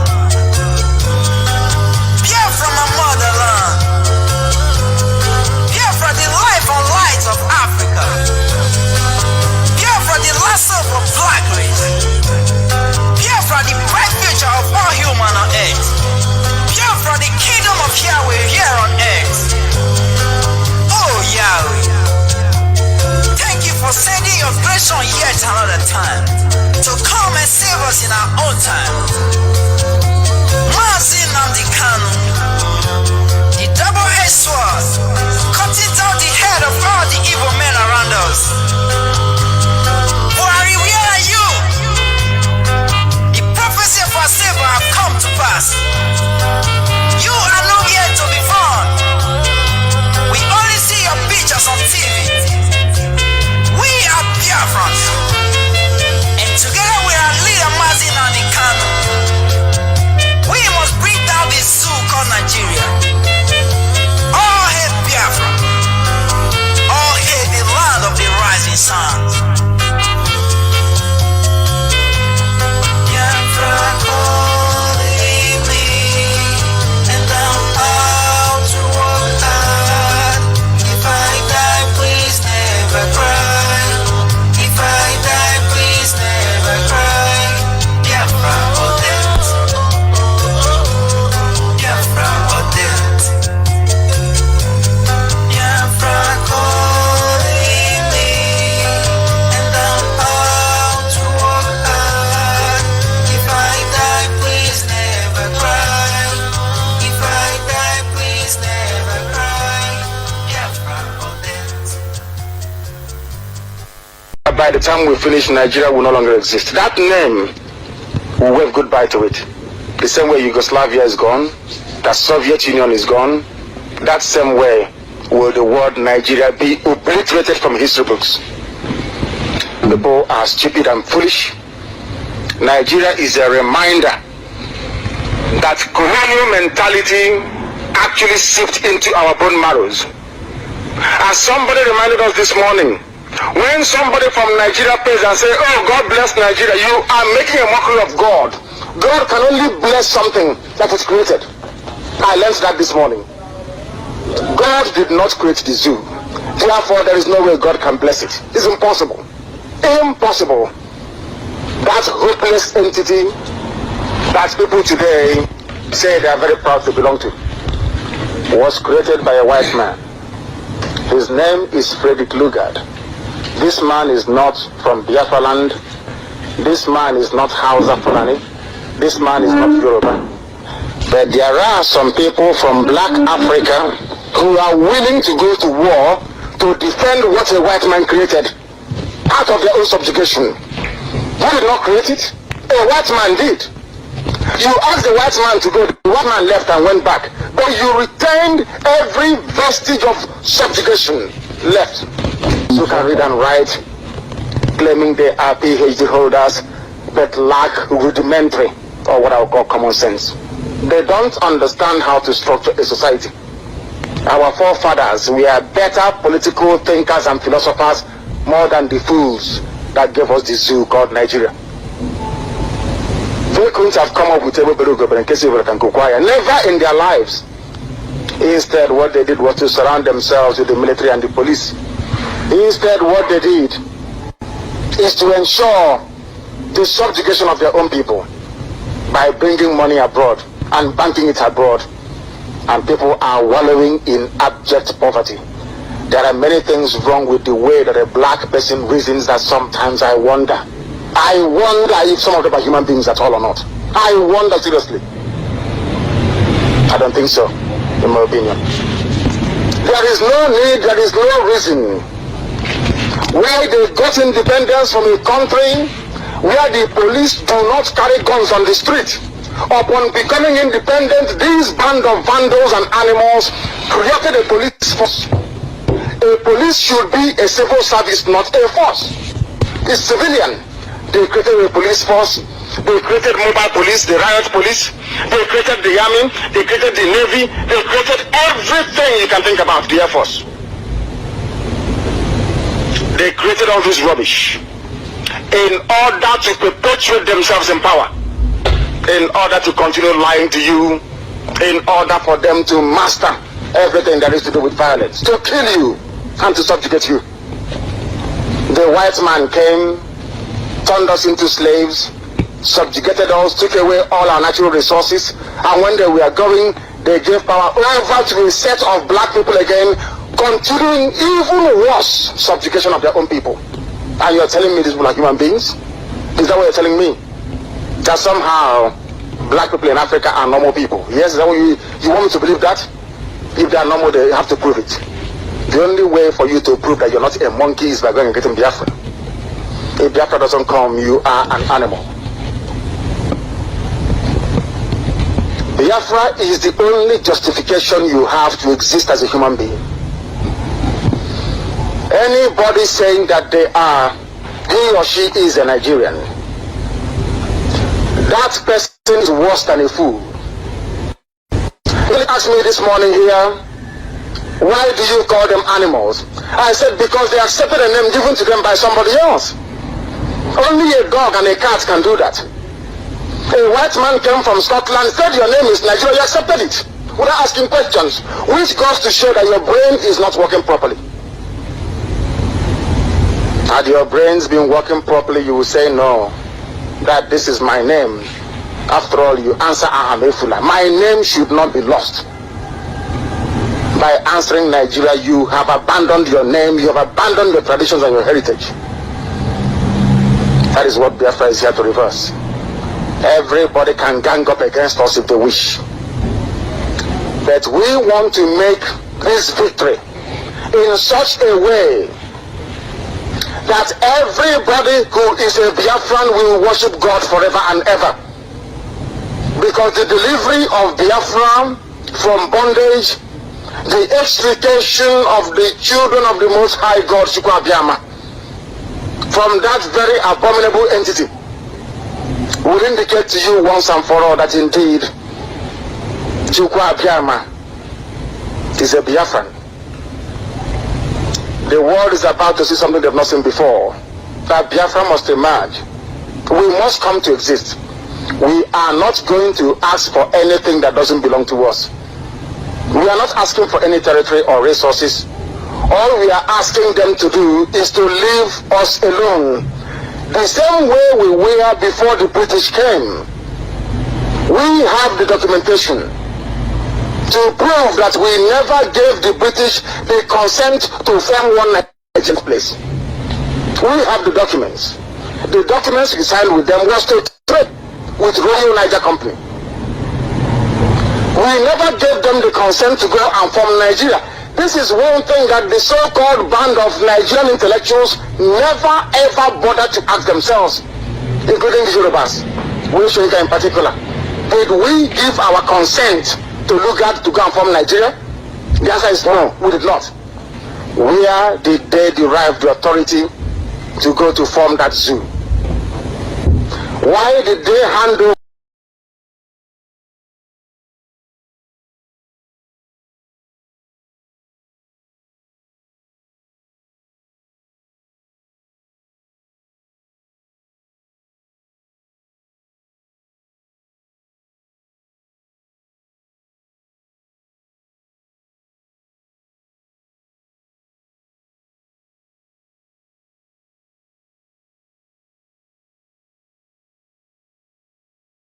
Biafra my motherland. Biafra the life and light of Africa. Biafra the last hope of black race. Biafra the bright future of all human on earth. Biafra the kingdom of Yahweh here on earth. Oh Yahweh, thank you for sending your grace on yet another time to come and save us in our own time. Mazi Nnamdi Kanu, the double-edged sword, cutting down the head of all the evil men around us. Buhari, where are you? The prophecy of our Savior have come to pass. You are nowhere to be found. We only see your pictures on TV. We are Biafrans, and together with our leader Mazi Nnamdi Kanu, we must bring down this zoo called Nigeria. All hail Biafra. All hail the land of the rising sun. Biafra calling me, and I'm out to walk out. If I die, please never cry. If I die, please never cry. Biafra or death. Biafra or death. Biafra calling me, and I'm out to walk out. If I die, please never cry. If I die, please never cry. Biafra or death. By the time we finish, Nigeria will no longer exist. That name, we'll wave goodbye to it. The same way Yugoslavia is gone, the Soviet Union is gone, that same way will the word Nigeria be obliterated from history books. People are stupid and foolish. Nigeria is a reminder that colonial mentality actually seeped into our bone marrows. As somebody reminded us this morning, when somebody from Nigeria pays and say, oh, God bless Nigeria, you are making a mockery of God. God can only bless something that is created. I learned that this morning. God did not create the zoo. Therefore, there is no way God can bless it. It's impossible. Impossible. That hopeless entity that people today say they are very proud to belong to was created by a white man. His name is Frederick Lugard. This man is not from Biafra land. This man is not Hausa Fulani. This man is not Yoruba. But there are some people from black Africa who are willing to go to war to defend what a white man created out of their own subjugation. Who did not create it? A white man did. You asked the white man to go, the white man left and went back. But you retained every vestige of subjugation left. So you can read and write, claiming they are PhD holders, but lack rudimentary, or what I would call common sense. They don't understand how to structure a society. Our forefathers were better political thinkers and philosophers more than the fools that gave us the zoo called Nigeria. They couldn't have come up with a never in their lives. Instead, what they did was to surround themselves with the military and the police. Instead, what they did is to ensure the subjugation of their own people by bringing money abroad and banking it abroad, and people are wallowing in abject poverty. There are many things wrong with the way that a black person reasons that sometimes I wonder if some of them are human beings at all or not. I wonder seriously. I don't think so, in my opinion. There is no need, there is no reason why they got independence from a country where the police do not carry guns on the street. Upon becoming independent, these band of vandals and animals created a police force. A police should be a civil service, not a force. It's civilian. They created a police force. They created mobile police, the riot police. They created the army. They created the navy. They created everything you can think about, the Air Force. They created all this rubbish in order to perpetuate themselves in power, in order to continue lying to you, in order for them to master everything that is to do with violence, to kill you and to subjugate you. The white man came, turned us into slaves, subjugated us, took away all our natural resources, and when they were going, they gave power over to a set of black people again, continuing even worse subjugation of their own people. And you're telling me these people are human beings? Is that what you're telling me? That somehow black people in Africa are normal people? Yes, is that what you want me to believe that? If they are normal, they have to prove it. The only way for you to prove that you're not a monkey is by going and getting Biafra. If Biafra doesn't come, you are an animal. Biafra is the only justification you have to exist as a human being. Anybody saying that they are, he or she is a Nigerian, that person is worse than a fool. They asked me this morning here, why do you call them animals? I said, because they accepted a name given to them by somebody else. Only a dog and a cat can do that. A white man came from Scotland, said your name is Nigeria, you accepted it without asking questions, which goes to show that your brain is not working properly. Had your brains been working properly, you will say no, that this is my name. After all, you answer Ahamefula. My name should not be lost. By answering Nigeria, you have abandoned your name, you have abandoned your traditions and your heritage. That is what Biafra is here to reverse. Everybody can gang up against us if they wish. But we want to make this victory in such a way that everybody who is a Biafran will worship God forever and ever. Because the delivery of Biafra from bondage, the extrication of the children of the Most High God, Chukwu Abiyama, from that very abominable entity, will indicate to you once and for all that indeed Chukwu Abiyama is a Biafran. The world is about to see something they've not seen before. That Biafra must emerge. We must come to exist. We are not going to ask for anything that doesn't belong to us. We are not asking for any territory or resources. All we are asking them to do is to leave us alone. The same way we were before the British came. We have the documentation. to prove that we never gave the British the consent to form one Nigerian place. We have the documents. The documents we signed with them was to trade with Royal Niger Company. We never gave them the consent to go and form Nigeria. This is one thing that the so-called band of Nigerian intellectuals never ever bothered to ask themselves, including the Yorubas, Wishoika in particular. Did we give our consent to look at to go and form Nigeria? The answer is no, we did not. Where did they derive the authority to go to form that zoo? Why did they hand over